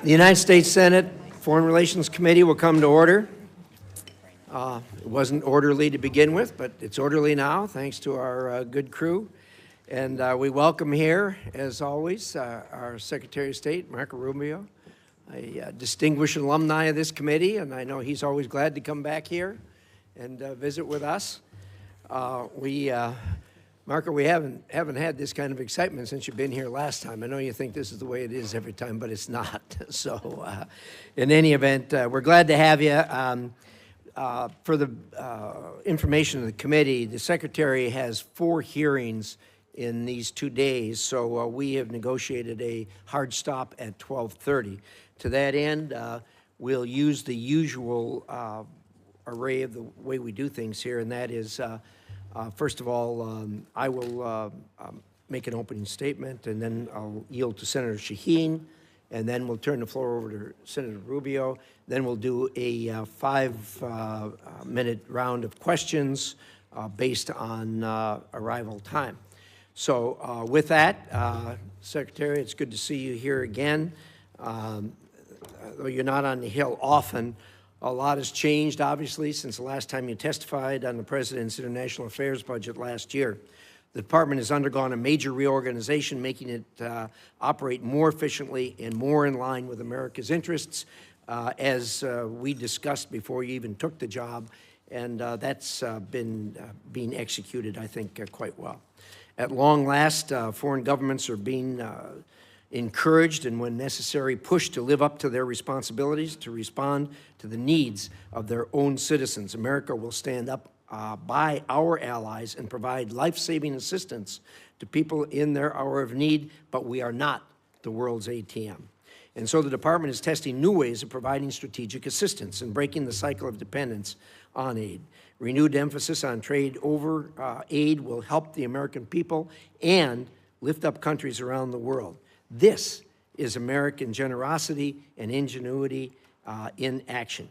The United States Senate Foreign Relations Committee will come to order. It wasn't orderly to begin with, but it's orderly now, thanks to our good crew. And we welcome here, as always, our Secretary of State, Marco Rubio, a distinguished alumni of this committee, and I know he's always glad to come back here and visit with us. Marco, we haven't had this kind of excitement since you've been here last time. I know you think this is the way it is every time, but it's not. So in any event, we're glad to have you. For the information of the committee, the Secretary has 4 hearings in these 2 days, so we have negotiated a hard stop at 12:30. To that end, we'll use the usual array of the way we do things here, and that is first of all, I will make an opening statement, and then I'll yield to Senator Shaheen, and then we'll turn the floor over to Senator Rubio. Then we'll do a 5-minute round of questions based on arrival time. So with that, Secretary, it's good to see you here again. Though you're not on the Hill often, a lot has changed, obviously, since the last time you testified on the President's International Affairs budget last year. The Department has undergone a major reorganization, making it operate more efficiently and more in line with America's interests, as we discussed before you even took the job, and that's been being executed, I think, quite well. At long last, foreign governments are being encouraged and, when necessary, pushed to live up to their responsibilities to respond to the needs of their own citizens. America will stand up by our allies and provide life-saving assistance to people in their hour of need, but we are not the world's ATM. And so the Department is testing new ways of providing strategic assistance and breaking the cycle of dependence on aid. Renewed emphasis on trade over aid will help the American people and lift up countries around the world. This is American generosity and ingenuity in action.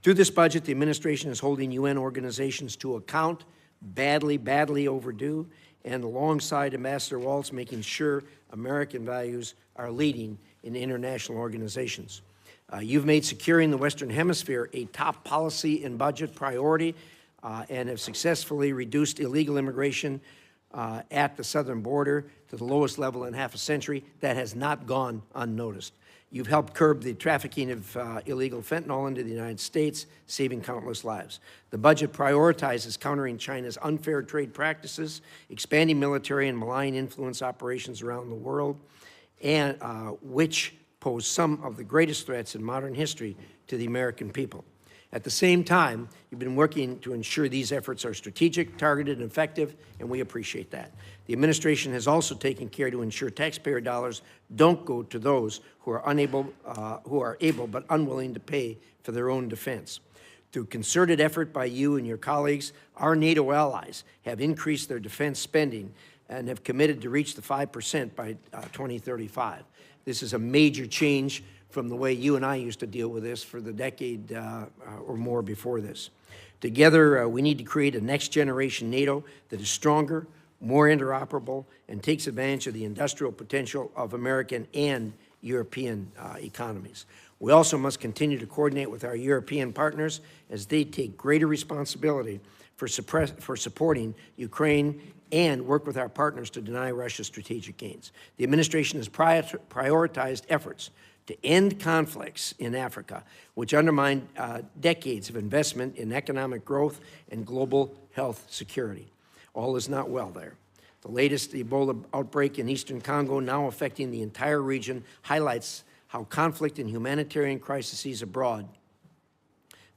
Through this budget, the administration is holding UN organizations to account, badly overdue, and alongside Ambassador Waltz, making sure American values are leading in international organizations. You've made securing the Western Hemisphere a top policy and budget priority and have successfully reduced illegal immigration at the southern border to the lowest level in half a century. That has not gone unnoticed. You've helped curb the trafficking of illegal fentanyl into the United States, saving countless lives. The budget prioritizes countering China's unfair trade practices, expanding military and malign influence operations around the world, and which pose some of the greatest threats in modern history to the American people. At the same time, you've been working to ensure these efforts are strategic, targeted, and effective, and we appreciate that. The administration has also taken care to ensure taxpayer dollars don't go to those who are able but unwilling to pay for their own defense. Through concerted effort by you and your colleagues, our NATO allies have increased their defense spending and have committed to reach the 5% by 2035. This is a major change from the way you and I used to deal with this for the decade or more before this. Together, we need to create a next-generation NATO that is stronger, more interoperable, and takes advantage of the industrial potential of American and European economies. We also must continue to coordinate with our European partners as they take greater responsibility for supporting Ukraine and work with our partners to deny Russia strategic gains. The administration has prioritized efforts to end conflicts in Africa, which undermine decades of investment in economic growth and global health security. All is not well there. The latest Ebola outbreak in eastern Congo, now affecting the entire region, highlights how conflict and humanitarian crises abroad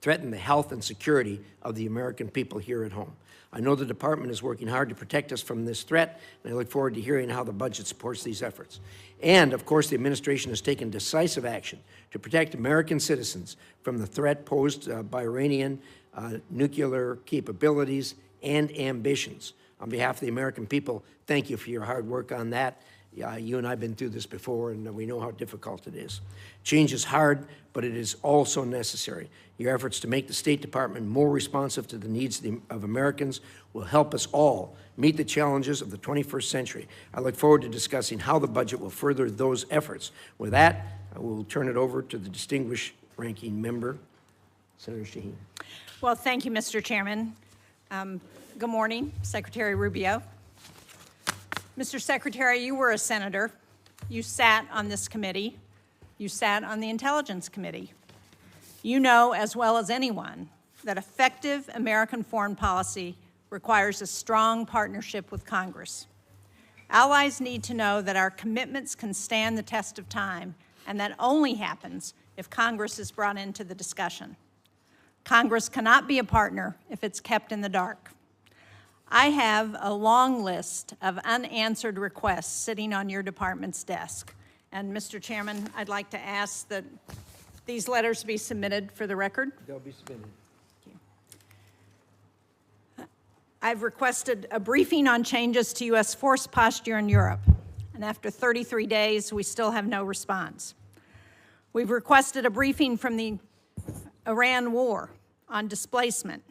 threaten the health and security of the American people here at home. I know the Department is working hard to protect us from this threat, and I look forward to hearing how the budget supports these efforts. And, of course, the administration has taken decisive action to protect American citizens from the threat posed by Iranian nuclear capabilities and ambitions. On behalf of the American people, thank you for your hard work on that. You and I have been through this before, and we know how difficult it is. Change is hard, but it is also necessary. Your efforts to make the State Department more responsive to the needs of Americans will help us all meet the challenges of the 21st century. I look forward to discussing how the budget will further those efforts. With that, I will turn it over to the distinguished ranking member, Senator Shaheen. Well, thank you, Mr. Chairman. Good morning, Secretary Rubio. Mr. Secretary, you were a senator. You sat on this committee. You sat on the Intelligence Committee. You know as well as anyone that effective American foreign policy requires a strong partnership with Congress. Allies need to know that our commitments can stand the test of time, and that only happens if Congress is brought into the discussion. Congress cannot be a partner if it's kept in the dark. I have a long list of unanswered requests sitting on your department's desk. And Mr. Chairman, I'd like to ask that these letters be submitted for the record. They'll be submitted. Thank you. I've requested a briefing on changes to U.S. force posture in Europe. And after 33 days, we still have no response. We've requested a briefing from the Iran war on displacement.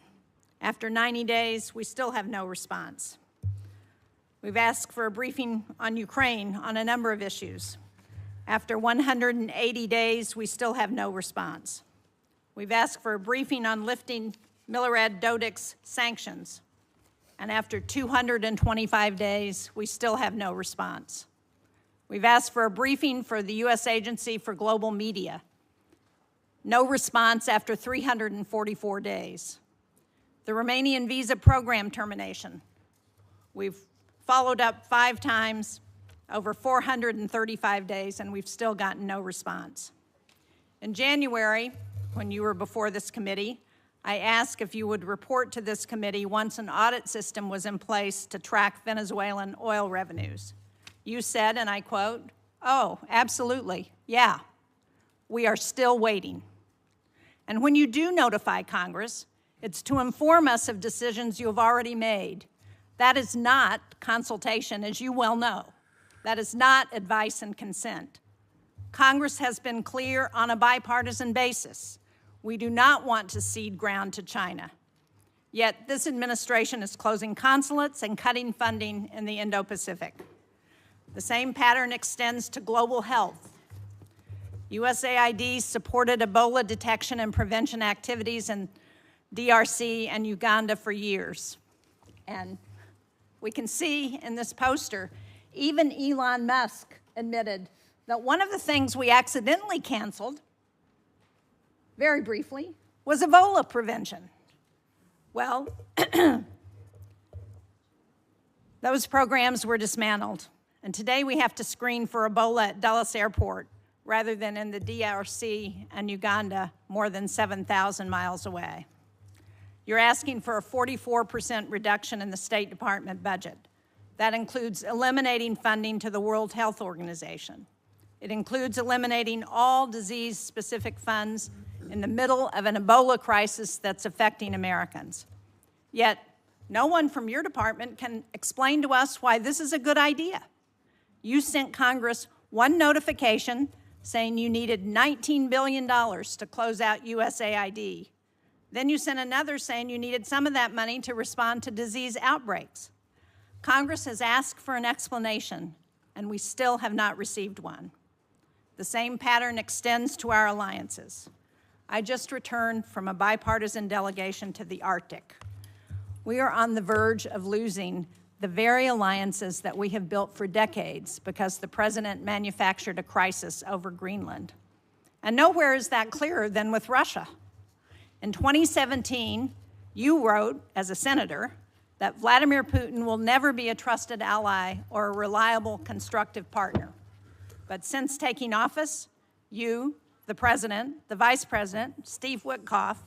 After 90 days, we still have no response. We've asked for a briefing on Ukraine on a number of issues. After 180 days, we still have no response. We've asked for a briefing on lifting Milorad Dodik's sanctions. And after 225 days, we still have no response. We've asked for a briefing for the U.S. Agency for Global Media. No response after 344 days. The Romanian visa program termination. We've followed up 5 times over 435 days, and we've still gotten no response. In January, when you were before this committee, I asked if you would report to this committee once an audit system was in place to track Venezuelan oil revenues. You said, and I quote, "Oh, absolutely, yeah, we are still waiting." And when you do notify Congress, it's to inform us of decisions you have already made. That is not consultation, as you well know. That is not advice and consent. Congress has been clear on a bipartisan basis. We do not want to cede ground to China. Yet this administration is closing consulates and cutting funding in the Indo-Pacific. The same pattern extends to global health. USAID supported Ebola detection and prevention activities in DRC and Uganda for years. And we can see in this poster, even Elon Musk admitted that one of the things we accidentally canceled, very briefly, was Ebola prevention. Well, those programs were dismantled. And today we have to screen for Ebola at Dulles Airport rather than in the DRC and Uganda more than 7,000 miles away. You're asking for a 44% reduction in the State Department budget. That includes eliminating funding to the World Health Organization. It includes eliminating all disease-specific funds in the middle of an Ebola crisis that's affecting Americans. Yet, no one from your department can explain to us why this is a good idea. You sent Congress one notification saying you needed $19 billion to close out USAID. Then you sent another saying you needed some of that money to respond to disease outbreaks. Congress has asked for an explanation, and we still have not received one. The same pattern extends to our alliances. I just returned from a bipartisan delegation to the Arctic. We are on the verge of losing the very alliances that we have built for decades because the president manufactured a crisis over Greenland. And nowhere is that clearer than with Russia. In 2017, you wrote, as a senator, that Vladimir Putin will never be a trusted ally or a reliable, constructive partner. But since taking office, you, the president, the vice president, Steve Witkoff,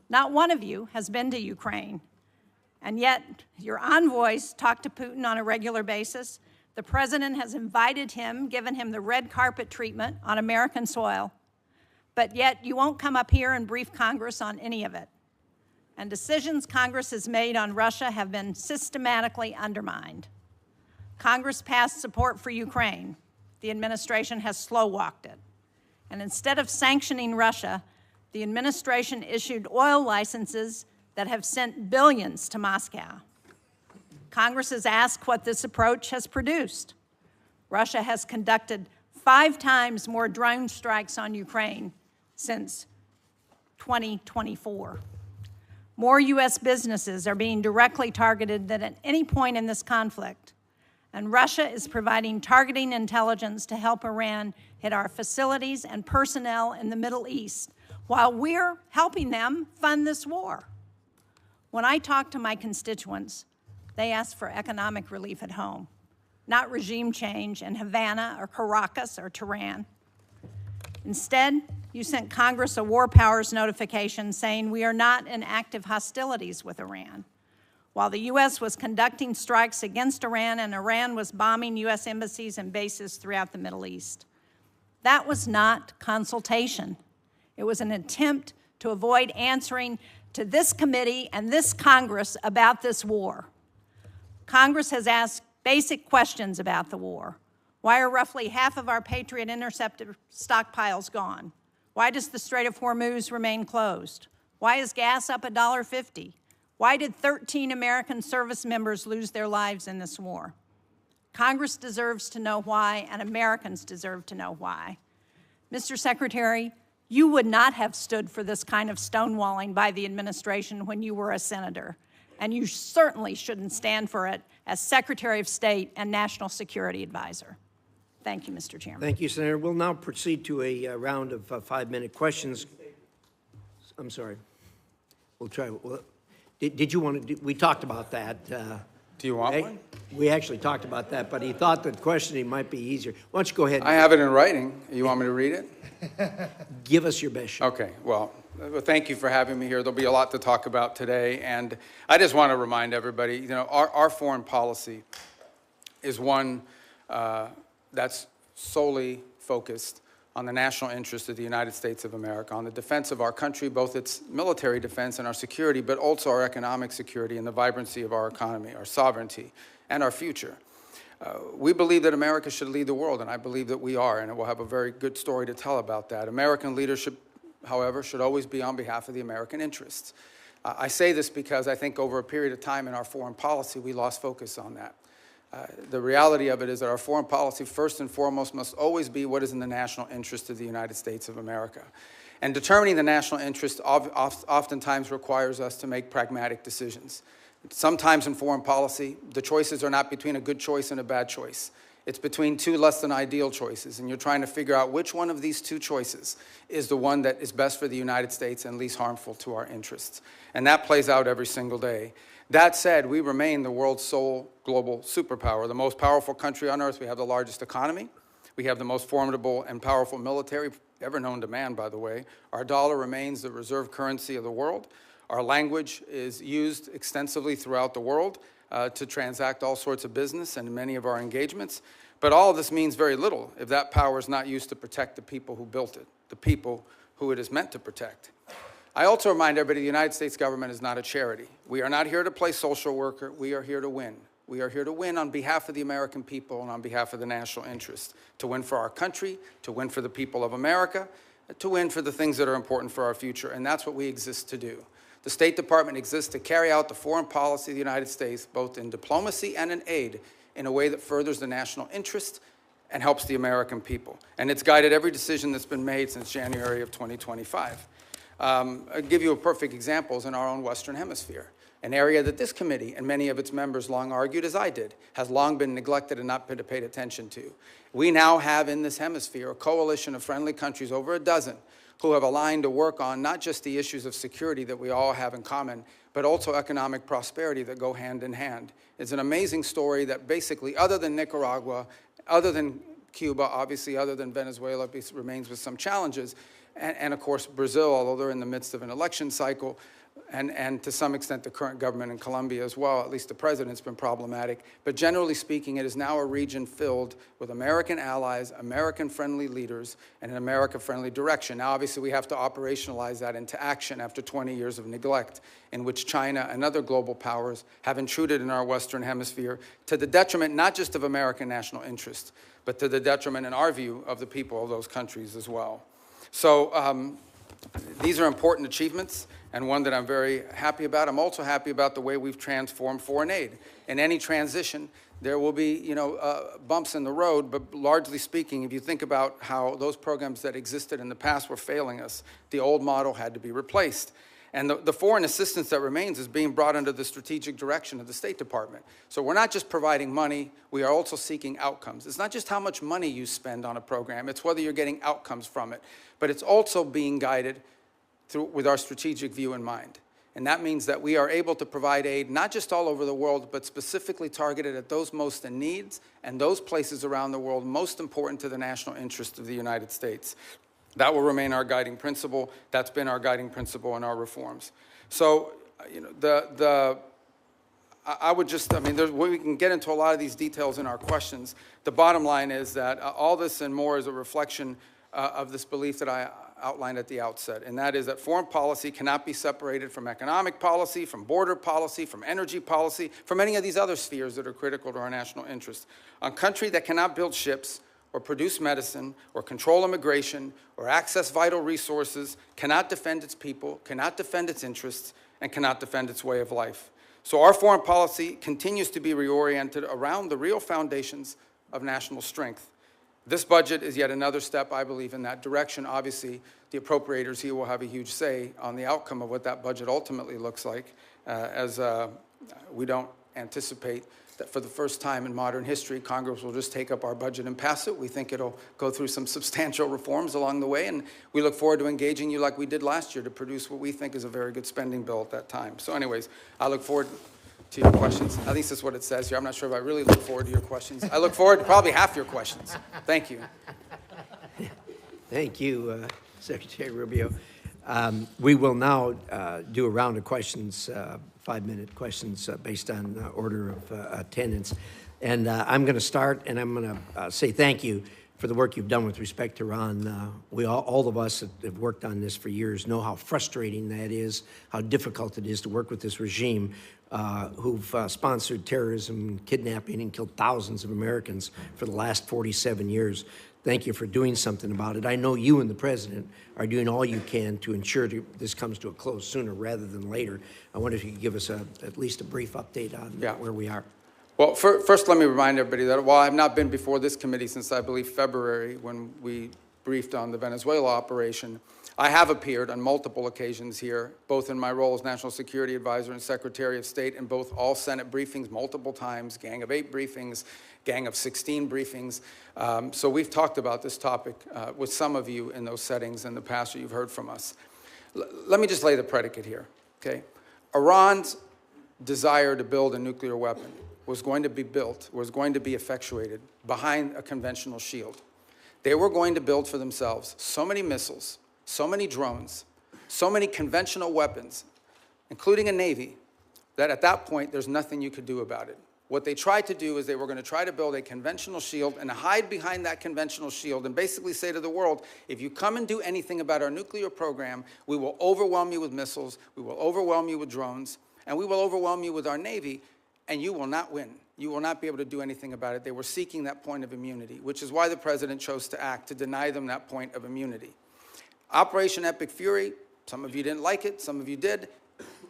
not one of you has been to Ukraine. And yet, your envoys talk to Putin on a regular basis. The president has invited him, given him the red carpet treatment on American soil. But yet, you won't come up here and brief Congress on any of it. And decisions Congress has made on Russia have been systematically undermined. Congress passed support for Ukraine. The administration has slow-walked it. And instead of sanctioning Russia, the administration issued oil licenses that have sent billions to Moscow. Congress has asked what this approach has produced. Russia has conducted 5 times more drone strikes on Ukraine since 2024. More U.S. businesses are being directly targeted than at any point in this conflict. And Russia is providing targeting intelligence to help Iran hit our facilities and personnel in the Middle East, while we're helping them fund this war. When I talk to my constituents, they ask for economic relief at home, not regime change in Havana or Caracas or Tehran. Instead, you sent Congress a war powers notification saying we are not in active hostilities with Iran, while the U.S. was conducting strikes against Iran and Iran was bombing U.S. embassies and bases throughout the Middle East. That was not consultation. It was an attempt to avoid answering to this committee and this Congress about this war. Congress has asked basic questions about the war. Why are roughly half of our Patriot interceptor stockpiles gone? Why does the Strait of Hormuz remain closed? Why is gas up $1.50? Why did 13 American service members lose their lives in this war? Congress deserves to know why, and Americans deserve to know why. Mr. Secretary, you would not have stood for this kind of stonewalling by the administration when you were a senator, and you certainly shouldn't stand for it as Secretary of State and National Security Advisor. Thank you, Mr. Chairman. Thank you, Senator. We'll now proceed to a round of 5-minute questions. I'm sorry. We'll try. Did you want to? We talked about that. Do you want one? We actually talked about that, but he thought that questioning might be easier. Why don't you go ahead? I have it in writing. You want me to read it? Give us your best shot. Okay. Well, thank you for having me here. There'll be a lot to talk about today, and I just want to remind everybody, you know, our foreign policy is one that's solely focused on the national interest of the United States of America, on the defense of our country, both its military defense and our security, but also our economic security and the vibrancy of our economy, our sovereignty, and our future. We believe that America should lead the world, and I believe that we are, and we'll have a very good story to tell about that. American leadership, however, should always be on behalf of the American interests. I say this because I think over a period of time in our foreign policy, we lost focus on that. The reality of it is that our foreign policy, first and foremost, must always be what is in the national interest of the United States of America. And determining the national interest oftentimes requires us to make pragmatic decisions. Sometimes in foreign policy, the choices are not between a good choice and a bad choice. It's between two less than ideal choices, and you're trying to figure out which one of these two choices is the one that is best for the United States and least harmful to our interests. And that plays out every single day. That said, we remain the world's sole global superpower, the most powerful country on earth. We have the largest economy. We have the most formidable and powerful military ever known to man, by the way. Our dollar remains the reserve currency of the world. Our language is used extensively throughout the world to transact all sorts of business and many of our engagements. But all of this means very little if that power is not used to protect the people who built it, the people who it is meant to protect. I also remind everybody the United States government is not a charity. We are not here to play social worker. We are here to win. We are here to win on behalf of the American people and on behalf of the national interest, to win for our country, to win for the people of America, to win for the things that are important for our future, and that's what we exist to do. The State Department exists to carry out the foreign policy of the United States, both in diplomacy and in aid, in a way that furthers the national interest and helps the American people. And it's guided every decision that's been made since January of 2025. I'll give you a perfect example in our own Western Hemisphere, an area that this committee and many of its members long argued, as I did, has long been neglected and not been paid attention to. We now have in this hemisphere a coalition of friendly countries, over a dozen, who have aligned to work on not just the issues of security that we all have in common, but also economic prosperity that go hand in hand. It's an amazing story that basically, other than Nicaragua, other than Cuba, obviously other than Venezuela, remains with some challenges, and of course Brazil, although they're in the midst of an election cycle, and to some extent the current government in Colombia as well, at least the president's been problematic. But generally speaking, it is now a region filled with American allies, American-friendly leaders, and an America-friendly direction. Now, obviously, we have to operationalize that into action after 20 years of neglect, in which China and other global powers have intruded in our Western Hemisphere to the detriment not just of American national interest, but to the detriment, in our view, of the people of those countries as well. So these are important achievements, and one that I'm very happy about. I'm also happy about the way we've transformed foreign aid. In any transition, there will be, bumps in the road, but largely speaking, if you think about how those programs that existed in the past were failing us, the old model had to be replaced. And the foreign assistance that remains is being brought under the strategic direction of the State Department. So we're not just providing money, we are also seeking outcomes. It's not just how much money you spend on a program, it's whether you're getting outcomes from it. But it's also being guided with our strategic view in mind. And that means that we are able to provide aid not just all over the world, but specifically targeted at those most in need and those places around the world most important to the national interest of the United States. That will remain our guiding principle. That's been our guiding principle in our reforms. So, we can get into a lot of these details in our questions. The bottom line is that all this and more is a reflection of this belief that I outlined at the outset, and that is that foreign policy cannot be separated from economic policy, from border policy, from energy policy, from any of these other spheres that are critical to our national interest. A country that cannot build ships or produce medicine, or control immigration, or access vital resources, cannot defend its people, cannot defend its interests, and cannot defend its way of life. So our foreign policy continues to be reoriented around the real foundations of national strength. This budget is yet another step, I believe, in that direction. Obviously, the appropriators here will have a huge say on the outcome of what that budget ultimately looks like, as we don't anticipate that for the first time in modern history, Congress will just take up our budget and pass it. We think it'll go through some substantial reforms along the way, and we look forward to engaging you like we did last year to produce what we think is a very good spending bill at that time. So anyways, I look forward to your questions. At least that's what it says here. I'm not sure if I really look forward to your questions. I look forward to probably half your questions. Thank you. Thank you, Secretary Rubio. We will now do a round of questions, 5-minute questions based on order of attendance. And I'm going to start, and I'm going to say thank you for the work you've done with respect to Iran. All of us that have worked on this for years know how frustrating that is, how difficult it is to work with this regime who've sponsored terrorism, kidnapping, and killed thousands of Americans for the last 47 years. Thank you for doing something about it. I know you and the President are doing all you can to ensure this comes to a close sooner rather than later. I wonder if you could give us at least a brief update on where we are. Well, first let me remind everybody that while I've not been before this committee since, I believe, February, when we briefed on the Venezuela operation, I have appeared on multiple occasions here, both in my role as National Security Advisor and Secretary of State, in both all Senate briefings multiple times, Gang of 8 briefings, Gang of 16 briefings. So we've talked about this topic with some of you in those settings in the past, or you've heard from us. Let me just lay the predicate here, okay? Iran's desire to build a nuclear weapon was going to be effectuated behind a conventional shield. They were going to build for themselves so many missiles, so many drones, so many conventional weapons, including a Navy, that at that point, there's nothing you could do about it. What they tried to do is they were going to try to build a conventional shield and hide behind that conventional shield and basically say to the world, if you come and do anything about our nuclear program, we will overwhelm you with missiles, we will overwhelm you with drones, and we will overwhelm you with our Navy, and you will not win. You will not be able to do anything about it. They were seeking that point of immunity, which is why the President chose to act, to deny them that point of immunity. Operation Epic Fury, some of you didn't like it, some of you did,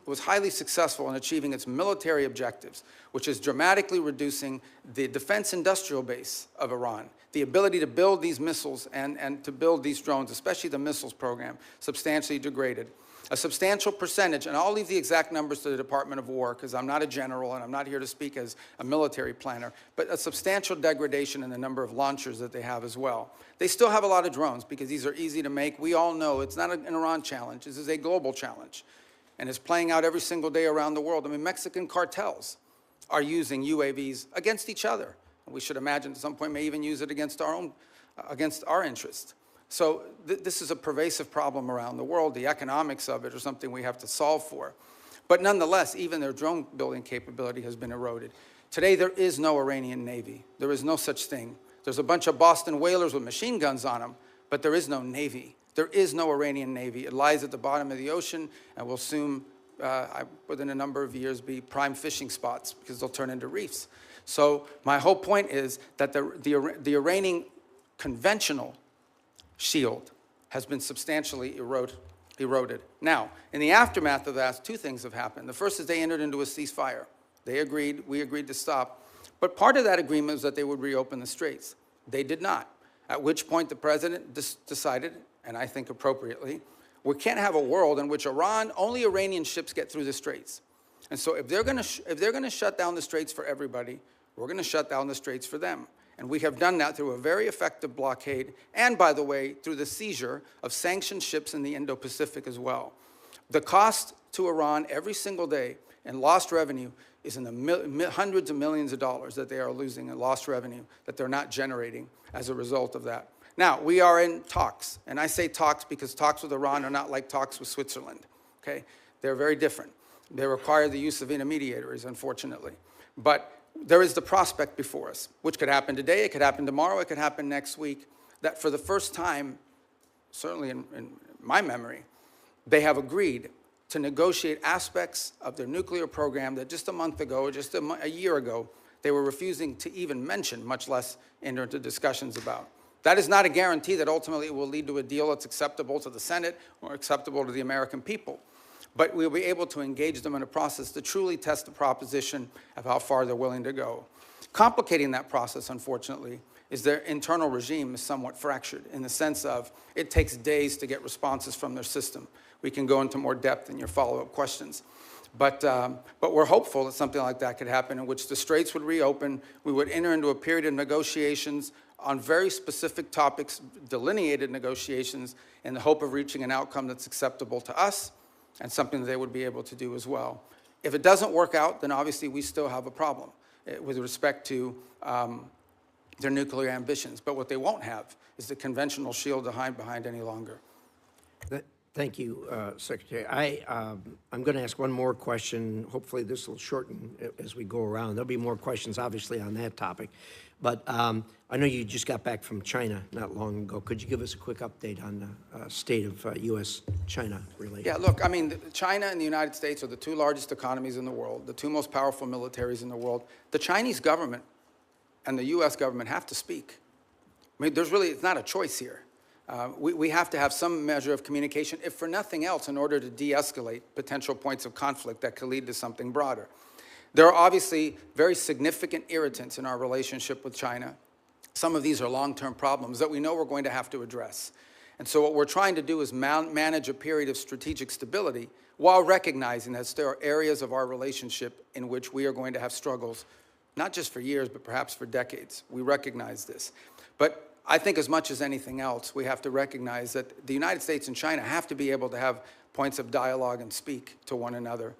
was highly successful in achieving its military objectives, which is dramatically reducing the defense industrial base of Iran, the ability to build these missiles and to build these drones, especially the missiles program, substantially degraded. A substantial percentage, and I'll leave the exact numbers to the Department of War because I'm not a general and I'm not here to speak as a military planner, but a substantial degradation in the number of launchers that they have as well. They still have a lot of drones because these are easy to make. We all know it's not an Iran challenge. This is a global challenge, and it's playing out every single day around the world. I mean, Mexican cartels are using UAVs against each other. And we should imagine at some point may even use it against our interests. So this is a pervasive problem around the world. The economics of it are something we have to solve for. But nonetheless, even their drone building capability has been eroded. Today, there is no Iranian Navy. There is no such thing. There's a bunch of Boston whalers with machine guns on them, but there is no Navy. There is no Iranian Navy. It lies at the bottom of the ocean and will soon, within a number of years, be prime fishing spots because they'll turn into reefs. So my whole point is that the Iranian conventional shield has been substantially eroded. Now, in the aftermath of that, two things have happened. The first is they entered into a ceasefire. They agreed, we agreed to stop. But part of that agreement was that they would reopen the straits. They did not, at which point the president decided, and I think appropriately, we can't have a world in which only Iranian ships get through the straits. And so if they're going to shut down the straits for everybody, we're going to shut down the straits for them. And we have done that through a very effective blockade, and by the way, through the seizure of sanctioned ships in the Indo-Pacific as well. The cost to Iran every single day in lost revenue is in the hundreds of millions of dollars that they are losing in lost revenue that they're not generating as a result of that. Now, we are in talks, and I say talks because talks with Iran are not like talks with Switzerland, okay? They're very different. They require the use of intermediaries, unfortunately. But there is the prospect before us, which could happen today, it could happen tomorrow, it could happen next week, that for the first time, certainly in my memory, they have agreed to negotiate aspects of their nuclear program that just a month ago, just a year ago, they were refusing to even mention, much less enter into discussions about. That is not a guarantee that ultimately it will lead to a deal that's acceptable to the Senate or acceptable to the American people. But we'll be able to engage them in a process to truly test the proposition of how far they're willing to go. Complicating that process, unfortunately, is their internal regime is somewhat fractured in the sense of it takes days to get responses from their system. We can go into more depth in your follow-up questions. But we're hopeful that something like that could happen in which the straits would reopen, we would enter into a period of negotiations on very specific topics, delineated negotiations, in the hope of reaching an outcome that's acceptable to us and something that they would be able to do as well. If it doesn't work out, then obviously we still have a problem with respect to their nuclear ambitions. But what they won't have is the conventional shield to hide behind any longer. Thank you, Secretary. I'm going to ask one more question. Hopefully this will shorten as we go around. There'll be more questions, obviously, on that topic. But I know you just got back from China not long ago. Could you give us a quick update on the state of U.S.-China relations? Yeah, look, I mean, China and the United States are the two largest economies in the world, the two most powerful militaries in the world. The Chinese government and the U.S. government have to speak. I mean, it's not a choice here. We have to have some measure of communication, if for nothing else, in order to de-escalate potential points of conflict that could lead to something broader. There are obviously very significant irritants in our relationship with China. Some of these are long-term problems that we know we're going to have to address. And so what we're trying to do is manage a period of strategic stability while recognizing that there are areas of our relationship in which we are going to have struggles, not just for years, but perhaps for decades. We recognize this. But I think as much as anything else, we have to recognize that the United States and China have to be able to have points of dialogue and speak to one another.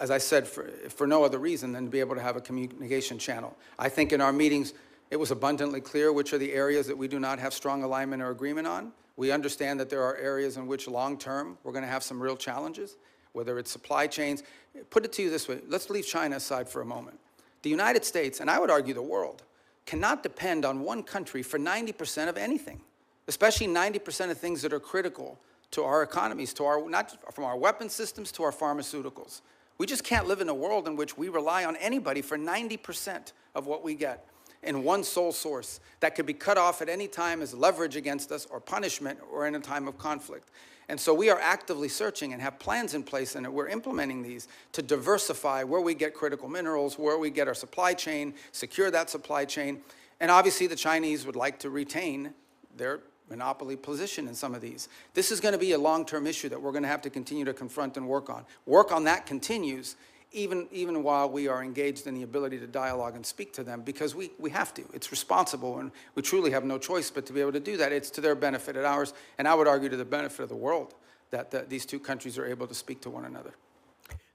As I said, for no other reason than to be able to have a communication channel. I think in our meetings, it was abundantly clear which are the areas that we do not have strong alignment or agreement on. We understand that there are areas in which long-term we're going to have some real challenges, whether it's supply chains. Put it to you this way. Let's leave China aside for a moment. The United States, and I would argue the world, cannot depend on one country for 90% of anything, especially 90% of things that are critical to our economies, not from our weapon systems to our pharmaceuticals. We just can't live in a world in which we rely on anybody for 90% of what we get in one sole source that could be cut off at any time as leverage against us or punishment or in a time of conflict. And so we are actively searching and have plans in place, and we're implementing these to diversify where we get critical minerals, where we get our supply chain, secure that supply chain. And obviously the Chinese would like to retain their monopoly position in some of these. This is going to be a long-term issue that we're going to have to continue to confront and work on. Work on that continues even while we are engaged in the ability to dialogue and speak to them, because we have to. It's responsible, and we truly have no choice but to be able to do that. It's to their benefit and ours, and I would argue to the benefit of the world that these two countries are able to speak to one another.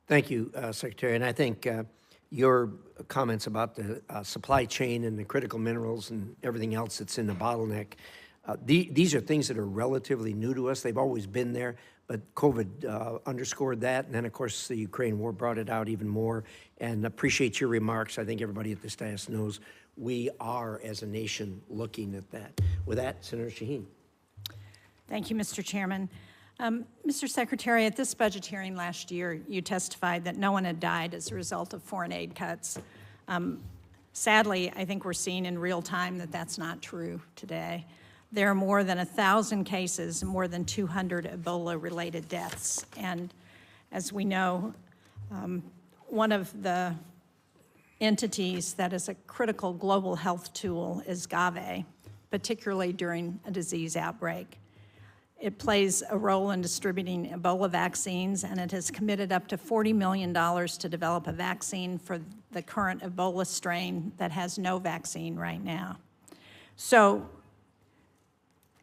Thank you, Secretary. And I think your comments about the supply chain and the critical minerals and everything else that's in the bottleneck, these are things that are relatively new to us. They've always been there, but COVID underscored that. And then, of course, the Ukraine war brought it out even more. And appreciate your remarks. I think everybody at this dais knows we are, as a nation, looking at that. With that, Senator Shaheen. Thank you, Mr. Chairman. Mr. Secretary, at this budget hearing last year, you testified that no one had died as a result of foreign aid cuts. Sadly, I think we're seeing in real time that that's not true today. There are more than 1,000 cases, more than 200 Ebola-related deaths. And as we know, one of the entities that is a critical global health tool is Gavi, particularly during a disease outbreak. It plays a role in distributing Ebola vaccines, and it has committed up to $40 million to develop a vaccine for the current Ebola strain that has no vaccine right now. So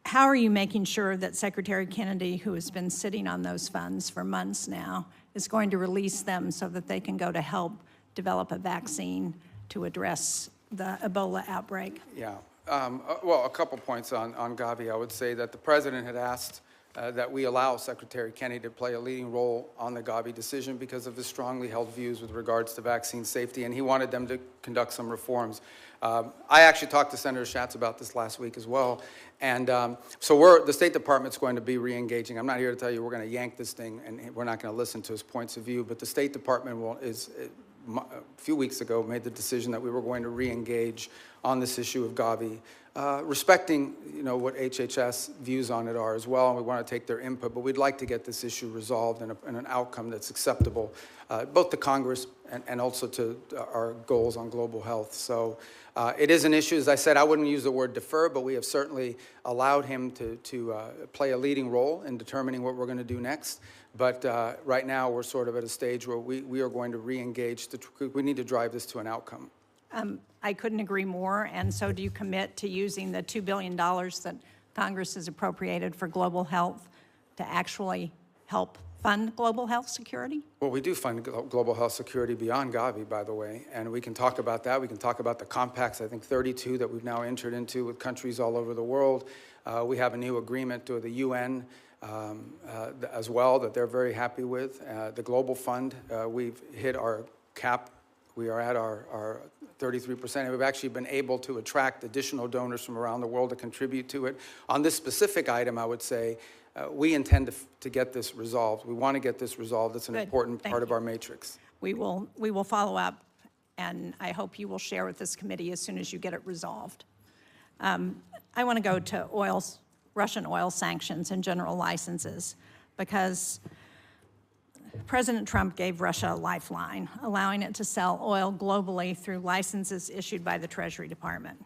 how are you making sure that Secretary Kennedy, who has been sitting on those funds for months now, is going to release them so that they can go to help develop a vaccine to address the Ebola outbreak? Yeah. Well, a couple points on Gavi. I would say that the president had asked that we allow Secretary Kennedy to play a leading role on the Gavi decision because of his strongly held views with regards to vaccine safety, and he wanted them to conduct some reforms. I actually talked to Senator Schatz about this last week as well, and so the State Department's going to be re-engaging. I'm not here to tell you we're going to yank this thing and we're not going to listen to his points of view, but the State Department a few weeks ago made the decision that we were going to re-engage on this issue of Gavi, respecting what HHS views on it are as well, and we want to take their input, but we'd like to get this issue resolved in an outcome that's acceptable, both to Congress and also to our goals on global health. So it is an issue. As I said, I wouldn't use the word defer, but we have certainly allowed him to play a leading role in determining what we're going to do next. But right now, we're sort of at a stage where we are going to re-engage. We need to drive this to an outcome. I couldn't agree more, and so do you commit to using the $2 billion that Congress has appropriated for global health to actually help fund global health security? Well, we do fund global health security beyond Gavi, by the way, and we can talk about that. We can talk about the compacts, I think 32 that we've now entered into with countries all over the world. We have a new agreement with the UN as well that they're very happy with. The Global Fund, we've hit our cap. We are at our 33%, and we've actually been able to attract additional donors from around the world to contribute to it. On this specific item, I would say, we intend to get this resolved. We want to get this resolved. It's an important part of our matrix. We will follow up, and I hope you will share with this committee as soon as you get it resolved. I want to go to Russian oil sanctions and general licenses, because President Trump gave Russia a lifeline, allowing it to sell oil globally through licenses issued by the Treasury Department.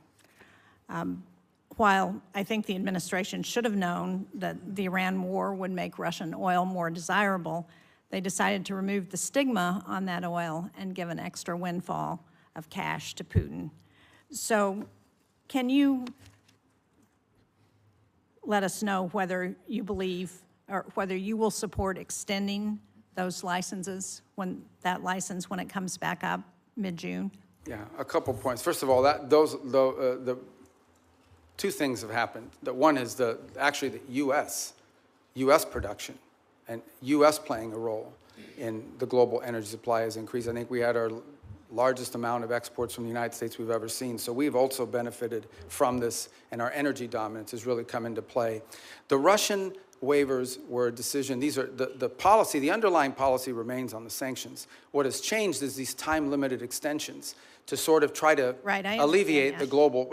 While I think the administration should have known that the Iran war would make Russian oil more desirable, they decided to remove the stigma on that oil and give an extra windfall of cash to Putin. So can you let us know whether you believe or whether you will support extending those licenses, when it comes back up mid-June? Yeah, a couple points. First of all, the two things have happened. One is actually the U.S. production and U.S. playing a role in the global energy supply has increased. I think we had our largest amount of exports from the United States we've ever seen. So we've also benefited from this, and our energy dominance has really come into play. The Russian waivers were a decision. These are the policy, the underlying policy remains on the sanctions. What has changed is these time-limited extensions to sort of try to alleviate the global,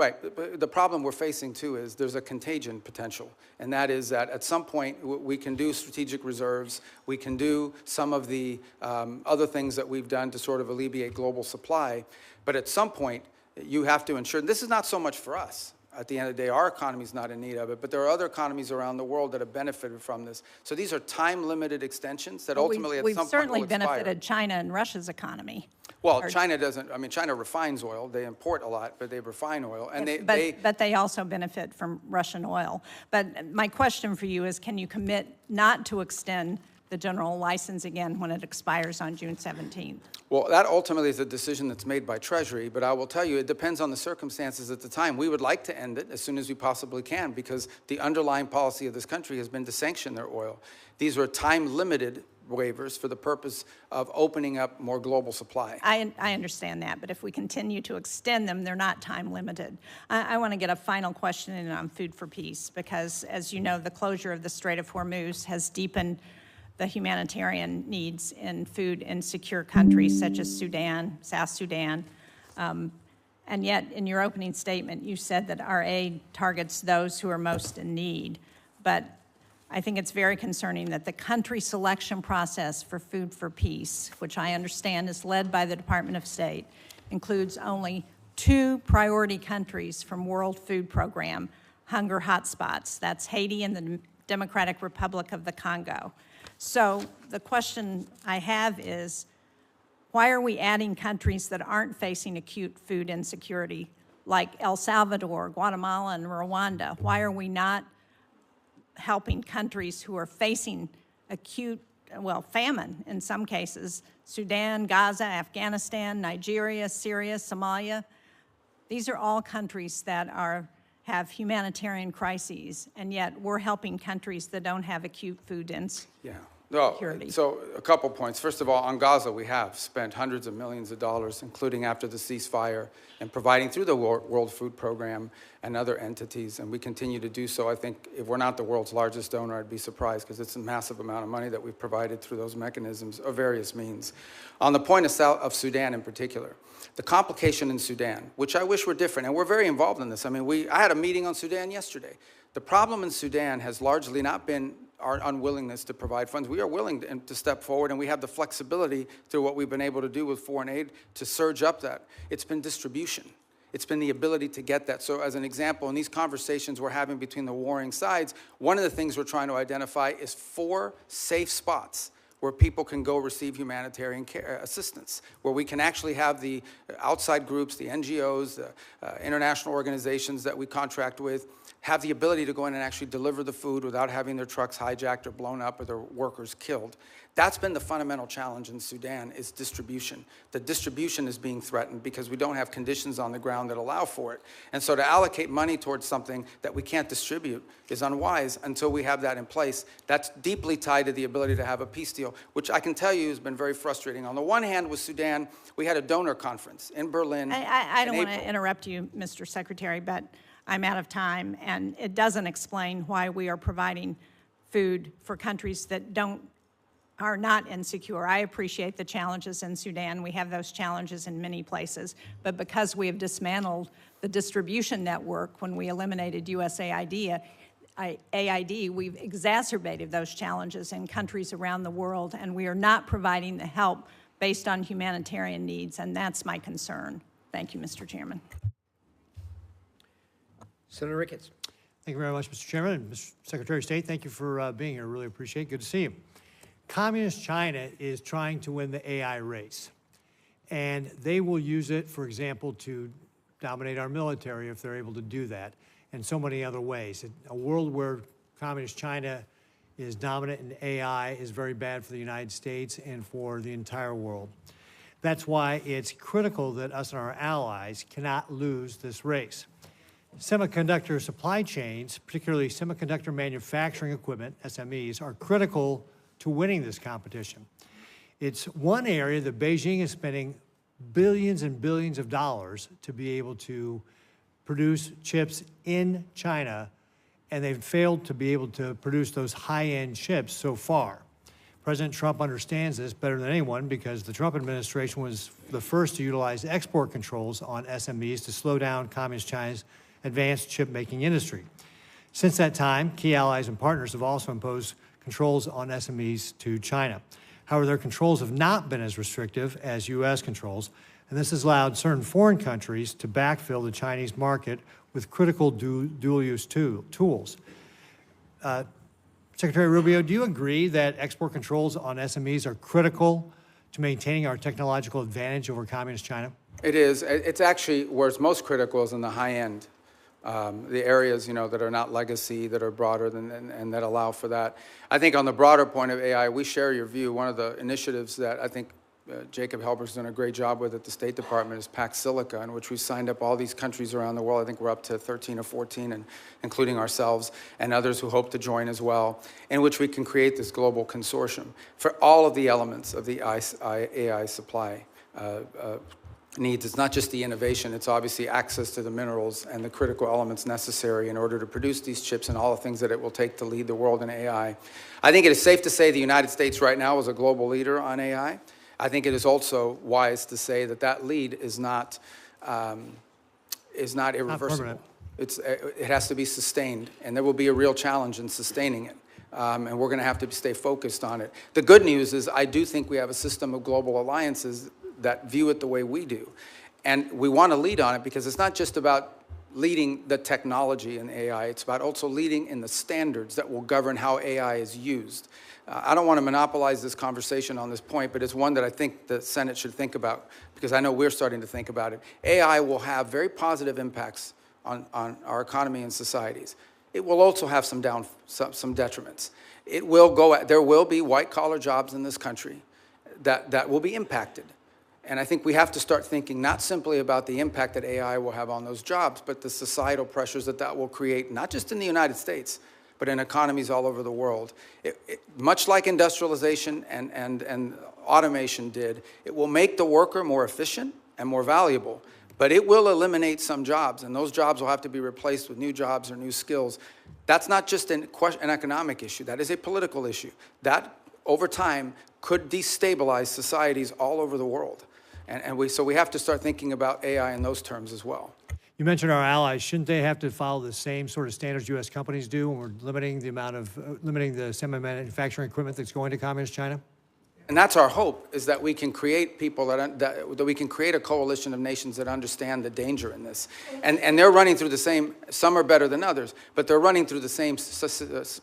the problem we're facing too is there's a contagion potential, and that is that at some point we can do strategic reserves, we can do some of the other things that we've done to sort of alleviate global supply, but at some point you have to ensure, and this is not so much for us. At the end of the day, our economy is not in need of it, but there are other economies around the world that have benefited from this. So these are time-limited extensions that ultimately at some point will expire. We've certainly benefited China and Russia's economy. Well, China doesn't, China refines oil. They import a lot, but they refine oil. And but they also benefit from Russian oil. But my question for you is, can you commit not to extend the general license again when it expires on June 17th? Well, that ultimately is a decision that's made by Treasury, but I will tell you, it depends on the circumstances at the time. We would like to end it as soon as we possibly can because the underlying policy of this country has been to sanction their oil. These were time-limited waivers for the purpose of opening up more global supply. I understand that, but if we continue to extend them, they're not time-limited. I want to get a final question in on food for peace because, as you know, the closure of the Strait of Hormuz has deepened the humanitarian needs in food in secure countries such as Sudan, South Sudan. And yet, in your opening statement, you said that our aid targets those who are most in need. But I think it's very concerning that the country selection process for Food for Peace, which I understand is led by the Department of State, includes only 2 priority countries from World Food Program hunger hotspots. That's Haiti and the Democratic Republic of the Congo. So the question I have is, why are we adding countries that aren't facing acute food insecurity, like El Salvador, Guatemala, and Rwanda? Why are we not helping countries who are facing acute, well, famine in some cases? Sudan, Gaza, Afghanistan, Nigeria, Syria, Somalia. These are all countries that have humanitarian crises, and yet we're helping countries that don't have acute food insecurity. So a couple points. First of all, on Gaza, we have spent hundreds of millions of dollars, including after the ceasefire, and providing through the World Food Program and other entities, and we continue to do so. I think if we're not the world's largest donor, I'd be surprised, because it's a massive amount of money that we've provided through those mechanisms of various means. On the point of Sudan in particular, the complication in Sudan, which I wish were different, and we're very involved in this. I mean, I had a meeting on Sudan yesterday. The problem in Sudan has largely not been our unwillingness to provide funds. We are willing to step forward, and we have the flexibility through what we've been able to do with foreign aid to surge up that. It's been distribution. It's been the ability to get that. So as an example, in these conversations we're having between the warring sides, one of the things we're trying to identify is 4 safe spots where people can go receive humanitarian care, assistance, where we can actually have the outside groups, the NGOs, the international organizations that we contract with, have the ability to go in and actually deliver the food without having their trucks hijacked or blown up or their workers killed. That's been the fundamental challenge in Sudan, is distribution. The distribution is being threatened because we don't have conditions on the ground that allow for it. And so to allocate money towards something that we can't distribute is unwise until we have that in place. That's deeply tied to the ability to have a peace deal, which I can tell you has been very frustrating. On the one hand, with Sudan, we had a donor conference in Berlin. I don't want to interrupt you, Mr. Secretary, but I'm out of time, and it doesn't explain why we are providing food for countries that are not insecure. I appreciate the challenges in Sudan. We have those challenges in many places, but because we have dismantled the distribution network when we eliminated USAID, we've exacerbated those challenges in countries around the world, and we are not providing the help based on humanitarian needs, and that's my concern. Thank you, Mr. Chairman. Senator Ricketts. Thank you very much, Mr. Chairman. And Mr. Secretary of State, thank you for being here. Really appreciate it. Good to see you. Communist China is trying to win the AI race, and they will use it, for example, to dominate our military if they're able to do that, and so many other ways. A world where Communist China is dominant in AI is very bad for the United States and for the entire world. That's why it's critical that us and our allies cannot lose this race. Semiconductor supply chains, particularly semiconductor manufacturing equipment, SMEs, are critical to winning this competition. It's one area that Beijing is spending billions and billions of dollars to be able to produce chips in China, and they've failed to be able to produce those high-end chips so far. President Trump understands this better than anyone because the Trump administration was the first to utilize export controls on SMEs to slow down Communist China's advanced chip-making industry. Since that time, key allies and partners have also imposed controls on SMEs to China. However, their controls have not been as restrictive as U.S. controls, and this has allowed certain foreign countries to backfill the Chinese market with critical dual-use tools. Secretary Rubio, do you agree that export controls on SMEs are critical to maintaining our technological advantage over Communist China? It is. It's actually where it's most critical is in the high end. The areas, that are not legacy, that are broader and that allow for that. I think on the broader point of AI, we share your view. One of the initiatives that I think Jacob Helberg's done a great job with at the State Department is Pax Silica, in which we signed up all these countries around the world. I think we're up to 13 or 14, and including ourselves and others who hope to join as well, in which we can create this global consortium for all of the elements of the AI supply needs. It's not just the innovation, it's obviously access to the minerals and the critical elements necessary in order to produce these chips and all the things that it will take to lead the world in AI. I think it is safe to say the United States right now is a global leader on AI. I think it is also wise to say that that lead is not is not irreversible. permanent. It has to be sustained, and there will be a real challenge in sustaining it. And we're going to have to stay focused on it. The good news is I do think we have a system of global alliances that view it the way we do. And we want to lead on it because it's not just about leading the technology in AI, it's about also leading in the standards that will govern how AI is used. I don't want to monopolize this conversation on this point, but it's one that I think the Senate should think about because I know we're starting to think about it. AI will have very positive impacts on our economy and societies. It will also have some detriments. There will be white-collar jobs in this country that will be impacted. And I think we have to start thinking not simply about the impact that AI will have on those jobs, but the societal pressures that will create, not just in the United States, but in economies all over the world. Much like industrialization and automation did, it will make the worker more efficient and more valuable. But it will eliminate some jobs, and those jobs will have to be replaced with new jobs or new skills. That's not just an economic issue. That is a political issue. That, over time, could destabilize societies all over the world. So we have to start thinking about AI in those terms as well. You mentioned our allies. Shouldn't they have to follow the same sort of standards U.S. companies do when we're limiting the semi-manufacturing equipment that's going to Communist China? And that's our hope, is that we can create people that we can create a coalition of nations that understand the danger in this. And they're running through the same, some are better than others, but they're running through the same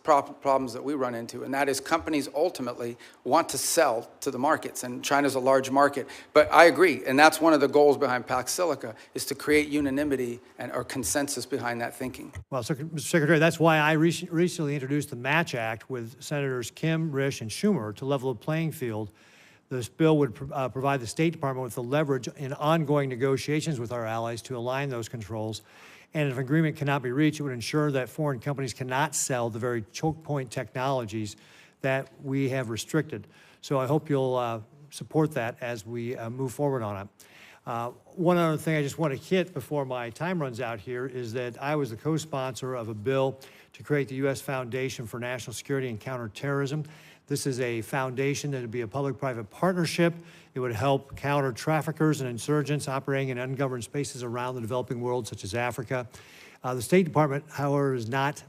problems that we run into. And that is companies ultimately want to sell to the markets, and China's a large market. But I agree, and that's one of the goals behind Pax Silica, is to create unanimity or consensus behind that thinking. Well, Mr. Secretary, that's why I recently introduced the Match Act with Senators Kim, Risch, and Schumer to level the playing field. This bill would provide the State Department with the leverage in ongoing negotiations with our allies to align those controls. And if agreement cannot be reached, it would ensure that foreign companies cannot sell the very choke point technologies that we have restricted. So I hope you'll support that as we move forward on it. One other thing I just want to hit before my time runs out here is that I was the co-sponsor of a bill to create the U.S. Foundation for National Security and Counterterrorism. This is a foundation that would be a public-private partnership. It would help counter traffickers and insurgents operating in ungoverned spaces around the developing world, such as Africa. The State Department, however, has not,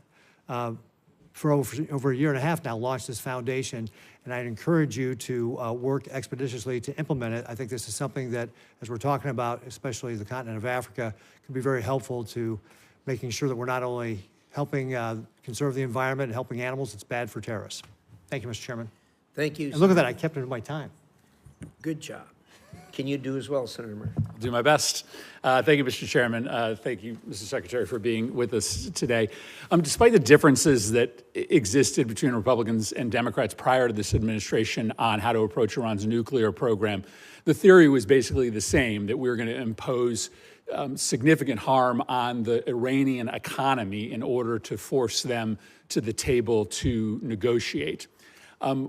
for over a year and a half now, launched this foundation, and I'd encourage you to work expeditiously to implement it. I think this is something that, as we're talking about, especially the continent of Africa, can be very helpful to making sure that we're not only helping conserve the environment and helping animals, it's bad for terrorists. Thank you, Mr. Chairman. Thank you. And look at that, I kept it in my time. Good job. Can you do as well, Senator Murphy? I'll do my best. Thank you, Mr. Chairman. Thank you, Mr. Secretary, for being with us today. Despite the differences that existed between Republicans and Democrats prior to this administration on how to approach Iran's nuclear program, the theory was basically the same, that we were going to impose significant harm on the Iranian economy in order to force them to the table to negotiate.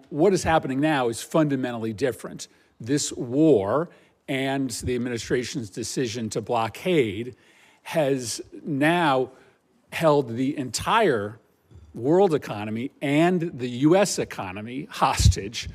What is happening now is fundamentally different. This war and the administration's decision to blockade has now held the entire world economy and the U.S. economy hostage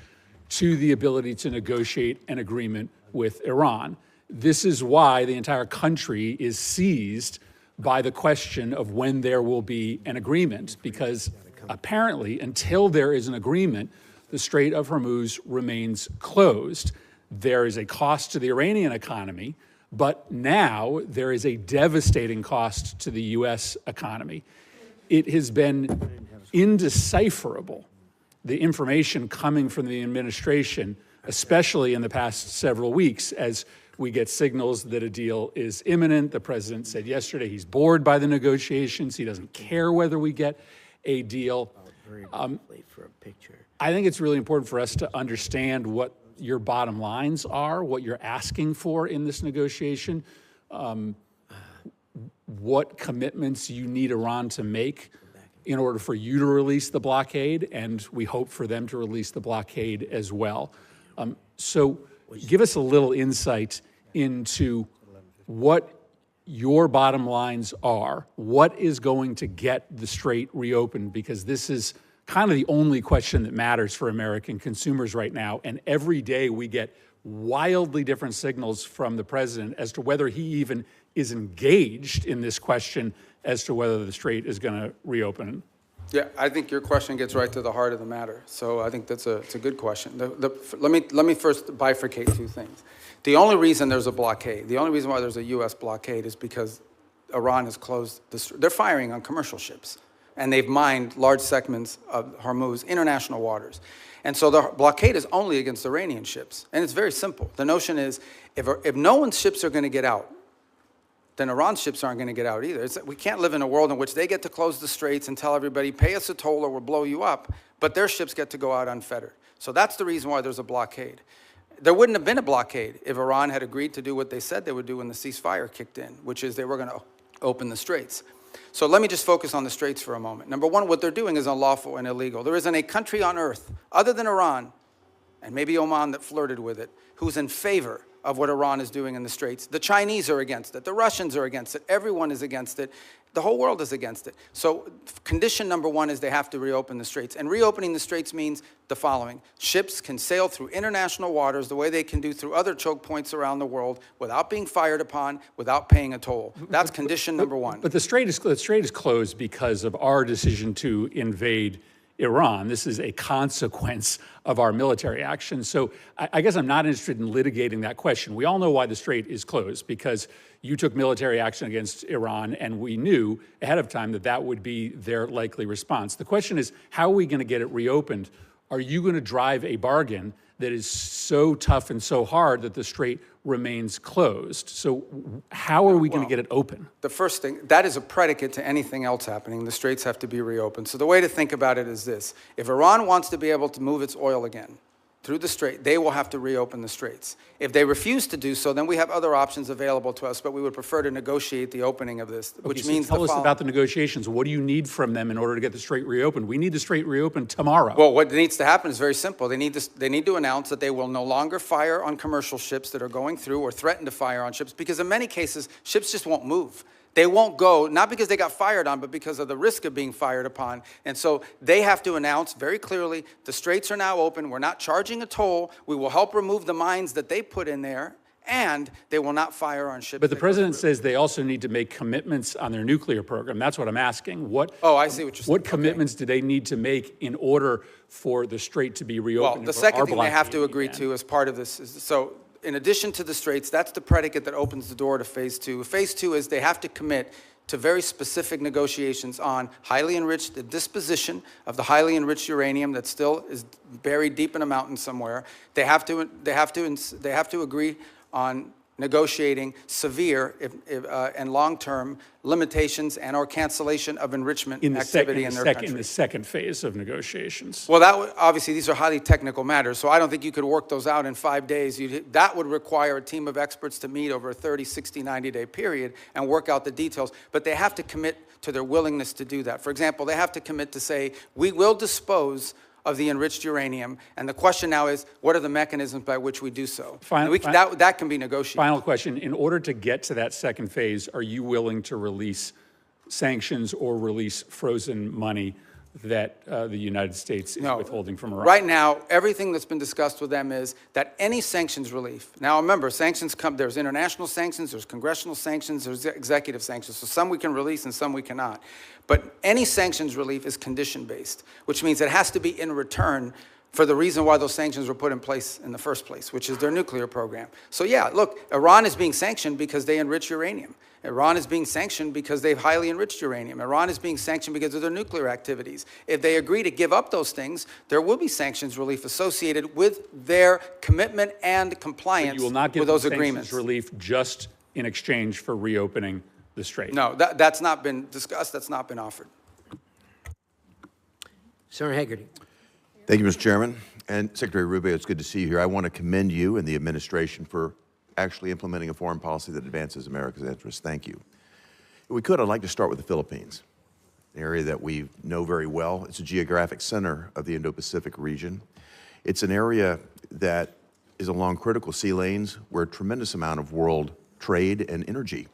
to the ability to negotiate an agreement with Iran. This is why the entire country is seized by the question of when there will be an agreement, because apparently, until there is an agreement, the Strait of Hormuz remains closed. There is a cost to the Iranian economy, but now there is a devastating cost to the U.S. economy. It has been indecipherable, the information coming from the administration, especially in the past several weeks, as we get signals that a deal is imminent. The president said yesterday he's bored by the negotiations. He doesn't care whether we get a deal. For a picture. I think it's really important for us to understand what your bottom lines are, what you're asking for in this negotiation, what commitments you need Iran to make in order for you to release the blockade, and we hope for them to release the blockade as well. So give us a little insight into what your bottom lines are, what is going to get the strait reopened, because this is kind of the only question that matters for American consumers right now. And every day we get wildly different signals from the president as to whether he even is engaged in this question as to whether the strait is going to reopen. Yeah, I think your question gets right to the heart of the matter. So I think it's a good question. Let me first bifurcate two things. The only reason there's a blockade, the only reason why there's a U.S. blockade is because Iran has closed they're firing on commercial ships, and they've mined large segments of Hormuz, international waters. And so the blockade is only against Iranian ships. And it's very simple. The notion is if no one's ships are going to get out, then Iran's ships aren't going to get out either. We can't live in a world in which they get to close the straits and tell everybody, pay us a toll or we'll blow you up, but their ships get to go out unfettered. So that's the reason why there's a blockade. There wouldn't have been a blockade if Iran had agreed to do what they said they would do when the ceasefire kicked in, which is they were going to open the straits. So let me just focus on the straits for a moment. Number one, what they're doing is unlawful and illegal. There isn't a country on earth, other than Iran, and maybe Oman that flirted with it, who's in favor of what Iran is doing in the straits. The Chinese are against it. The Russians are against it. Everyone is against it. The whole world is against it. So condition number one is they have to reopen the straits. And reopening the straits means the following. Ships can sail through international waters the way they can do through other choke points around the world without being fired upon, without paying a toll. That's condition number one. But the strait is closed because of our decision to invade Iran. This is a consequence of our military action. So I guess I'm not interested in litigating that question. We all know why the strait is closed, because you took military action against Iran, and we knew ahead of time that that would be their likely response. The question is, how are we going to get it reopened? Are you going to drive a bargain that is so tough and so hard that the strait remains closed? So how are we going to get it open? The first thing, that is a predicate to anything else happening. The straits have to be reopened. So the way to think about it is this. If Iran wants to be able to move its oil again through the strait, they will have to reopen the straits. If they refuse to do so, then we have other options available to us, but we would prefer to negotiate the opening of this, which means tell us about the negotiations. What do you need from them in order to get the strait reopened? We need the strait reopened tomorrow. Well, what needs to happen is very simple. They need to announce that they will no longer fire on commercial ships that are going through or threaten to fire on ships, because in many cases, ships just won't move. They won't go, not because they got fired on, but because of the risk of being fired upon. And so they have to announce very clearly, the straits are now open. We're not charging a toll. We will help remove the mines that they put in there, and they will not fire on ships. But the president says they also need to make commitments on their nuclear program. That's what I'm asking. Oh, I see what you're saying. What commitments do they need to make in order for the strait to be reopened? Well, the second thing they have to agree to as part of this is, so in addition to the straits, that's the predicate that opens the door to phase two. Phase two is they have to commit to very specific negotiations on highly enriched, the disposition of the highly enriched uranium that still is buried deep in a mountain somewhere. They have to agree on negotiating severe and long-term limitations and or cancellation of enrichment activity in their country. In the second phase of negotiations. Well, obviously, these are highly technical matters, so I don't think you could work those out in 5 days. That would require a team of experts to meet over a 30, 60, 90-day period and work out the details. But they have to commit to their willingness to do that. For example, they have to commit to say, we will dispose of the enriched uranium, and the question now is, what are the mechanisms by which we do so? That can be negotiated. Final question. In order to get to that second phase, are you willing to release sanctions or release frozen money that the United States is withholding from Iran? Right now, everything that's been discussed with them is that any sanctions relief. Now, remember, sanctions there's international sanctions, there's congressional sanctions, there's executive sanctions. So some we can release and some we cannot. But any sanctions relief is condition-based, which means it has to be in return for the reason why those sanctions were put in place in the first place, which is their nuclear program. So yeah, look, Iran is being sanctioned because they enrich uranium. Iran is being sanctioned because they've highly enriched uranium. Iran is being sanctioned because of their nuclear activities. If they agree to give up those things, there will be sanctions relief associated with their commitment and compliance with those agreements. You will not give them sanctions relief just in exchange for reopening the strait? No, that's not been discussed. That's not been offered. Senator Hagerty. Thank you, Mr. Chairman. And Secretary Rubio, it's good to see you here. I want to commend you and the administration for actually implementing a foreign policy that advances America's interests. Thank you. If we could, I'd like to start with the Philippines, an area that we know very well. It's a geographic center of the Indo-Pacific region. It's an area that is along critical sea lanes where a tremendous amount of world trade and energy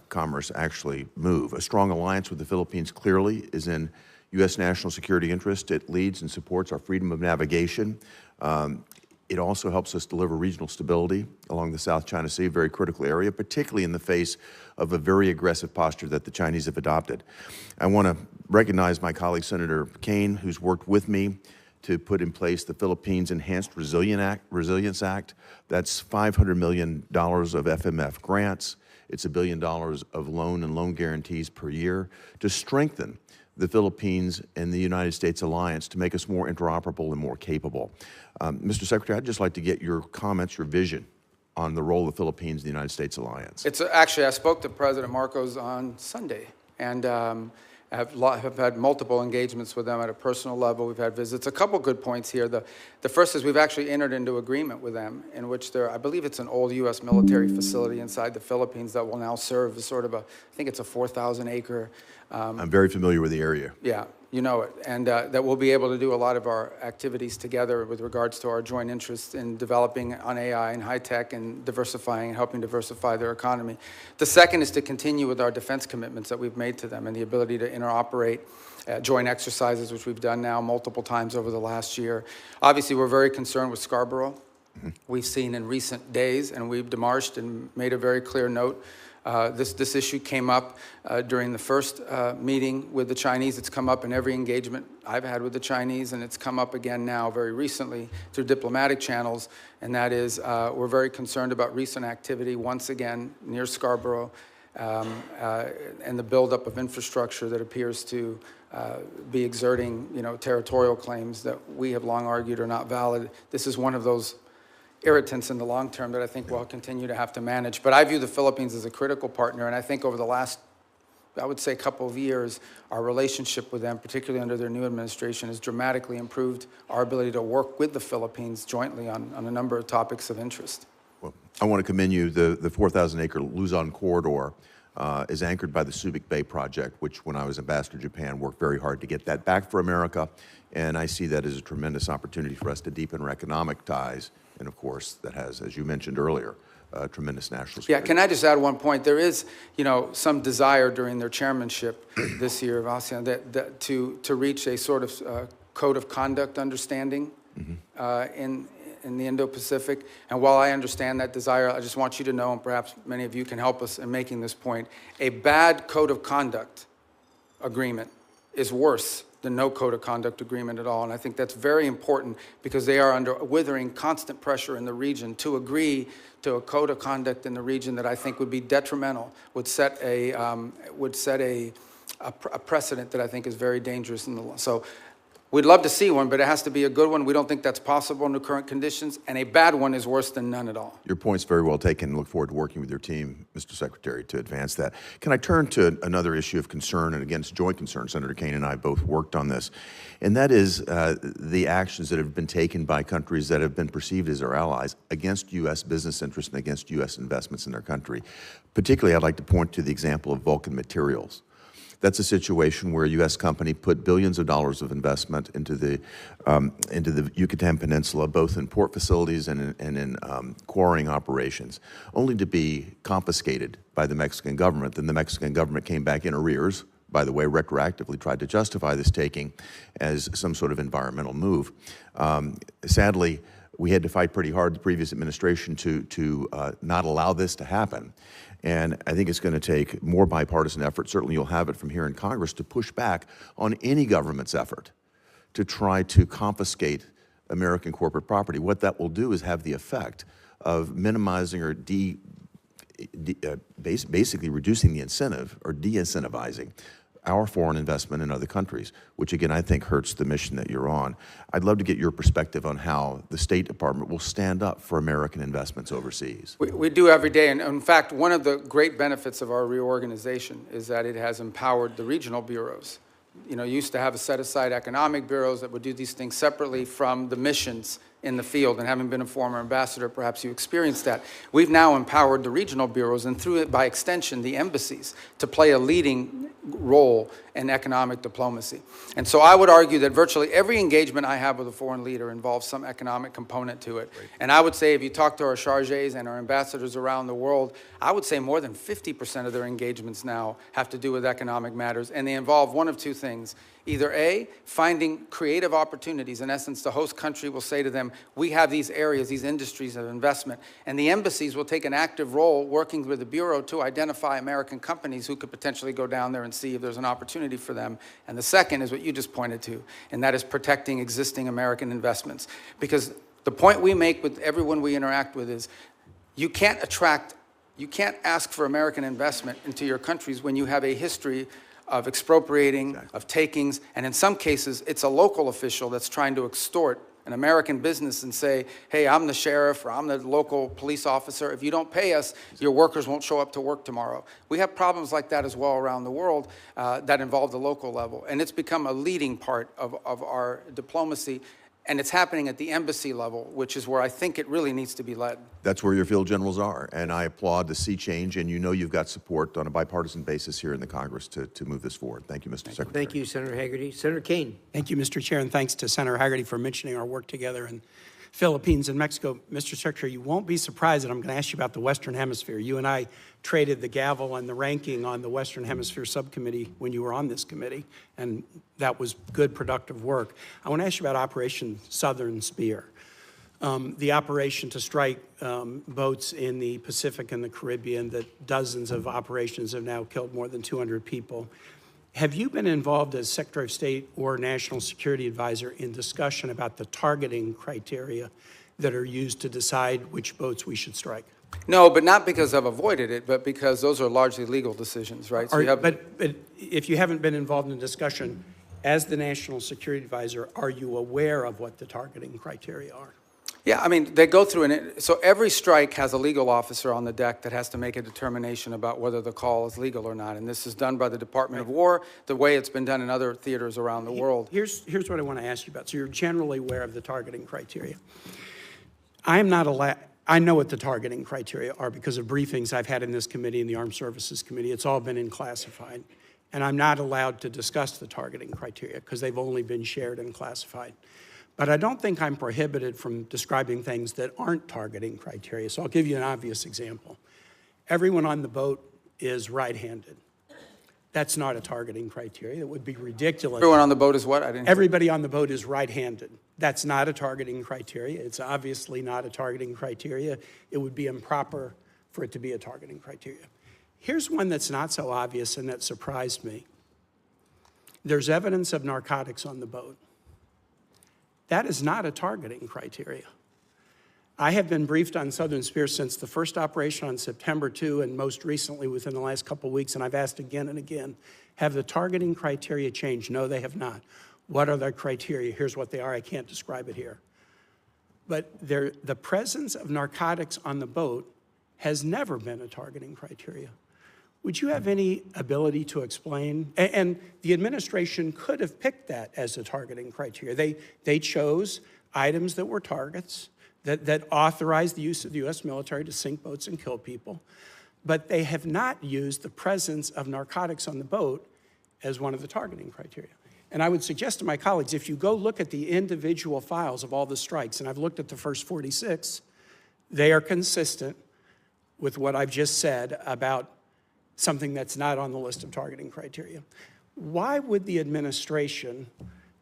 commerce actually move. A strong alliance with the Philippines clearly is in U.S. national security interest. It leads and supports our freedom of navigation. It also helps us deliver regional stability along the South China Sea, a very critical area, particularly in the face of a very aggressive posture that the Chinese have adopted. I want to recognize my colleague, Senator Kane, who's worked with me to put in place the Philippines Enhanced Resilience Act. That's $500 million of FMF grants. It's $1 billion of loan and loan guarantees per year to strengthen the Philippines and the United States alliance to make us more interoperable and more capable. Mr. Secretary, I'd just like to get your comments, your vision on the role of the Philippines in the United States alliance. It's actually, I spoke to President Marcos on Sunday, and have had multiple engagements with them at a personal level. We've had visits. A couple good points here. The first is we've actually entered into agreement with them in which I believe it's an old U.S. military facility inside the Philippines that will now serve as sort of I think it's a 4,000 acre. I'm very familiar with the area. Yeah, you know it. And that we'll be able to do a lot of our activities together with regards to our joint interests in developing on AI and high tech and diversifying and helping diversify their economy. The second is to continue with our defense commitments that we've made to them and the ability to interoperate joint exercises, which we've done now multiple times over the last year. Obviously, we're very concerned with Scarborough. We've seen in recent days, and we've demarched and made a very clear note. This issue came up during the first meeting with the Chinese. It's come up in every engagement I've had with the Chinese, and it's come up again now very recently through diplomatic channels, and that is we're very concerned about recent activity once again near Scarborough and the buildup of infrastructure that appears to be exerting, territorial claims that we have long argued are not valid. This is one of those irritants in the long term that I think we'll continue to have to manage. But I view the Philippines as a critical partner, and I think over the last, I would say, couple of years, our relationship with them, particularly under their new administration, has dramatically improved our ability to work with the Philippines jointly on a number of topics of interest. Well, I want to commend you. The 4,000-acre Luzon corridor is anchored by the Subic Bay project, which when I was ambassador to Japan, worked very hard to get that back for America. And I see that as a tremendous opportunity for us to deepen our economic ties. And of course, that has, as you mentioned earlier, tremendous national security. Yeah, can I just add one point? There is, some desire during their chairmanship this year of ASEAN that to reach a sort of code of conduct understanding in the Indo-Pacific. And while I understand that desire, I just want you to know, and perhaps many of you can help us in making this point, a bad code of conduct agreement is worse than no code of conduct agreement at all. And I think that's very important because they are under withering constant pressure in the region to agree to a code of conduct in the region that I think would be detrimental, would set a precedent that I think is very dangerous in the law. So we'd love to see one, but it has to be a good one. We don't think that's possible under current conditions, and a bad one is worse than none at all. Your point's very well taken, and look forward to working with your team, Mr. Secretary, to advance that. Can I turn to another issue of concern, and again, it's joint concern. Senator Kane and I both worked on this, and that is the actions that have been taken by countries that have been perceived as our allies against U.S. business interests and against U.S. investments in their country. Particularly, I'd like to point to the example of Vulcan Materials. That's a situation where a U.S. company put billions of dollars of investment into the Yucatan Peninsula, both in port facilities and in quarrying operations, only to be confiscated by the Mexican government. Then the Mexican government came back in arrears, by the way, retroactively tried to justify this taking as some sort of environmental move. Sadly, we had to fight pretty hard, the previous administration, to not allow this to happen. And I think it's going to take more bipartisan effort, certainly you'll have it from here in Congress, to push back on any government's effort to try to confiscate American corporate property. What that will do is have the effect of minimizing or basically reducing the incentive or de-incentivizing our foreign investment in other countries, which again, I think hurts the mission that you're on. I'd love to get your perspective on how the State Department will stand up for American investments overseas. We do every day, and in fact, one of the great benefits of our reorganization is that it has empowered the regional bureaus. You used to have a set-aside economic bureaus that would do these things separately from the missions in the field, and having been a former ambassador, perhaps you experienced that. We've now empowered the regional bureaus, and through it, by extension, the embassies, to play a leading role in economic diplomacy. And so I would argue that virtually every engagement I have with a foreign leader involves some economic component to it. Right. And I would say if you talk to our chargés and our ambassadors around the world, I would say more than 50% of their engagements now have to do with economic matters, and they involve one of two things. Either A, finding creative opportunities. In essence, the host country will say to them, we have these areas, these industries of investment, and the embassies will take an active role working with the Bureau to identify American companies who could potentially go down there and see if there's an opportunity for them. And the second is what you just pointed to, and that is protecting existing American investments. Because the point we make with everyone we interact with is you can't ask for American investment into your countries when you have a history of expropriating, of takings, and in some cases, it's a local official that's trying to extort an American business and say, hey, I'm the sheriff or I'm the local police officer. If you don't pay us, your workers won't show up to work tomorrow. We have problems like that as well around the world that involve the local level. And it's become a leading part of our diplomacy. And it's happening at the embassy level, which is where I think it really needs to be led. That's where your field generals are, and I applaud the sea change, and you know you've got support on a bipartisan basis here in the Congress to move this forward. Thank you, Mr. Secretary. Thank you, Senator Hagerty. Senator Kane. Thank you, Mr. Chair, and thanks to Senator Hagerty for mentioning our work together in Philippines and Mexico. Mr. Secretary, you won't be surprised that I'm going to ask you about the Western Hemisphere. You and I traded the gavel and the ranking on the Western Hemisphere subcommittee when you were on this committee, and that was good, productive work. I want to ask you about Operation Southern Spear, the operation to strike boats in the Pacific and the Caribbean, that dozens of operations have now killed more than 200 people. Have you been involved as Secretary of State or National Security Advisor in discussion about the targeting criteria that are used to decide which boats we should strike? No, but not because I've avoided it, but because those are largely legal decisions, right? So But if you haven't been involved in discussion, as the National Security Advisor, are you aware of what the targeting criteria are? Yeah, I mean, they go through so every strike has a legal officer on the deck that has to make a determination about whether the call is legal or not. And this is done by the Department of War, the way it's been done in other theaters around the world. Here's what I want to ask you about. So you're generally aware of the targeting criteria. I am not allowed. I know what the targeting criteria are because of briefings I've had in this committee and the Armed Services Committee. It's all been in classified. And I'm not allowed to discuss the targeting criteria because they've only been shared and classified. But I don't think I'm prohibited from describing things that aren't targeting criteria. So I'll give you an obvious example. Everyone on the boat is right-handed. That's not a targeting criteria. It would be ridiculous. Everyone on the boat is what? Everybody on the boat is right-handed. That's not a targeting criteria. It's obviously not a targeting criteria. It would be improper for it to be a targeting criteria. Here's one that's not so obvious and that surprised me. There's evidence of narcotics on the boat. That is not a targeting criteria. I have been briefed on Southern Spear since the first operation on September 2 and most recently within the last couple of weeks, and I've asked again and again, have the targeting criteria changed? No, they have not. What are the criteria? Here's what they are. I can't describe it here. But the presence of narcotics on the boat has never been a targeting criteria. Would you have any ability to explain? And the administration could have picked that as a targeting criteria. They chose items that were targets, that authorized the use of the U.S. military to sink boats and kill people, but they have not used the presence of narcotics on the boat as one of the targeting criteria. And I would suggest to my colleagues, if you go look at the individual files of all the strikes, and I've looked at the first 46, they are consistent with what I've just said about something that's not on the list of targeting criteria. Why would the administration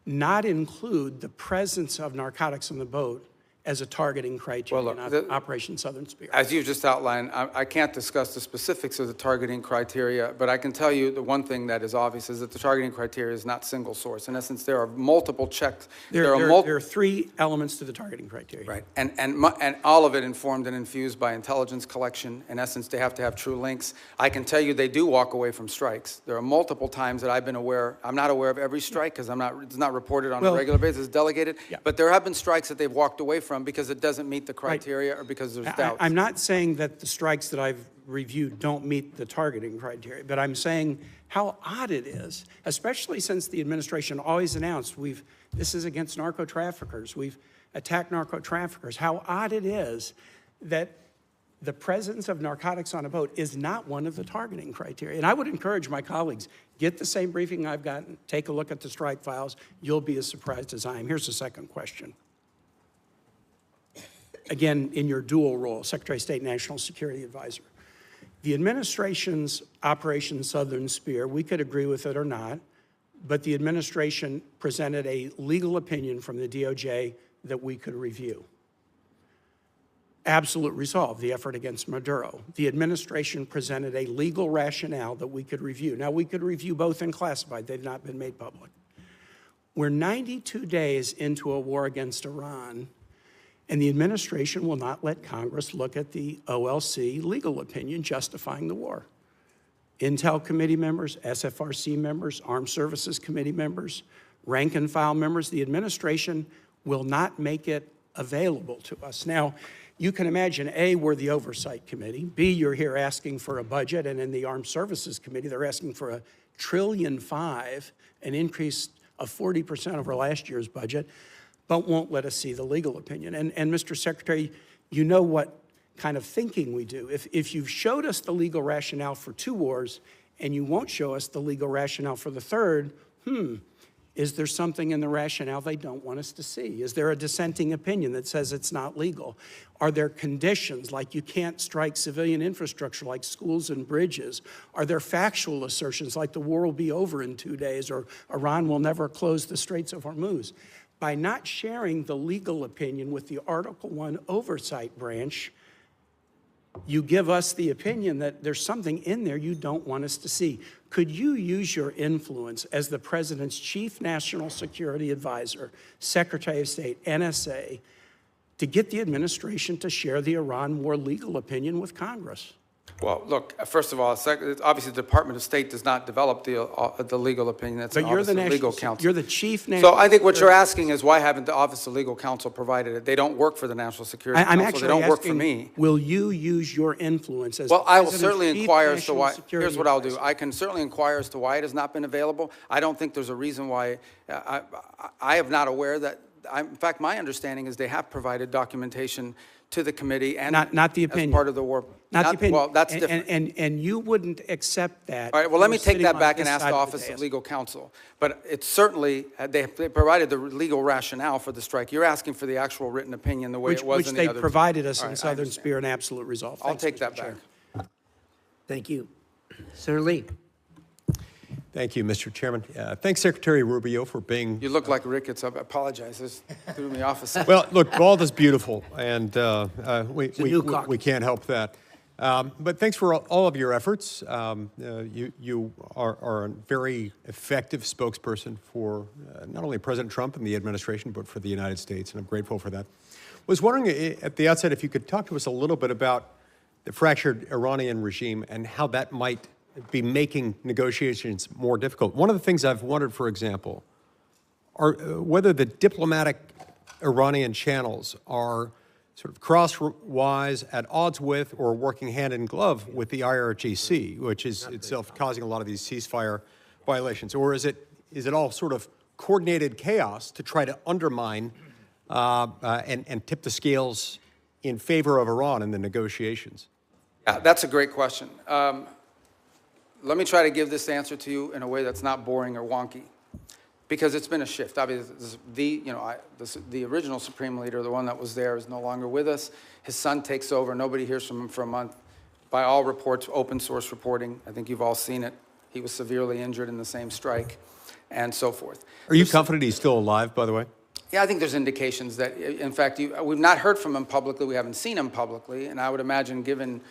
not include the presence of narcotics on the boat as a targeting criteria in Operation Southern Spear? As you just outlined, I can't discuss the specifics of the targeting criteria, but I can tell you the one thing that is obvious is that the targeting criteria is not single source. In essence, there are multiple checks. There are three elements to the targeting criteria. Right, and all of it informed and infused by intelligence collection. In essence, they have to have true links. I can tell you they do walk away from strikes. There are multiple times that I've been aware. I'm not aware of every strike because it's not reported on a regular basis. It's delegated. Yeah. But there have been strikes that they've walked away from because it doesn't meet the criteria or because there's doubts. I'm not saying that the strikes that I've reviewed don't meet the targeting criteria, but I'm saying how odd it is, especially since the administration always announced this is against narco-traffickers. We've attacked narco-traffickers. How odd it is that the presence of narcotics on a boat is not one of the targeting criteria. And I would encourage my colleagues, get the same briefing I've gotten, take a look at the strike files. You'll be as surprised as I am. Here's the second question. Again, in your dual role, Secretary of State, National Security Advisor. The administration's Operation Southern Spear, we could agree with it or not, but the administration presented a legal opinion from the DOJ that we could review. Absolute resolve, the effort against Maduro. The administration presented a legal rationale that we could review. Now, we could review both in classified. They've not been made public. We're 92 days into a war against Iran, and the administration will not let Congress look at the OLC legal opinion justifying the war. Intel committee members, SFRC members, Armed Services Committee members, rank and file members, the administration will not make it available to us. Now, you can imagine, A, we're the Oversight Committee. B, you're here asking for a budget, and in the Armed Services Committee, they're asking for $1.5 trillion, an increase of 40% over last year's budget, but won't let us see the legal opinion. And Mr. Secretary, you know what kind of thinking we do. If you've showed us the legal rationale for 2 wars, and you won't show us the legal rationale for the third, is there something in the rationale they don't want us to see? Is there a dissenting opinion that says it's not legal? Are there conditions like you can't strike civilian infrastructure like schools and bridges? Are there factual assertions like the war will be over in 2 days or Iran will never close the Straits of Hormuz? By not sharing the legal opinion with the Article I Oversight Branch, you give us the opinion that there's something in there you don't want us to see. Could you use your influence as the President's Chief National Security Advisor, Secretary of State, NSA, to get the administration to share the Iran war legal opinion with Congress? Well, look, first of all, obviously the Department of State does not develop the legal opinion. That's the Office of Legal Counsel. You're the Chief National So I think what you're asking is why haven't the Office of Legal Counsel provided it? They don't work for the National Security I'm Council. actually They don't work for asking, me. will you use your influence as Well, I will President's certainly Chief inquire as to National why. Security Here's what I'll do. Advisor? I can certainly inquire as to why it has not been available. I don't think there's a reason why. I am not aware that. In fact, my understanding is they have provided documentation to the committee and Not the opinion. as part of the war. Not the opinion. Well, that's different. And you wouldn't accept that. All right, well, let me if you take were that sitting back on and this ask side the of Office of dais. Legal Counsel. But it's certainly, they provided the legal rationale for the strike. You're asking for the actual written opinion the way it was Which in they the other. provided us All in right, I Southern understand. Spirit and Absolute Resolve. I'll Thanks, take Mr. that Chair. back. Thank you. Senator Lee. Thank you, Mr. Chairman. Thanks, Secretary Rubio, for being... You look like rickets. I apologize. This threw me off a second. Well, look, bald is beautiful, and we new caucus. can't help that. But thanks for all of your efforts. You are a very effective spokesperson for not only President Trump and the administration, but for the United States, and I'm grateful for that. Was wondering at the outset if you could talk to us a little bit about the fractured Iranian regime and how that might be making negotiations more difficult. One of the things I've wondered, for example, are whether the diplomatic Iranian channels are sort of crosswise, at odds with, or working hand in glove with the IRGC, which is itself causing a lot of these ceasefire violations, or is it all sort of coordinated chaos to try to undermine and tip the scales in favor of Iran in the negotiations? Yeah, that's a great question. Let me try to give this answer to you in a way that's not boring or wonky, because it's been a shift. Obviously, the original Supreme Leader, the one that was there, is no longer with us. His son takes over. Nobody hears from him for a month. By all reports, open source reporting, I think you've all seen it. He was severely injured in the same strike, and so forth. Are you confident he's still alive, by the way? Yeah, I think there's indications that, in fact, we've not heard from him publicly. We haven't seen him publicly, and I would imagine, given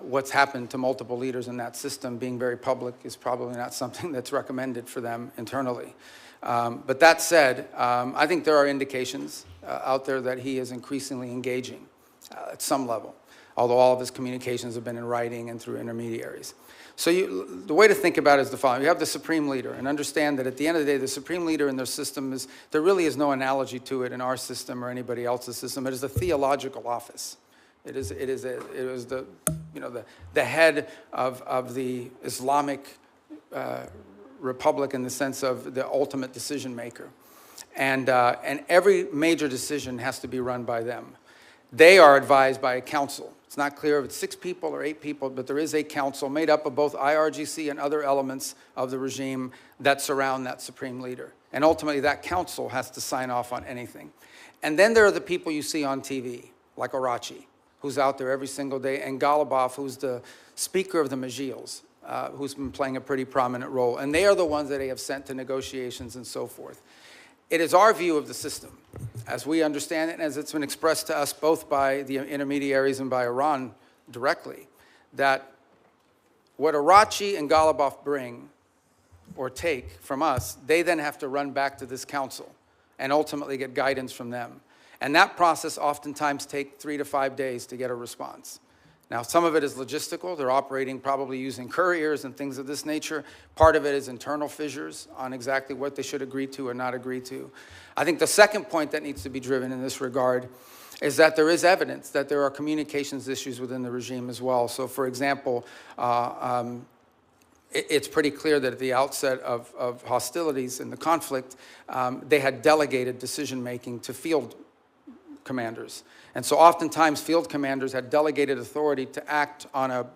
what's happened to multiple leaders in that system, being very public is probably not something that's recommended for them internally. But that said, I think there are indications out there that he is increasingly engaging at some level, although all of his communications have been in writing and through intermediaries. So the way to think about it is the following. You have the Supreme Leader, and understand that at the end of the day, the Supreme Leader in their system there really is no analogy to it in our system or anybody else's system. It is a theological office. It was the head of the Islamic republic in the sense of the ultimate decision maker, and every major decision has to be run by them. They are advised by a council. It's not clear if it's 6 people or 8 people, but there is a council made up of both IRGC and other elements of the regime that surround that Supreme Leader, and ultimately that council has to sign off on anything. And then there are the people you see on TV, like Arachi, who's out there every single day, and Golubov, who's the speaker of the Majils, who's been playing a pretty prominent role. And they are the ones that they have sent to negotiations and so forth. It is our view of the system, as we understand it, and as it's been expressed to us both by the intermediaries and by Iran directly, that what Arachi and Ghalibaf bring or take from us, they then have to run back to this council and ultimately get guidance from them. And that process oftentimes takes 3 to 5 days to get a response. Now, some of it is logistical. They're operating probably using couriers and things of this nature. Part of it is internal fissures on exactly what they should agree to or not agree to. I think the second point that needs to be driven in this regard is that there is evidence that there are communications issues within the regime as well. So, for example, it's pretty clear that at the outset of hostilities and the conflict, they had delegated decision-making to field commanders. And so oftentimes field commanders had delegated authority to act on a,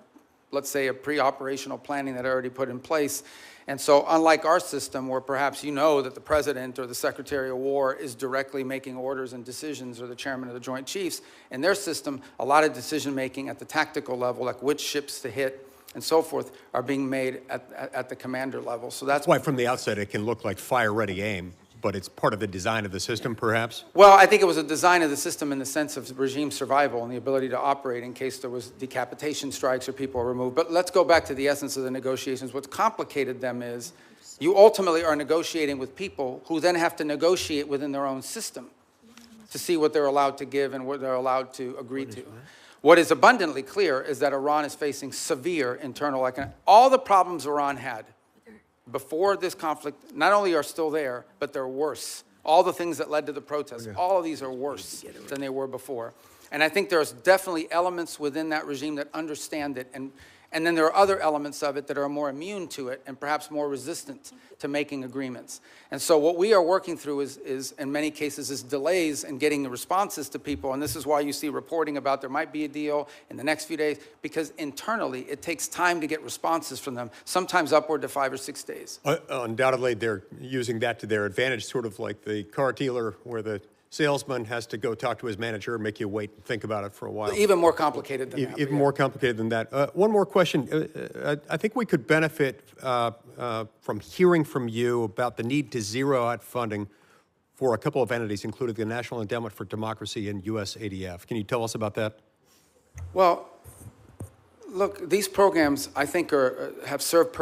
let's say, a pre-operational planning that already put in place. And so unlike our system, where perhaps you know that the president or the secretary of war is directly making orders and decisions, or the chairman of the Joint Chiefs, in their system, a lot of decision-making at the tactical level, like which ships to hit and so forth, are being made at the commander level. So that's why from the outset it can look like fire-ready aim, but it's part of the design of the system, perhaps? Well, I think it was a design of the system in the sense of regime survival and the ability to operate in case there was decapitation strikes or people are removed. But let's go back to the essence of the negotiations. What's complicated them is you ultimately are negotiating with people who then have to negotiate within their own system to see what they're allowed to give and what they're allowed to agree to. What is abundantly clear is that Iran is facing severe internal economic. All the problems Iran had before this conflict not only are still there, but they're worse. All the things that led to the protests, all of these are worse than they were before. And I think there's definitely elements within that regime that understand it. And then there are other elements of it that are more immune to it and perhaps more resistant to making agreements. And so what we are working through is in many cases, is delays in getting the responses to people. And this is why you see reporting about there might be a deal in the next few days, because internally it takes time to get responses from them, sometimes upward to 5 or 6 days. Undoubtedly, they're using that to their advantage, sort of like the car dealer where the salesman has to go talk to his manager, make you wait and think about it for a while. Even more complicated than that. Even more complicated than that. One more question. I think we could benefit from hearing from you about the need to zero out funding for a couple of entities, including the National Endowment for Democracy and USADF. Can you tell us about that? Well, look, these programs, I think, have served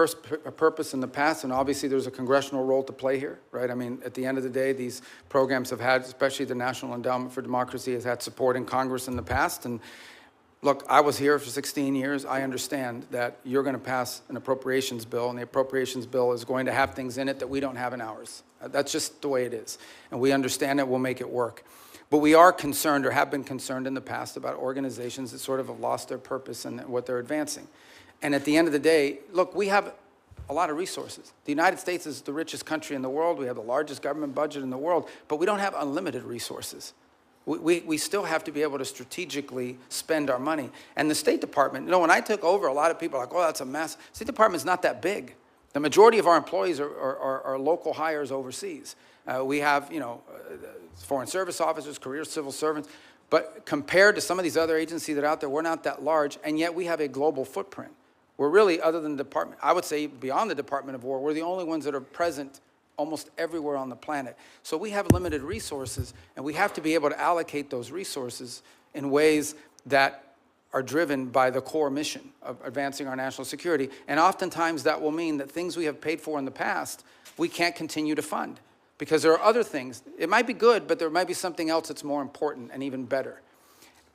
a purpose in the past, and obviously there's a congressional role to play here, right? I mean, at the end of the day, these programs have had, especially the National Endowment for Democracy, has had support in Congress in the past. And look, I was here for 16 years. I understand that you're going to pass an appropriations bill, and the appropriations bill is going to have things in it that we don't have in ours. That's just the way it is. And we understand it. We'll make it work. But we are concerned, or have been concerned in the past, about organizations that sort of have lost their purpose and what they're advancing. And at the end of the day, look, we have a lot of resources. The United States is the richest country in the world. We have the largest government budget in the world, but we don't have unlimited resources. We still have to be able to strategically spend our money. And the State Department, when I took over, a lot of people are like, oh, that's a mess. State Department's not that big. The majority of our employees are local hires overseas. We have, foreign service officers, career civil servants, but compared to some of these other agencies that are out there, we're not that large, and yet we have a global footprint. We're really, other than the department, I would say beyond the Department of War, we're the only ones that are present almost everywhere on the planet. So we have limited resources, and we have to be able to allocate those resources in ways that are driven by the core mission of advancing our national security. And oftentimes that will mean that things we have paid for in the past, we can't continue to fund. Because there are other things. It might be good, but there might be something else that's more important and even better.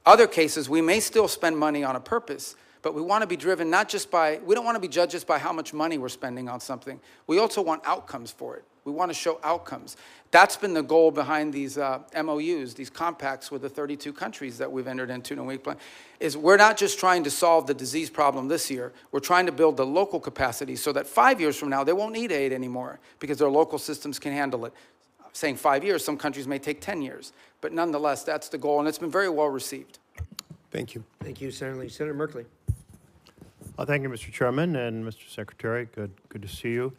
Other cases, we may still spend money on a purpose, but we want to be driven not just by, we don't want to be judged just by how much money we're spending on something. We also want outcomes for it. We want to show outcomes. That's been the goal behind these MOUs, these compacts with the 32 countries that we've entered into in a week plan, is we're not just trying to solve the disease problem this year. We're trying to build the local capacity so that 5 years from now, they won't need aid anymore because their local systems can handle it. I'm saying 5 years, some countries may take 10 years. But nonetheless, that's the goal, and it's been very well received. Thank you. Thank you, Senator Lee. Senator Merkley. Thank you, Mr. Chairman, and Mr. Secretary. Good to see you.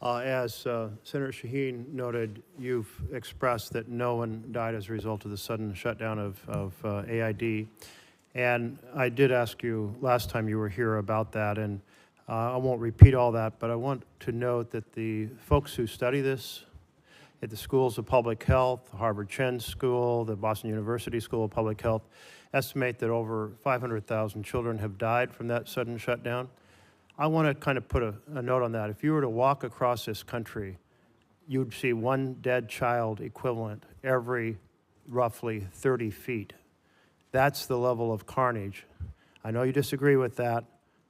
As Senator Shaheen noted, you've expressed that no one died as a result of the sudden shutdown of AID. And I did ask you last time you were here about that, and I won't repeat all that, but I want to note that the folks who study this at the schools of public health, the Harvard Chen School, the Boston University School of Public Health, estimate that over 500,000 children have died from that sudden shutdown. I want to kind of put a note on that. If you were to walk across this country, you'd see one dead child equivalent every roughly 30 feet. That's the level of carnage. I know you disagree with that,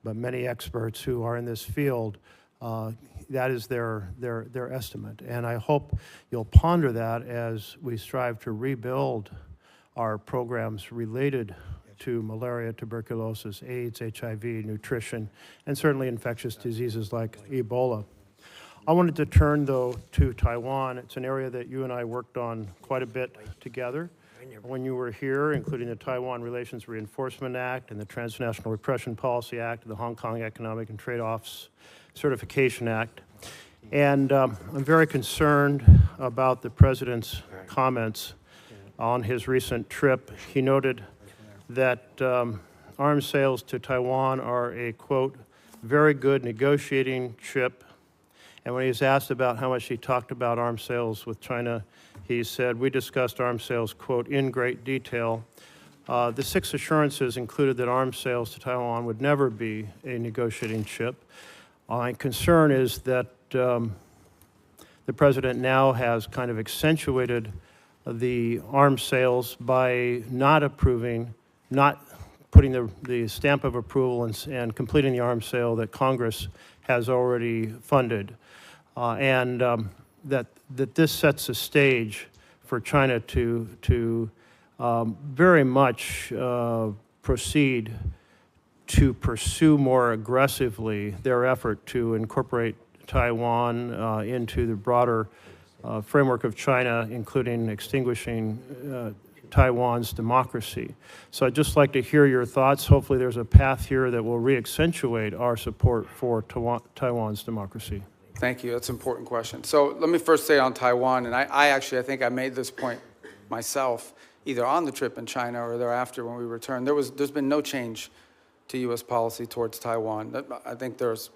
but many experts who are in this field, that is their estimate. And I hope you'll ponder that as we strive to rebuild our programs related to malaria, tuberculosis, AIDS, HIV, nutrition, and certainly infectious diseases like Ebola. I wanted to turn, though, to Taiwan. It's an area that you and I worked on quite a bit together when you were here, including the Taiwan Relations Reinforcement Act and the Transnational Repression Policy Act and the Hong Kong Economic and Trade Offs Certification Act. And I'm very concerned about the President's comments on his recent trip. He noted that arms sales to Taiwan are a, quote, very good negotiating chip. And when he was asked about how much he talked about arms sales with China, he said, we discussed arms sales, quote, in great detail. The 6 assurances included that arms sales to Taiwan would never be a negotiating chip. My concern is that the President now has kind of accentuated the arms sales by not approving, not putting the stamp of approval and completing the arms sale that Congress has already funded. That this sets a stage for China to very much proceed to pursue more aggressively their effort to incorporate Taiwan into the broader framework of China, including extinguishing Taiwan's democracy. So I'd just like to hear your thoughts. Hopefully there's a path here that will re-accentuate our support for Taiwan's democracy. Thank you. That's an important question. So let me first say on Taiwan, and I think I made this point myself, either on the trip in China or thereafter when we returned. There's been no change to U.S. policy towards Taiwan. I think there's,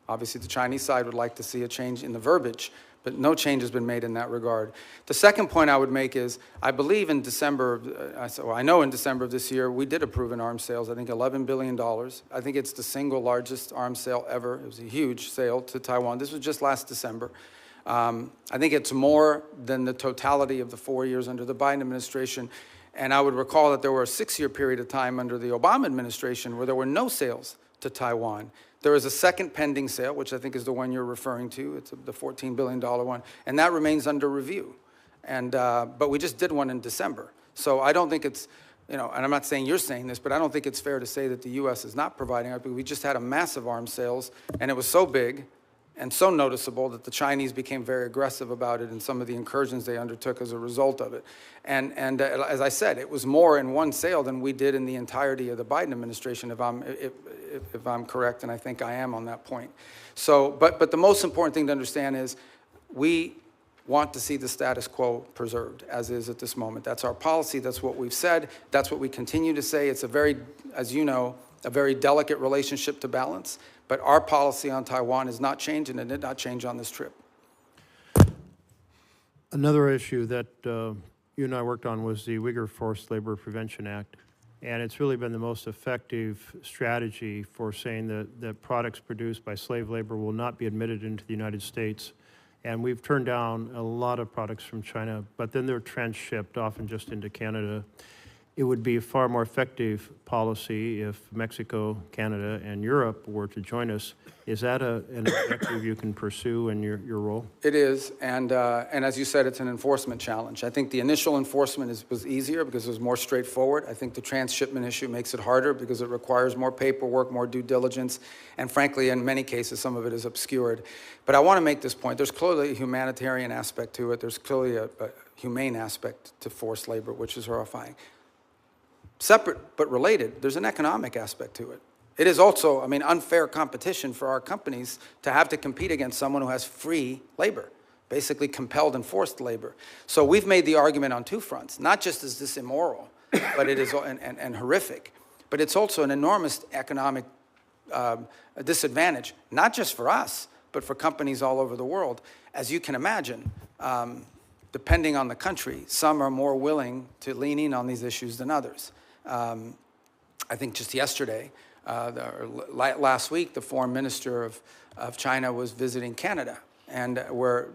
obviously the Chinese side would like to see a change in the verbiage, but no change has been made in that regard. The second point I would make is, I believe in December, I know in December of this year, we did approve an arms sales, I think $11 billion. I think it's the single largest arms sale ever. It was a huge sale to Taiwan. This was just last December. I think it's more than the totality of the 4 years under the Biden administration. And I would recall that there were a 6-year period of time under the Obama administration where there were no sales to Taiwan. There is a second pending sale, which I think is the one you're referring to. It's the $14 billion one, and that remains under review. And but we just did one in December. So I don't think it's, and I'm not saying you're saying this, but I don't think it's fair to say that the U.S. is not providing it. We just had a massive arms sales, and it was so big and so noticeable that the Chinese became very aggressive about it in some of the incursions they undertook as a result of it. And as I said, it was more in one sale than we did in the entirety of the Biden administration, if I'm correct, and I think I am on that point. So, but the most important thing to understand is we want to see the status quo preserved as is at this moment. That's our policy. That's what we've said. That's what we continue to say. It's a very, as you know, a very delicate relationship to balance. But our policy on Taiwan has not changed, and it did not change on this trip. Another issue that you and I worked on was the Uyghur Forced Labor Prevention Act. And it's really been the most effective strategy for saying that products produced by slave labor will not be admitted into the United States. And we've turned down a lot of products from China, but then they're transshipped, often just into Canada. It would be a far more effective policy if Mexico, Canada, and Europe were to join us. Is that an objective you can pursue in your role? It is, and as you said, it's an enforcement challenge. I think the initial enforcement was easier because it was more straightforward. I think the transshipment issue makes it harder because it requires more paperwork, more due diligence, and frankly, in many cases, some of it is obscured. But I want to make this point. There's clearly a humanitarian aspect to it. There's clearly a humane aspect to forced labor, which is horrifying. Separate but related, there's an economic aspect to it. It is also, unfair competition for our companies to have to compete against someone who has free labor, basically compelled and forced labor. So we've made the argument on two fronts. Not just is this immoral, but it is and horrific, but it's also an enormous economic disadvantage, not just for us, but for companies all over the world. As you can imagine, depending on the country, some are more willing to lean in on these issues than others. I think just yesterday, last week, the foreign minister of China was visiting Canada, and where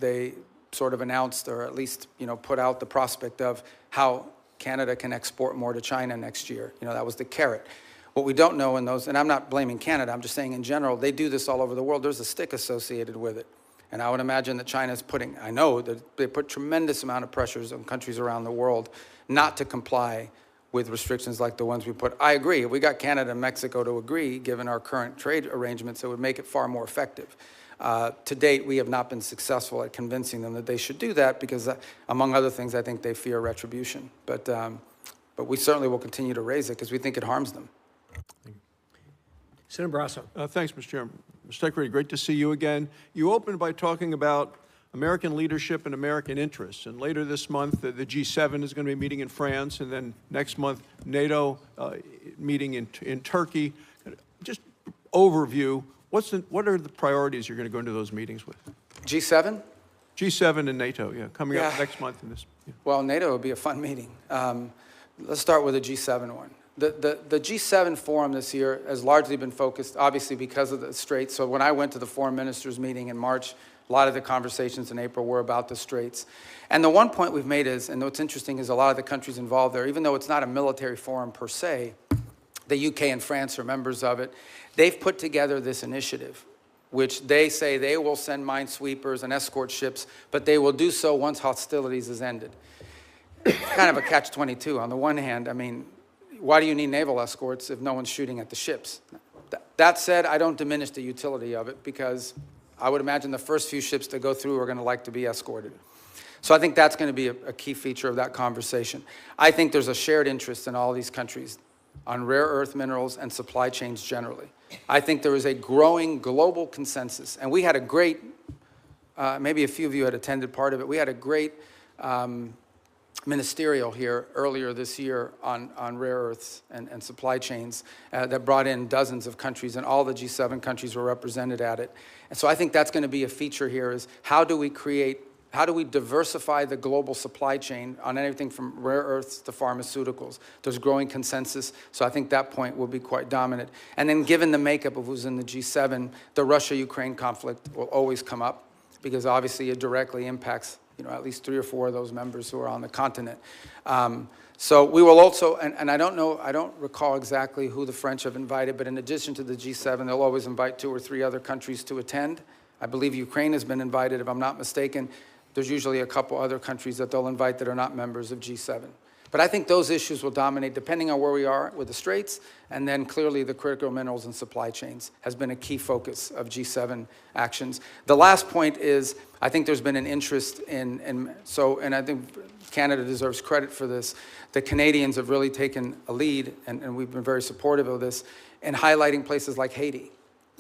they sort of announced, or at least put out the prospect of how Canada can export more to China next year. That was the carrot. What we don't know in those, and I'm not blaming Canada, I'm just saying in general, they do this all over the world. There's a stick associated with it. And I would imagine that China's I know that they put tremendous amount of pressures on countries around the world not to comply with restrictions like the ones we put. I agree, if we got Canada and Mexico to agree, given our current trade arrangements, it would make it far more effective. To date, we have not been successful at convincing them that they should do that because, among other things, I think they fear retribution. But we certainly will continue to raise it because we think it harms them. Senator Barrasso. Thanks, Mr. Chairman. Mr. Secretary, great to see you again. You opened by talking about American leadership and American interests. And later this month, the G7 is going to be meeting in France, and then next month, NATO meeting in Turkey. Just overview, what are the priorities you're going to go into those meetings with? G7? G7 and NATO, coming up next month in this. Yeah. Well, NATO would be a fun meeting. Let's start with the G7 one. The G7 forum this year has largely been focused, obviously, because of the Straits. So when I went to the foreign ministers meeting in March, a lot of the conversations in April were about the Straits. And the one point we've made is, and what's interesting is a lot of the countries involved there, even though it's not a military forum per se, the UK and France are members of it, they've put together this initiative, which they say they will send minesweepers and escort ships, but they will do so once hostilities is ended. Kind of a catch-22. On the one hand, I mean, why do you need naval escorts if no one's shooting at the ships? That said, I don't diminish the utility of it because I would imagine the first few ships to go through are going to like to be escorted. So I think that's going to be a key feature of that conversation. I think there's a shared interest in all these countries on rare earth minerals and supply chains generally. I think there is a growing global consensus. And we had a great, maybe a few of you had attended part of it, we had a great ministerial here earlier this year on rare earths and supply chains that brought in dozens of countries, and all the G7 countries were represented at it. And so I think that's going to be a feature here is how do we diversify the global supply chain on anything from rare earths to pharmaceuticals? There's growing consensus, so I think that point will be quite dominant. And then given the makeup of who's in the G7, the Russia-Ukraine conflict will always come up because obviously it directly impacts at least 3 or 4 of those members who are on the continent. So we will also, and I don't recall exactly who the French have invited, but in addition to the G7, they'll always invite 2 or 3 other countries to attend. I believe Ukraine has been invited, if I'm not mistaken. There's usually a couple other countries that they'll invite that are not members of G7. But I think those issues will dominate depending on where we are with the Straits, and then clearly the critical minerals and supply chains has been a key focus of G7 actions. The last point is, I think there's been an interest and I think Canada deserves credit for this. The Canadians have really taken a lead, and we've been very supportive of this, in highlighting places like Haiti.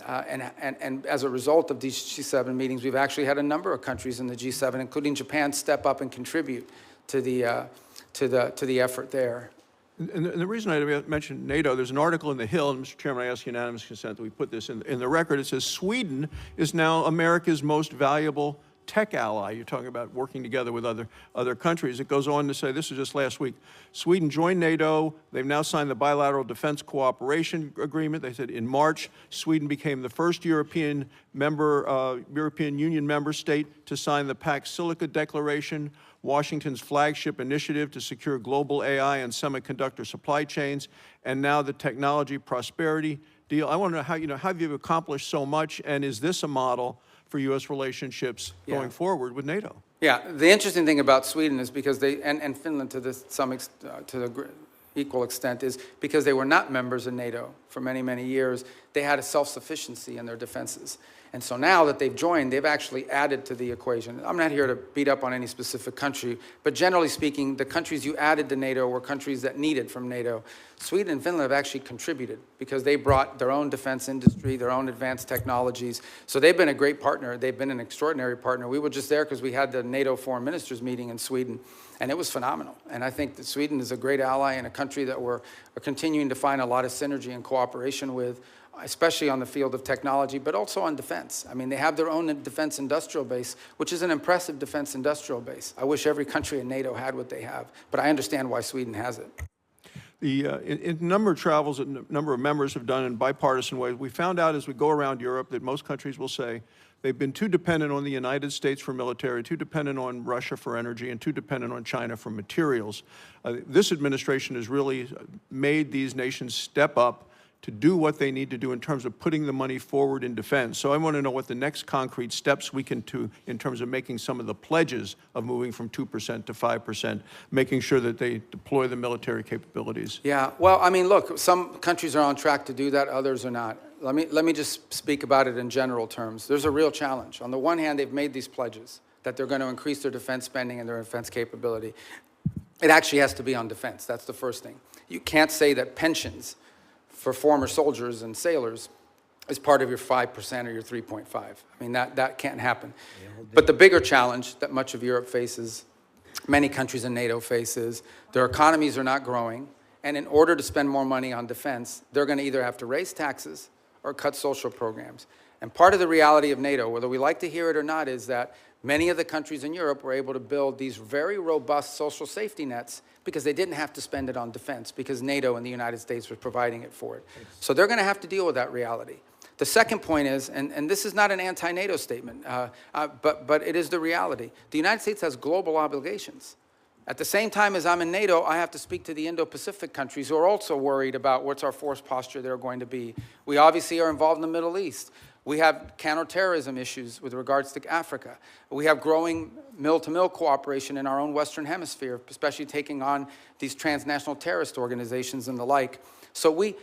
And as a result of these G7 meetings, we've actually had a number of countries in the G7, including Japan, step up and contribute to the effort there. And the reason I mentioned NATO, there's an article in The Hill, and Mr. Chairman, I ask unanimous consent that we put this in the record. It says Sweden is now America's most valuable tech ally. You're talking about working together with other countries. It goes on to say, this was just last week, Sweden joined NATO. They've now signed the bilateral defense cooperation agreement. They said in March, Sweden became the first European Union member state to sign the Pax Silica Declaration, Washington's flagship initiative to secure global AI and semiconductor supply chains, and now the technology prosperity deal. I want to know how you've accomplished so much, and is this a model for U.S. relationships going forward with NATO? Yeah, the interesting thing about Sweden is because they, and Finland to the equal extent, is because they were not members of NATO for many, many years, they had a self-sufficiency in their defenses. And so now that they've joined, they've actually added to the equation. I'm not here to beat up on any specific country, but generally speaking, the countries you added to NATO were countries that needed from NATO. Sweden and Finland have actually contributed because they brought their own defense industry, their own advanced technologies. So they've been a great partner. They've been an extraordinary partner. We were just there because we had the NATO foreign ministers meeting in Sweden. and it was phenomenal. And I think that Sweden is a great ally and a country that we're continuing to find a lot of synergy and cooperation with, especially on the field of technology, but also on defense. I mean, they have their own defense industrial base, which is an impressive defense industrial base. I wish every country in NATO had what they have, but I understand why Sweden has it. In a number of travels that a number of members have done in bipartisan ways, we found out as we go around Europe that most countries will say they've been too dependent on the United States for military, too dependent on Russia for energy, and too dependent on China for materials. This administration has really made these nations step up to do what they need to do in terms of putting the money forward in defense. So I want to know what the next concrete steps we can do in terms of making some of the pledges of moving from 2% to 5%, making sure that they deploy the military capabilities. Yeah, well, I mean, look, some countries are on track to do that, others are not. Let me just speak about it in general terms. There's a real challenge. On the one hand, they've made these pledges that they're going to increase their defense spending and their defense capability. It actually has to be on defense. That's the first thing. You can't say that pensions for former soldiers and sailors is part of your 5% or your 3.5. I mean, that can't happen. But the bigger challenge that much of Europe faces, many countries in NATO faces, their economies are not growing, and in order to spend more money on defense, they're going to either have to raise taxes or cut social programs. And part of the reality of NATO, whether we like to hear it or not, is that many of the countries in Europe were able to build these very robust social safety nets because they didn't have to spend it on defense because NATO and the United States was providing it for it. So they're going to have to deal with that reality. The second point is, and this is not an anti-NATO statement, but it is the reality. The United States has global obligations. At the same time as I'm in NATO, I have to speak to the Indo-Pacific countries who are also worried about what's our force posture they're going to be. We obviously are involved in the Middle East. We have counter-terrorism issues with regards to Africa. We have growing mill-to-mill cooperation in our own Western Hemisphere, especially taking on these transnational terrorist organizations and the like. So we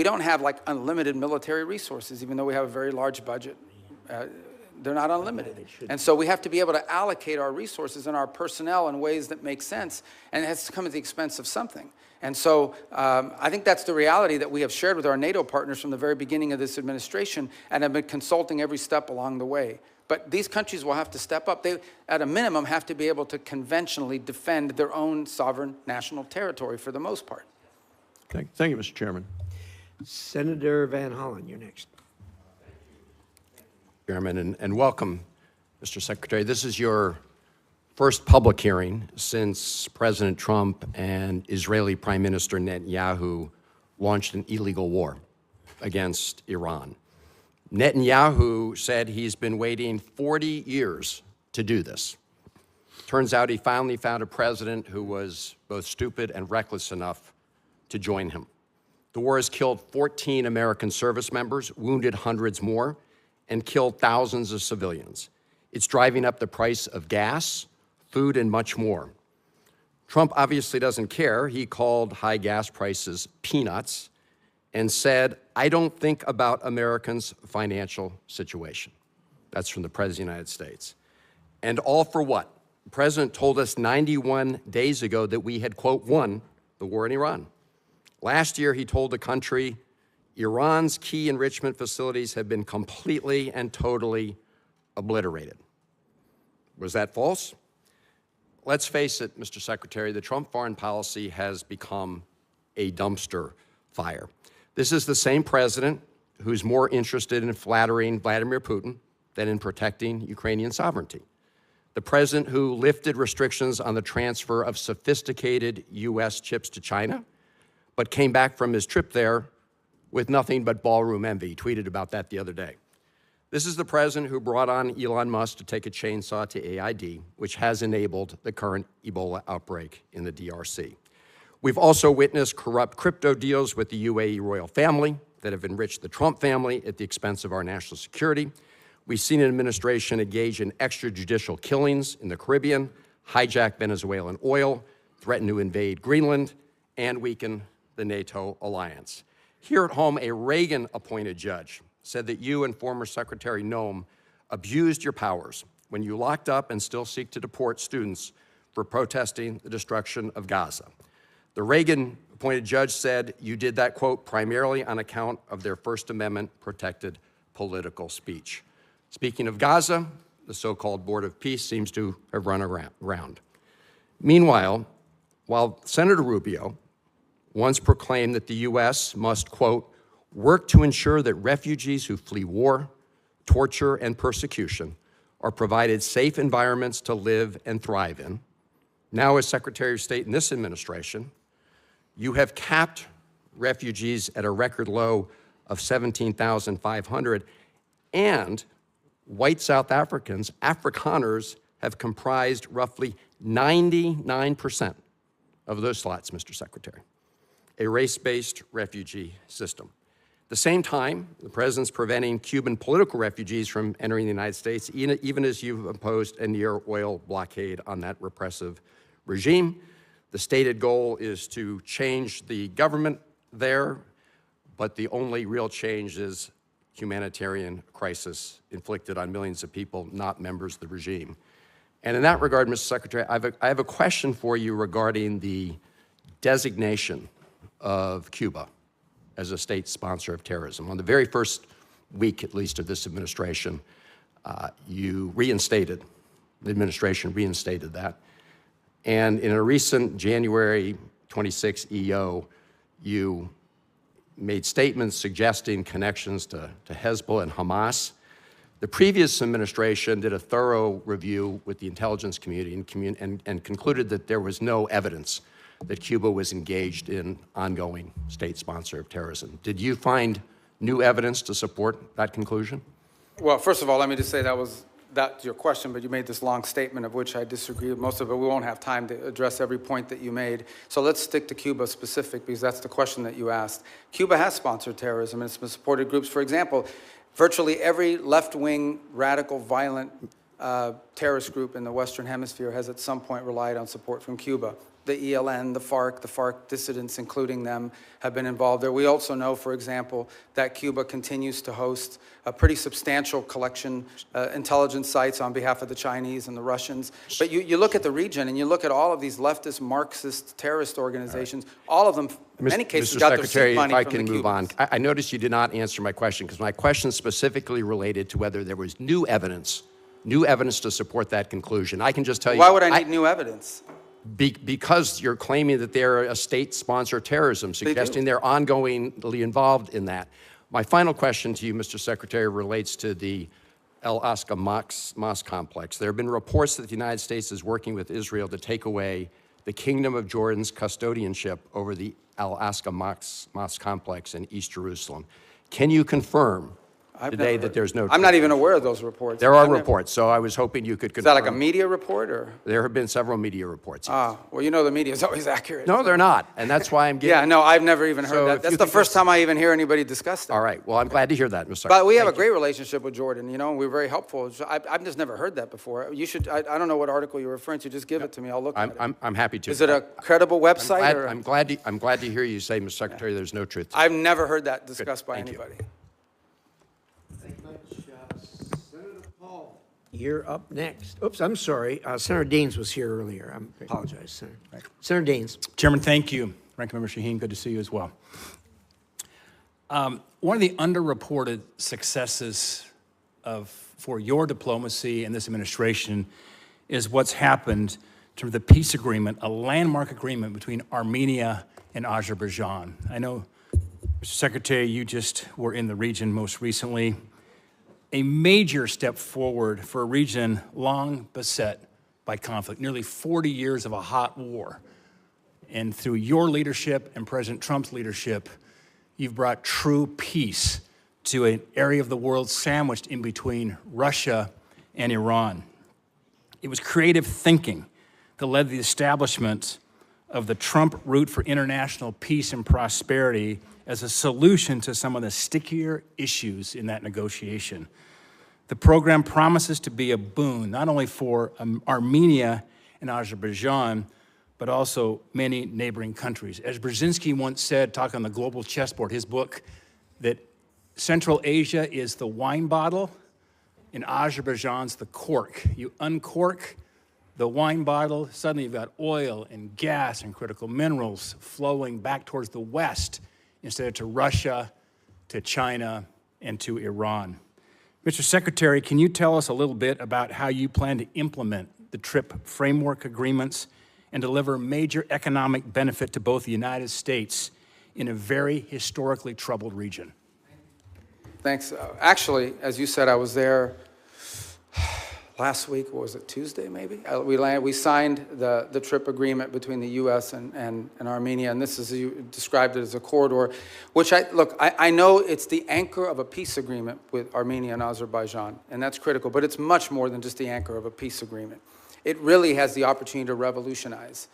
don't have like unlimited military resources, even though we have a very large budget. They're not unlimited. And so we have to be able to allocate our resources and our personnel in ways that make sense, and it has to come at the expense of something. And so I think that's the reality that we have shared with our NATO partners from the very beginning of this administration and have been consulting every step along the way. But these countries will have to step up. They, at a minimum, have to be able to conventionally defend their own sovereign national territory for the most part. Thank you, Mr. Chairman. Senator Van Hollen, you're next. Chairman, and welcome, Mr. Secretary. This is your first public hearing since President Trump and Israeli Prime Minister Netanyahu launched an illegal war against Iran. Netanyahu said he's been waiting 40 years to do this. Turns out he finally found a president who was both stupid and reckless enough to join him. The war has killed 14 American service members, wounded hundreds more, and killed thousands of civilians. It's driving up the price of gas, food, and much more. Trump obviously doesn't care. He called high gas prices peanuts and said, "I don't think about Americans' financial situation." That's from the President of the United States. And all for what? The President told us 91 days ago that we had, quote, won the war in Iran. Last year, he told the country, Iran's key enrichment facilities have been completely and totally obliterated. Was that false? Let's face it, Mr. Secretary, the Trump foreign policy has become a dumpster fire. This is the same president who's more interested in flattering Vladimir Putin than in protecting Ukrainian sovereignty. The president who lifted restrictions on the transfer of sophisticated U.S. chips to China, but came back from his trip there with nothing but ballroom envy. He tweeted about that the other day. This is the president who brought on Elon Musk to take a chainsaw to AID, which has enabled the current Ebola outbreak in the DRC. We've also witnessed corrupt crypto deals with the UAE royal family that have enriched the Trump family at the expense of our national security. We've seen an administration engage in extrajudicial killings in the Caribbean, hijack Venezuelan oil, threaten to invade Greenland, and weaken the NATO alliance. Here at home, a Reagan-appointed judge said that you and former Secretary Noem abused your powers when you locked up and still seek to deport students for protesting the destruction of Gaza. The Reagan-appointed judge said you did that, quote, primarily on account of their First Amendment-protected political speech. Speaking of Gaza, the so-called Board of Peace seems to have run around. Meanwhile, while Senator Rubio once proclaimed that the U.S. must, quote, work to ensure that refugees who flee war, torture, and persecution are provided safe environments to live and thrive in, now as Secretary of State in this administration, you have capped refugees at a record low of 17,500, and white South Africans, Afrikaners, have comprised roughly 99% of those slots, Mr. Secretary, a race-based refugee system. At the same time, the president's preventing Cuban political refugees from entering the United States, even as you've imposed a near oil blockade on that repressive regime. The stated goal is to change the government there, but the only real change is humanitarian crisis inflicted on millions of people, not members of the regime. And in that regard, Mr. Secretary, I have a question for you regarding the designation of Cuba as a state sponsor of terrorism. On the very first week, at least, of this administration, the administration reinstated that. And in a recent January 26 EO, you made statements suggesting connections to Hezbollah and Hamas. The previous administration did a thorough review with the intelligence community and concluded that there was no evidence that Cuba was engaged in ongoing state sponsor of terrorism. Did you find new evidence to support that conclusion? Well, first of all, let me just say that's your question, but you made this long statement of which I disagree with most of it. We won't have time to address every point that you made. So let's stick to Cuba specific, because that's the question that you asked. Cuba has sponsored terrorism, and it's been supported groups. For example, virtually every left-wing, radical, violent terrorist group in the Western Hemisphere has at some point relied on support from Cuba. The ELN, the FARC dissidents, including them, have been involved there. We also know, for example, that Cuba continues to host a pretty substantial collection intelligence sites on behalf of the Chinese and the Russians. But you look at the region and you look at all of these leftist Marxist terrorist organizations, all of them, in many cases, got their seed money from the Cubans. If I can move on. I noticed you did not answer my question, because my question specifically related to whether there was new evidence to support that conclusion. I can just tell you— Why would I need new evidence? Because you're claiming that they're a state-sponsored terrorism, suggesting they're ongoingly involved in that. My final question to you, Mr. Secretary, relates to the Al-Aqsa Mosque complex. There have been reports that the United States is working with Israel to take away the Kingdom of Jordan's custodianship over the Al-Aqsa Mosque complex in East Jerusalem. Can you confirm today that there's no— I'm not even aware of those reports. There are reports, so I was hoping you could confirm. Is that like a media report, or? There have been several media reports. Ah, well, you know the media is always accurate. No, they're not, and that's why I'm giving— Yeah, no, I've never even heard So that. if That's you the could first just— time I even hear anybody discuss that. All right, well, I'm glad to hear that, Mr. Secretary. But we have a Thank you. great relationship with Jordan, you know, and we're very helpful. So I've just never heard that before. You should— I don't know what article you're referring to. Just give it to me. I'll look at it. I'm happy to. Is it a credible website? or? I'm glad to hear you say, Mr. Secretary, there's no truth to it. I've never heard that discussed by Thank you. anybody. You're up next. Oops, I'm sorry. Senator Daines was here earlier. I apologize, Senator. Right. Senator Daines. Chairman, thank you. Ranking Member Shaheen, good to see you as well. One of the underreported successes for your diplomacy and this administration is what's happened in terms of the peace agreement, a landmark agreement between Armenia and Azerbaijan. I know, Mr. Secretary, you just were in the region most recently. A major step forward for a region long beset by conflict, nearly 40 years of a hot war. And through your leadership and President Trump's leadership, you've brought true peace to an area of the world sandwiched in between Russia and Iran. It was creative thinking that led to the establishment of the Trump Route for International Peace and Prosperity as a solution to some of the stickier issues in that negotiation. The program promises to be a boon, not only for Armenia and Azerbaijan, but also many neighboring countries. As Brzezinski once said, talking on the global chessboard, his book, that Central Asia is the wine bottle and Azerbaijan's the cork. You uncork the wine bottle, suddenly you've got oil and gas and critical minerals flowing back towards the West instead of to Russia, to China, and to Iran. Mr. Secretary, can you tell us a little bit about how you plan to implement the TRIP framework agreements and deliver major economic benefit to both the United States in a very historically troubled region. Thanks. Actually, as you said, I was there last week. What was it, Tuesday maybe? We signed the trip agreement between the U.S. and Armenia, and this is, you described it as a corridor, which I know it's the anchor of a peace agreement with Armenia and Azerbaijan, and that's critical, but it's much more than just the anchor of a peace agreement. It really has the opportunity to revolutionize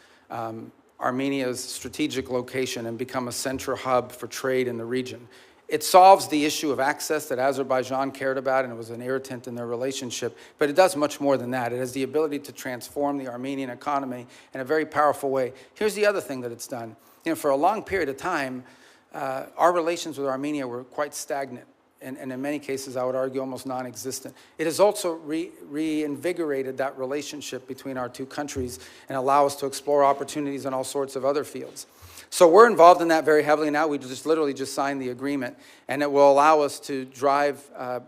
Armenia's strategic location and become a central hub for trade in the region. It solves the issue of access that Azerbaijan cared about, and it was an irritant in their relationship, but it does much more than that. It has the ability to transform the Armenian economy in a very powerful way. Here's the other thing that it's done. You know, for a long period of time, our relations with Armenia were quite stagnant, and in many cases, I would argue, almost non-existent. It has also reinvigorated that relationship between our two countries and allow us to explore opportunities in all sorts of other fields. So we're involved in that very heavily now. We literally just signed the agreement, and it will allow us to drive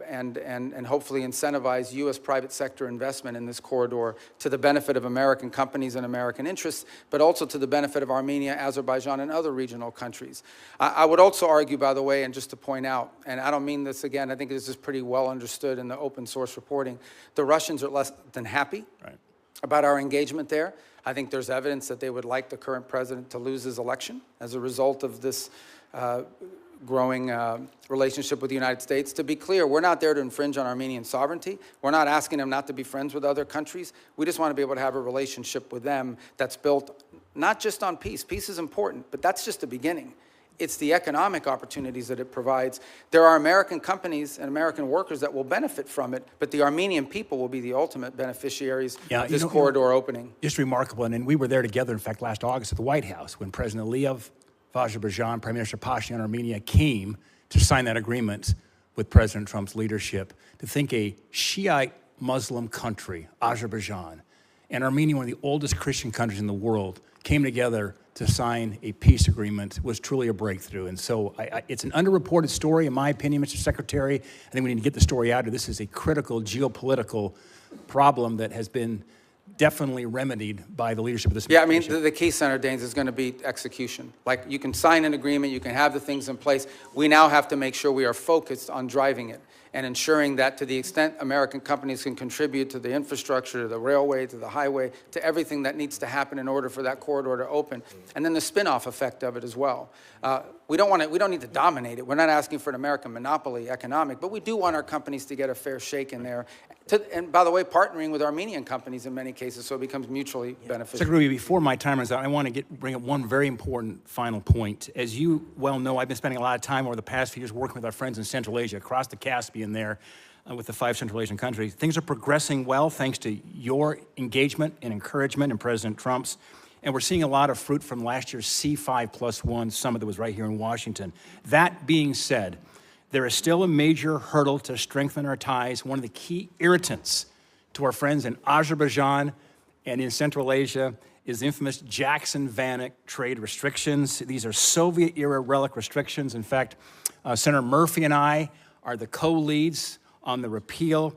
and hopefully incentivize U.S. private sector investment in this corridor to the benefit of American companies and American interests, but also to the benefit of Armenia, Azerbaijan, and other regional countries. I would also argue, by the way, and just to point out, and I don't mean this again, I think this is pretty well understood in the open source reporting, the Russians are less than happy about our engagement there. I think there's evidence that they would like the current president to lose his election as a result of this growing relationship with the United States. To be clear, we're not there to infringe on Armenian sovereignty. We're not asking them not to be friends with other countries. We just want to be able to have a relationship with them that's built not just on peace. Peace is important, but that's just the beginning. It's the economic opportunities that it provides. There are American companies and American workers that will benefit from it, but the Armenian people will be the ultimate beneficiaries of this corridor opening. Just remarkable, and we were there together, in fact, last August at the White House when President Aliyev of Azerbaijan, Prime Minister Pashinyan of Armenia came to sign that agreement with President Trump's leadership. To think a Shiite Muslim country, Azerbaijan, and Armenia, one of the oldest Christian countries in the world, came together to sign a peace agreement was truly a breakthrough. And so it's an underreported story, in my opinion, Mr. Secretary. I think we need to get the story out. This is a critical geopolitical problem that has been definitely remedied by the leadership of this administration. Yeah, I mean, the key, Senator Daines, is going to be execution. Like, you can sign an agreement, you can have the things in place. We now have to make sure we are focused on driving it and ensuring that to the extent American companies can contribute to the infrastructure, to the railway, to the highway, to everything that needs to happen in order for that corridor to open, and then the spin-off effect of it as well. We don't need to dominate it. We're not asking for an American monopoly economic, but we do want our companies to get a fair shake in there. And by the way, partnering with Armenian companies in many cases, so it becomes mutually beneficial. Secretary Rubio, before my time runs out, I want to bring up one very important final point. As you well know, I've been spending a lot of time over the past few years working with our friends in Central Asia, across the Caspian there, with the 5 Central Asian countries. Things are progressing well thanks to your engagement and encouragement and President Trump's. And we're seeing a lot of fruit from last year's C5+1 summit that was right here in Washington. That being said, there is still a major hurdle to strengthen our ties. One of the key irritants to our friends in Azerbaijan and in Central Asia is the infamous Jackson-Vanik trade restrictions. These are Soviet-era relic restrictions. In fact, Senator Murphy and I are the co-leads on the repeal.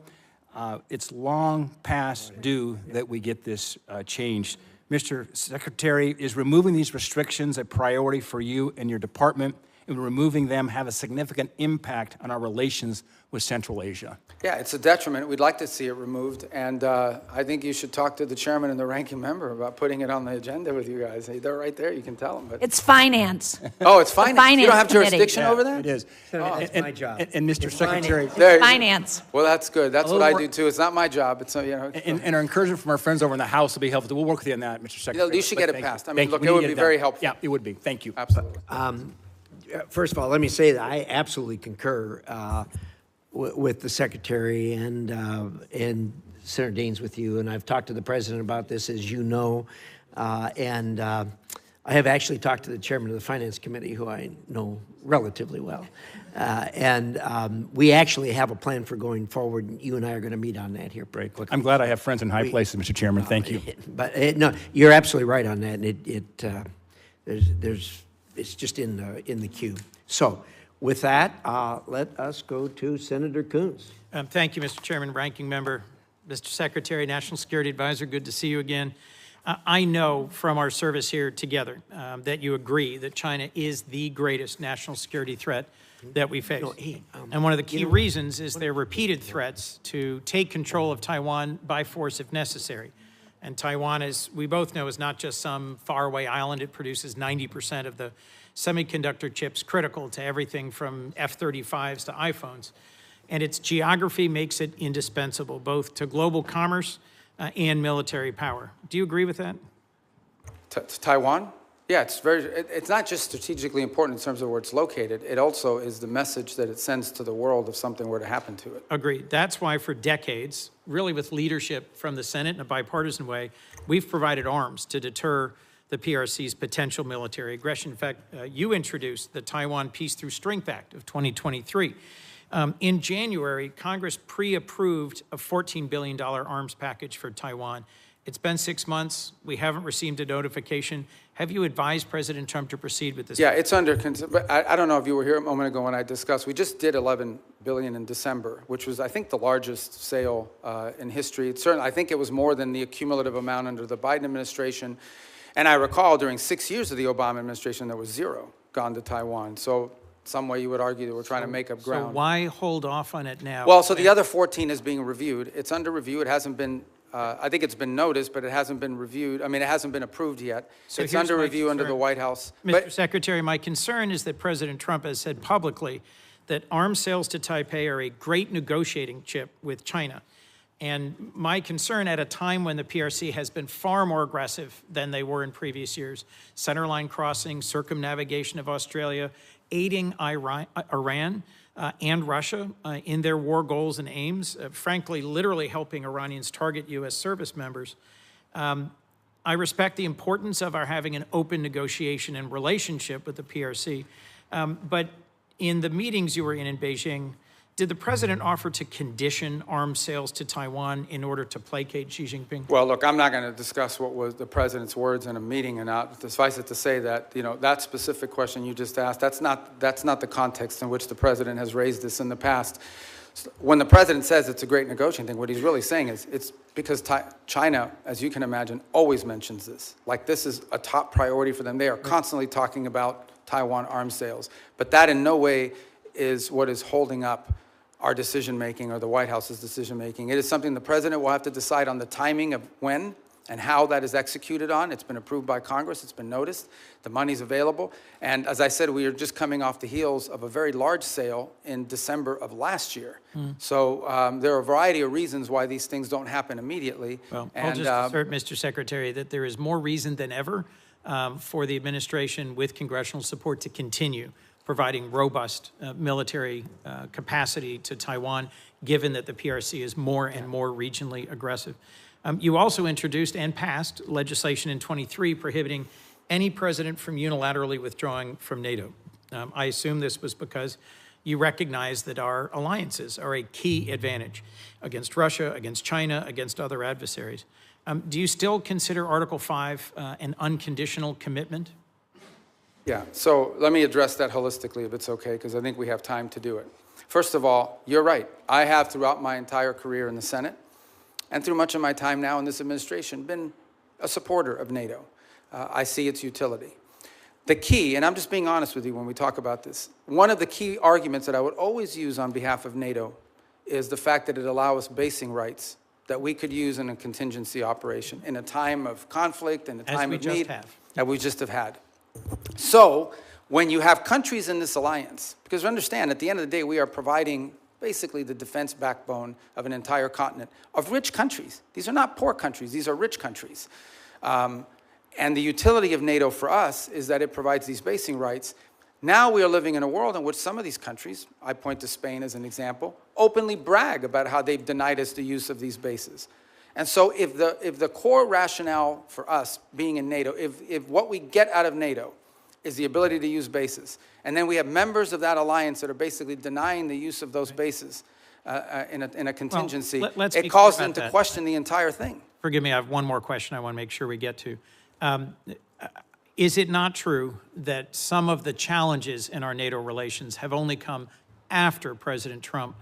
It's long past due that we get this changed. Mr. Secretary, is removing these restrictions a priority for you and your department? And removing them have a significant impact on our relations with Central Asia? Yeah, it's a detriment. We'd like to see it removed, and I think you should talk to the chairman and the ranking member about putting it on the agenda with you guys. They're right there. You can tell them. But It's finance. oh, it's finance. You don't have committee. jurisdiction over that? It is. That's my job. And Mr. Secretary, Finance. Well, that's good. That's what I do too. It's not my job. It's and our encouragement from our friends over in the House will be helpful. We'll work with you on that, Mr. Secretary. You should get it passed. I mean, look, We it need would to be get done. very helpful. Yeah, it would be. Thank you. Absolutely. First of all, let me say that I absolutely concur with the Secretary and Senator Daines with you, and I've talked to the President about this, as you know, and I have actually talked to the Chairman of the Finance Committee, who I know relatively well, and we actually have a plan for going forward, and you and I are going to meet on that here pretty quickly. I'm glad I have friends in high places, Mr. Chairman. Thank you. But no, you're absolutely right on that, and it's just in the queue. So with that, let us go to Senator Coons. Thank you, Mr. Chairman, Ranking Member, Mr. Secretary, National Security Advisor, good to see you again. I know from our service here together that you agree that China is the greatest national security threat that we face. And one of the key reasons is their repeated threats to take control of Taiwan by force if necessary. And Taiwan, as we both know, is not just some faraway island. It produces 90% of the semiconductor chips critical to everything from F-35s to iPhones. And its geography makes it indispensable, both to global commerce and military power. Do you agree with that? Taiwan? Yeah, it's not just strategically important in terms of where it's located. It also is the message that it sends to the world if something were to happen to it. Agreed. That's why for decades, really with leadership from the Senate in a bipartisan way, we've provided arms to deter the PRC's potential military aggression. In fact, you introduced the Taiwan Peace Through Strength Act of 2023. In January, Congress pre-approved a $14 billion arms package for Taiwan. It's been 6 months. We haven't received a notification. Have you advised President Trump to proceed with this? Yeah, it's under, but I don't know if you were here a moment ago when I discussed, we just did $11 billion in December, which was, I think, the largest sale in history. It's certainly, I think it was more than the cumulative amount under the Biden administration. And I recall during 6 years of the Obama administration, there was zero gone to Taiwan. So some way you would argue that we're trying to make up ground. So why hold off on it now? Well, so the other 14 is being reviewed. It's under review. It hasn't been, I think it's been noticed, but it hasn't been reviewed. I mean, it hasn't been approved yet. So it's here's under my review under concern. the White House. Mr. Secretary, my concern is that President Trump has said publicly that arms sales to Taipei are a great negotiating chip with China. And my concern at a time when the PRC has been far more aggressive than they were in previous years, centerline crossing, circumnavigation of Australia, aiding Iran and Russia in their war goals and aims, frankly, literally helping Iranians target U.S. service members. I respect the importance of our having an open negotiation and relationship with the PRC, but in the meetings you were in Beijing, did the president offer to condition arms sales to Taiwan in order to placate Xi Jinping? Well, look, I'm not going to discuss what was the president's words in a meeting and not. Suffice it to say that, you know, that specific question you just asked, that's not the context in which the president has raised this in the past. When the president says it's a great negotiating thing, what he's really saying is it's because China, as you can imagine, always mentions this. Like, this is a top priority for them. They are constantly talking about Taiwan arms sales. But that in no way is what is holding up our decision-making or the White House's decision-making. It is something the president will have to decide on the timing of when and how that is executed on. It's been approved by Congress. It's been noticed. The money's available. And as I said, we are just coming off the heels of a very large sale in December of last year. So there are a variety of reasons why these things don't happen immediately. Well, I'll just assert, Mr. Secretary, that there is more reason than ever for the administration with congressional support to continue providing robust military capacity to Taiwan, given that the PRC is more and more regionally aggressive. You also introduced and passed legislation in 23 prohibiting any president from unilaterally withdrawing from NATO. I assume this was because you recognize that our alliances are a key advantage against Russia, against China, against other adversaries. Do you still consider Article 5 an unconditional commitment? Yeah, so let me address that holistically if it's okay, because I think we have time to do it. First of all, you're right. I have throughout my entire career in the Senate and through much of my time now in this administration been a supporter of NATO. I see its utility. The key, and I'm just being honest with you when we talk about this, one of the key arguments that I would always use on behalf of NATO is the fact that it allows us basing rights that we could use in a contingency operation in a time of conflict and a time of need that we just have had. So when you have countries in this alliance, because understand, at the end of the day, we are providing basically the defense backbone of an entire continent of rich countries. These are not poor countries. These are rich countries. And the utility of NATO for us is that it provides these basing rights. Now we are living in a world in which some of these countries, I point to Spain as an example, openly brag about how they've denied us the use of these bases. And so if the core rationale for us being in NATO, if what we get out of NATO is the ability to use bases, and then we have members of that alliance that are basically denying the use of those bases in a contingency, it calls them to question the entire thing. Forgive me, I have one more question I want to make sure we get to. Is it not true that some of the challenges in our NATO relations have only come after President Trump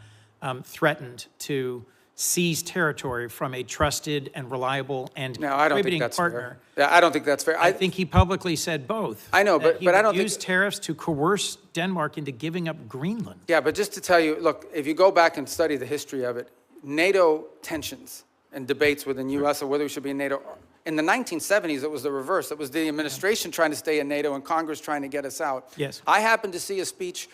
threatened to seize territory from a trusted and reliable and No, I don't think contributing that's partner. fair. Yeah, I don't think that's fair. I think he publicly said both. I know, that but he I don't would use think- tariffs to coerce Denmark into giving up Greenland. Yeah, but just to tell you, look, if you go back and study the history of it, NATO tensions and debates within U.S. or whether we should be in NATO, in the 1970s, it was the reverse. It was the administration trying to stay in NATO and Congress trying to get us out. Yes. I happened to see a speech,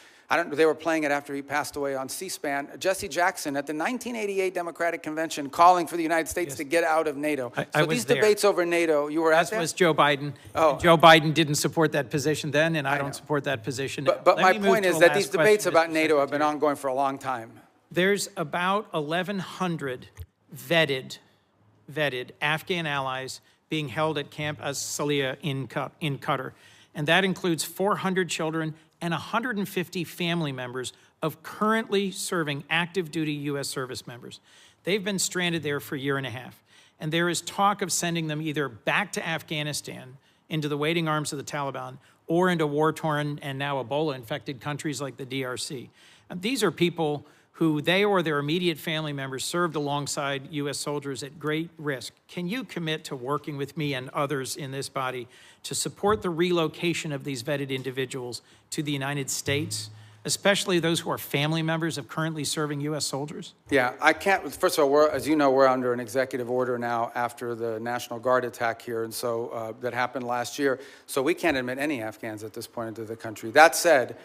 they were playing it after he passed away on C-SPAN, Jesse Jackson at the 1988 Democratic Convention calling for the United States to get out of NATO. I So was these there. debates over NATO, you were at As that? was Joe Biden. Oh. And Joe Biden didn't support that position then, and I don't support that position now. But Let my me move point to is a that last these debates question, about Mr. NATO have been Secretary. ongoing for a long time. There's about 1,100 vetted Afghan allies being held at Camp As-Salih in Qatar. And that includes 400 children and 150 family members of currently serving active duty U.S. service members. They've been stranded there for a year and a half. And there is talk of sending them either back to Afghanistan into the waiting arms of the Taliban or into war-torn and now Ebola-infected countries like the DRC. And these are people who they or their immediate family members served alongside U.S. soldiers at great risk. Can you commit to working with me and others in this body to support the relocation of these vetted individuals to the United States, especially those who are family members of currently serving U.S. soldiers? Yeah, I can't, first of all, as you know, we're under an executive order now after the National Guard attack here, and so that happened last year. So we can't admit any Afghans at this point into the country. That said,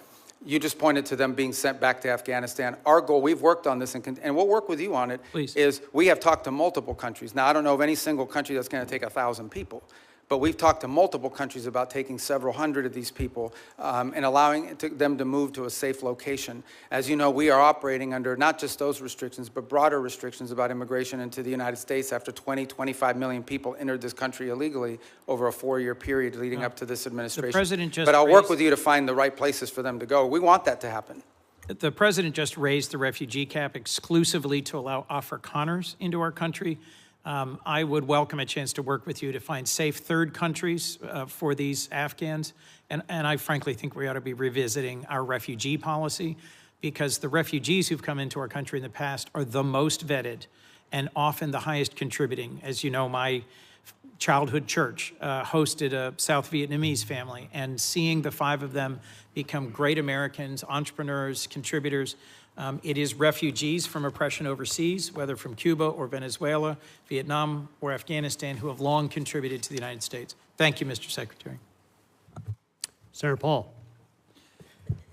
you just pointed to them being sent back to Afghanistan. Our goal, we've worked on this, and we'll work with you on it, Please. is we have talked to multiple countries. Now, I don't know of any single country that's going to take 1,000 people, but we've talked to multiple countries about taking several hundred of these people and allowing them to move to a safe location. As you know, we are operating under not just those restrictions, but broader restrictions about immigration into the United States after 25 million people entered this country illegally over a 4-year period leading up to this administration. president just but I'll work raised- with you to find the right places for them to go. We want that to happen. The president just raised the refugee cap exclusively to allow Afrikaners into our country. I would welcome a chance to work with you to find safe third countries for these Afghans. And I frankly think we ought to be revisiting our refugee policy, because the refugees who've come into our country in the past are the most vetted and often the highest contributing. As you know, my childhood church hosted a South Vietnamese family, and seeing the 5 of them become great Americans, entrepreneurs, contributors. It is refugees from oppression overseas, whether from Cuba or Venezuela, Vietnam or Afghanistan, who have long contributed to the United States. Thank you, Mr. Secretary. Senator Paul.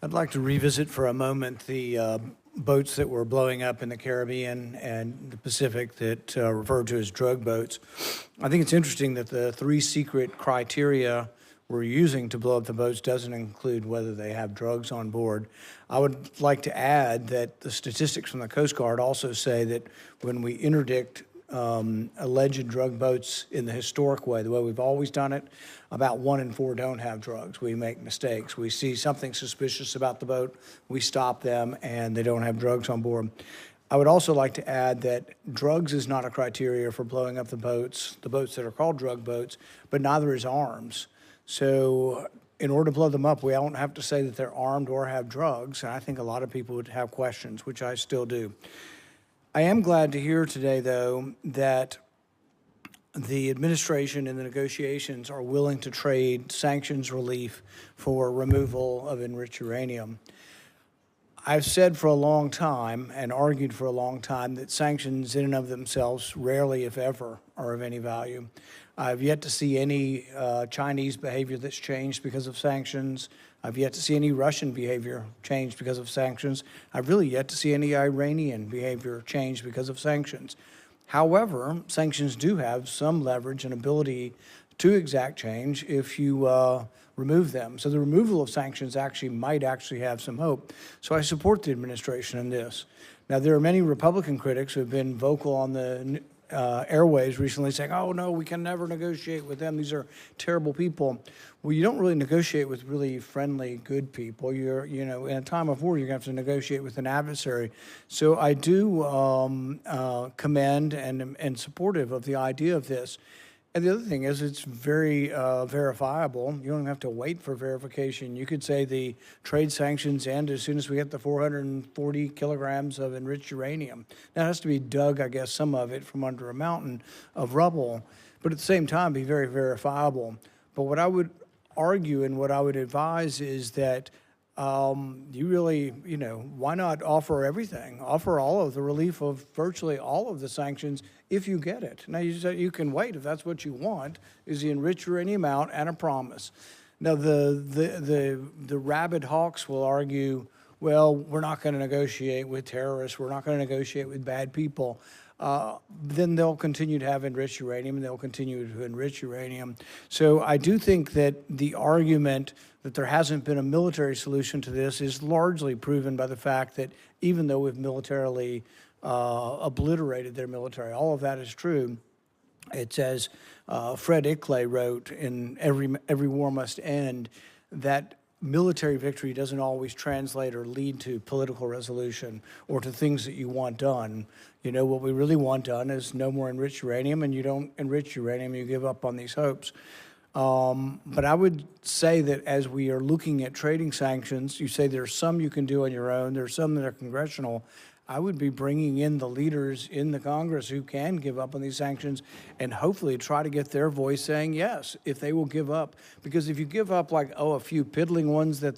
I'd like to revisit for a moment the boats that were blowing up in the Caribbean and the Pacific that referred to as drug boats. I think it's interesting that the 3 secret criteria we're using to blow up the boats doesn't include whether they have drugs on board. I would like to add that the statistics from the Coast Guard also say that when we interdict alleged drug boats in the historic way, the way we've always done it, about 1 in 4 don't have drugs. We make mistakes. We see something suspicious about the boat, we stop them, and they don't have drugs on board. I would also like to add that drugs is not a criteria for blowing up the boats that are called drug boats, but neither is arms. So in order to blow them up, we don't have to say that they're armed or have drugs, and I think a lot of people would have questions, which I still do. I am glad to hear today, though, that the administration and the negotiations are willing to trade sanctions relief for removal of enriched uranium. I've said for a long time and argued for a long time that sanctions in and of themselves rarely, if ever, are of any value. I've yet to see any Chinese behavior that's changed because of sanctions. I've yet to see any Russian behavior change because of sanctions. I've really yet to see any Iranian behavior change because of sanctions. However, sanctions do have some leverage and ability to exact change if you remove them. So the removal of sanctions might actually have some hope. So I support the administration in this. Now, there are many Republican critics who have been vocal on the airwaves recently saying, oh, no, we can never negotiate with them. These are terrible people. Well, you don't really negotiate with really friendly, good people. In a time of war, you're going to have to negotiate with an adversary. So I do commend and supportive of the idea of this. And the other thing is it's very verifiable. You don't have to wait for verification. You could say the trade sanctions end as soon as we get the 440 kilograms of enriched uranium. Now, it has to be dug, I guess, some of it from under a mountain of rubble, but at the same time be very verifiable. But what I would argue and what I would advise is that you really, why not offer everything? Offer all of the relief of virtually all of the sanctions if you get it. Now, you can wait if that's what you want, is the enriched uranium out and a promise. Now, the rabid hawks will argue, well, we're not going to negotiate with terrorists. We're not going to negotiate with bad people. Then they'll continue to have enriched uranium, and they'll continue to enrich uranium. So I do think that the argument that there hasn't been a military solution to this is largely proven by the fact that even though we've militarily obliterated their military, all of that is true. It's as Fred Ickley wrote in Every War Must End, that military victory doesn't always translate or lead to political resolution or to things that you want done. What we really want done is no more enriched uranium, and you don't enrich uranium, you give up on these hopes. But I would say that as we are looking at trading sanctions, you say there's some you can do on your own, there's some that are congressional. I would be bringing in the leaders in the Congress who can give up on these sanctions and hopefully try to get their voice saying yes, if they will give up. Because if you give up a few piddling ones that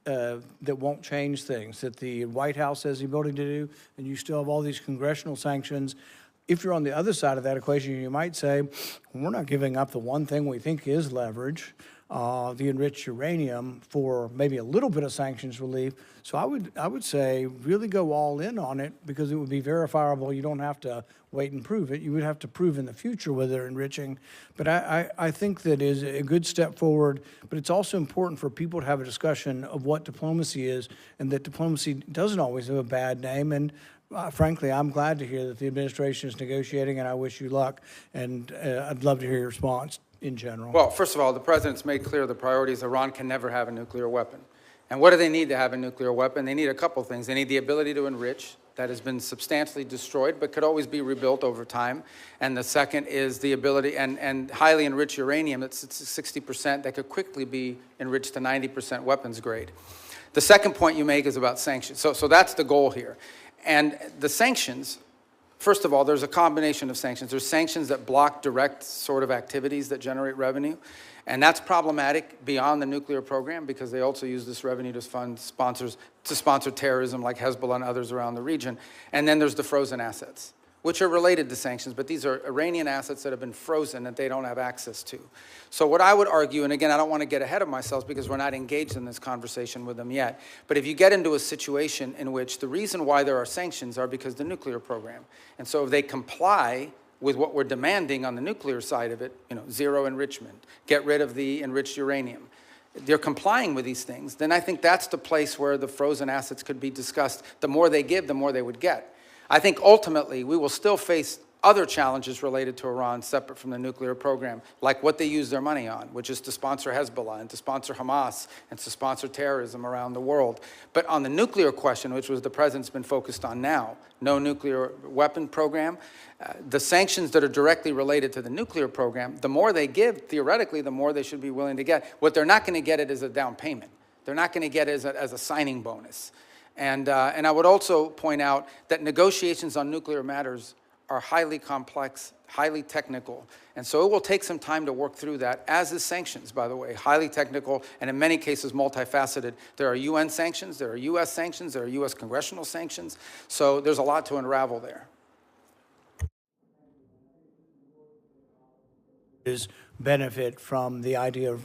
that won't change things, that the White House has the ability to do, and you still have all these congressional sanctions, if you're on the other side of that equation, you might say, we're not giving up the one thing we think is leverage, the enriched uranium, for maybe a little bit of sanctions relief. So I would say really go all in on it, because it would be verifiable. You don't have to wait and prove it. You would have to prove in the future whether they're enriching. But I think that is a good step forward. But it's also important for people to have a discussion of what diplomacy is, and that diplomacy doesn't always have a bad name. And frankly, I'm glad to hear that the administration is negotiating, and I wish you luck. And I'd love to hear your response in general. Well, first of all, the president's made clear the priority is Iran can never have a nuclear weapon. And what do they need to have a nuclear weapon? They need a couple things. They need the ability to enrich. That has been substantially destroyed, but could always be rebuilt over time. And the second is the ability, and highly enriched uranium, that's 60%, that could quickly be enriched to 90% weapons grade. The second point you make is about sanctions. So that's the goal here. And the sanctions, first of all, there's a combination of sanctions. There's sanctions that block direct sort of activities that generate revenue. And that's problematic beyond the nuclear program, because they also use this revenue to fund sponsor terrorism like Hezbollah and others around the region. And then there's the frozen assets, which are related to sanctions, but these are Iranian assets that have been frozen that they don't have access to. So what I would argue, and again, I don't want to get ahead of myself because we're not engaged in this conversation with them yet, but if you get into a situation in which the reason why there are sanctions are because the nuclear program, and so if they comply with what we're demanding on the nuclear side of it, zero enrichment, get rid of the enriched uranium, they're complying with these things, then I think that's the place where the frozen assets could be discussed. The more they give, the more they would get. I think ultimately we will still face other challenges related to Iran separate from the nuclear program, like what they use their money on, which is to sponsor Hezbollah and to sponsor Hamas and to sponsor terrorism around the world. But on the nuclear question, which was the president's been focused on now, no nuclear weapon program, the sanctions that are directly related to the nuclear program, the more they give, theoretically, the more they should be willing to get. What they're not going to get it as a down payment. They're not going to get it as a signing bonus. And I would also point out that negotiations on nuclear matters are highly complex, highly technical. And so it will take some time to work through that, as is sanctions, by the way, highly technical, and in many cases multifaceted. There are UN sanctions, there are US sanctions, there are US congressional sanctions. So there's a lot to unravel there. Is benefit from the idea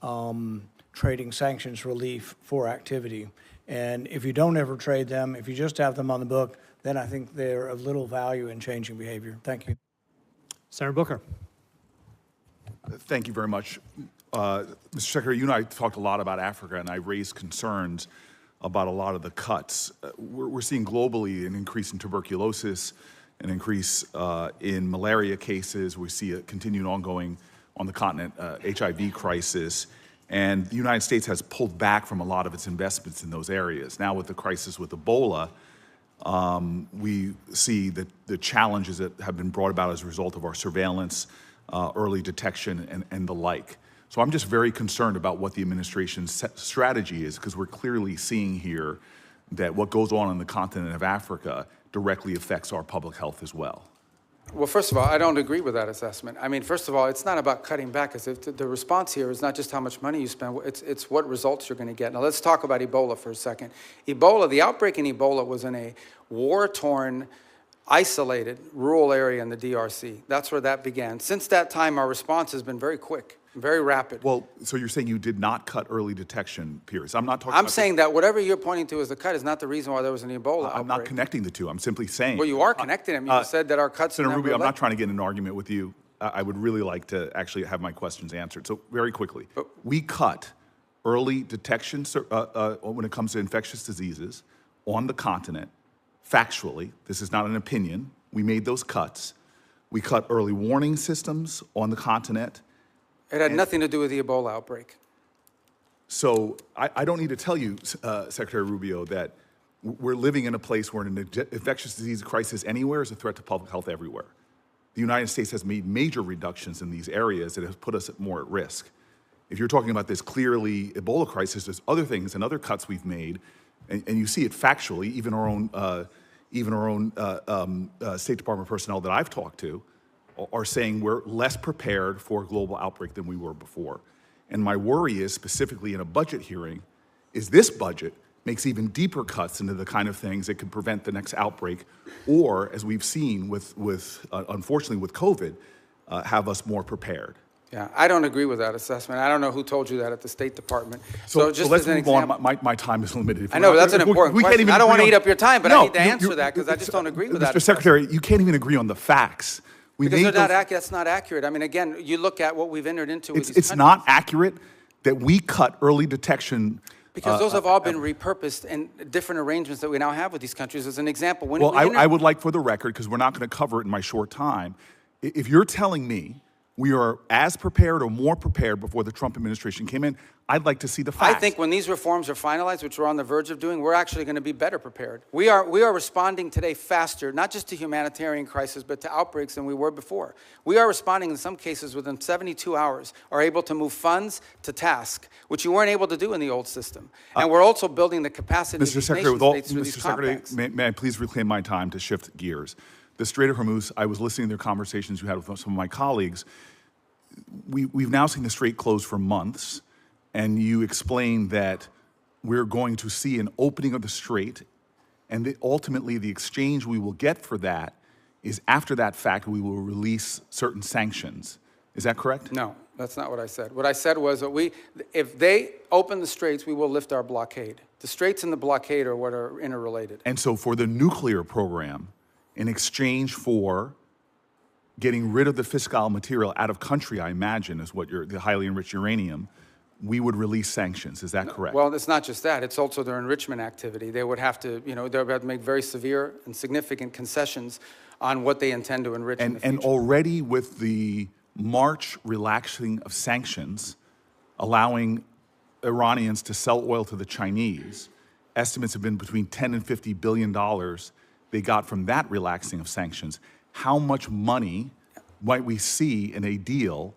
of trading sanctions relief for activity. And if you don't ever trade them, if you just have them on the book, then I think they're of little value in changing behavior. Thank you. Senator Booker. Thank you very much. Mr. Secretary, you and I talked a lot about Africa, and I raised concerns about a lot of the cuts. We're seeing globally an increase in tuberculosis, an increase in malaria cases. We see a continued ongoing on the continent HIV crisis. And the United States has pulled back from a lot of its investments in those areas. Now with the crisis with Ebola, we see that the challenges that have been brought about as a result of our surveillance early detection, and the like. So I'm just very concerned about what the administration's strategy is, because we're clearly seeing here that what goes on the continent of Africa directly affects our public health as well. Well, first of all, I don't agree with that assessment. I mean, first of all, it's not about cutting back. The response here is not just how much money you spend, it's what results you're going to get. Now, let's talk about Ebola for a second. Ebola, the outbreak in Ebola was in a war-torn, isolated rural area in the DRC. That's where that began. Since that time, our response has been very quick, very rapid. Well, so you're saying you did not cut early detection periods. I'm not talking I'm about saying that whatever you're pointing to as the cut is not the reason why there was an Ebola outbreak. I'm not connecting the two. I'm simply saying. Well, you are connecting them. You said that our cuts... Senator Rubio, I'm not trying to get in an argument with you. I would really like to actually have my questions answered. So very quickly, we cut early detection when it comes to infectious diseases on the continent. Factually, this is not an opinion. We made those cuts. We cut early warning systems on the continent. It had nothing to do with the Ebola outbreak. So I don't need to tell you, Secretary Rubio, that we're living in a place where an infectious disease crisis anywhere is a threat to public health everywhere. The United States has made major reductions in these areas that have put us more at risk. If you're talking about this clearly Ebola crisis, there's other things and other cuts we've made, and you see it factually. Even our own State Department personnel that I've talked to are saying we're less prepared for a global outbreak than we were before. And my worry is, specifically in a budget hearing, is this budget makes even deeper cuts into the kind of things that could prevent the next outbreak, or, as we've seen unfortunately with COVID, have us more prepared. Yeah, I don't agree with that assessment. I don't know who told you that at the State Department. So just let's as an move example, on. My time is limited. I know, but that's an important question. I don't want to eat up your time, but No, I need to answer that because I just don't agree with that. Mr. Secretary, you can't even agree on the facts. Because that's not accurate. I mean, again, you look at what we've entered into with these It's countries. not accurate that we cut early detection. Because those have all been repurposed in different arrangements that we now have with these countries. As an example, when Well, we I would like, for the record, because we're not going to cover it in my short time, if you're telling me we are as prepared or more prepared before the Trump administration came in, I'd like to see the facts. I think when these reforms are finalized, which we're on the verge of doing, we're actually going to be better prepared. We are responding today faster, not just to humanitarian crisis, but to outbreaks than we were before. We are responding in some cases within 72 hours, are able to move funds to task, which you weren't able to do in the old system. And we're also building the capacity of these nation states through these compacts. May I please reclaim my time to shift gears? The Strait of Hormuz, I was listening to the conversations you had with some of my colleagues. We've now seen the Strait close for months, and you explained that we're going to see an opening of the Strait, and ultimately the exchange we will get for that is, after that fact, we will release certain sanctions. Is that correct? No, that's not what I said. What I said was that if they open the straits, we will lift our blockade. The straits and the blockade are what are interrelated. And so for the nuclear program, in exchange for getting rid of the Fiscal material out of country, I imagine, is what the highly enriched uranium, we would release sanctions. Is that correct? Well, it's not just that. It's also their enrichment activity. They would have to, they would have to make very severe and significant concessions on what they intend to enrich in the future. And already with the March relaxing of sanctions, allowing Iranians to sell oil to the Chinese, estimates have been between $10 and $50 billion they got from that relaxing of sanctions. How much money might we see in a deal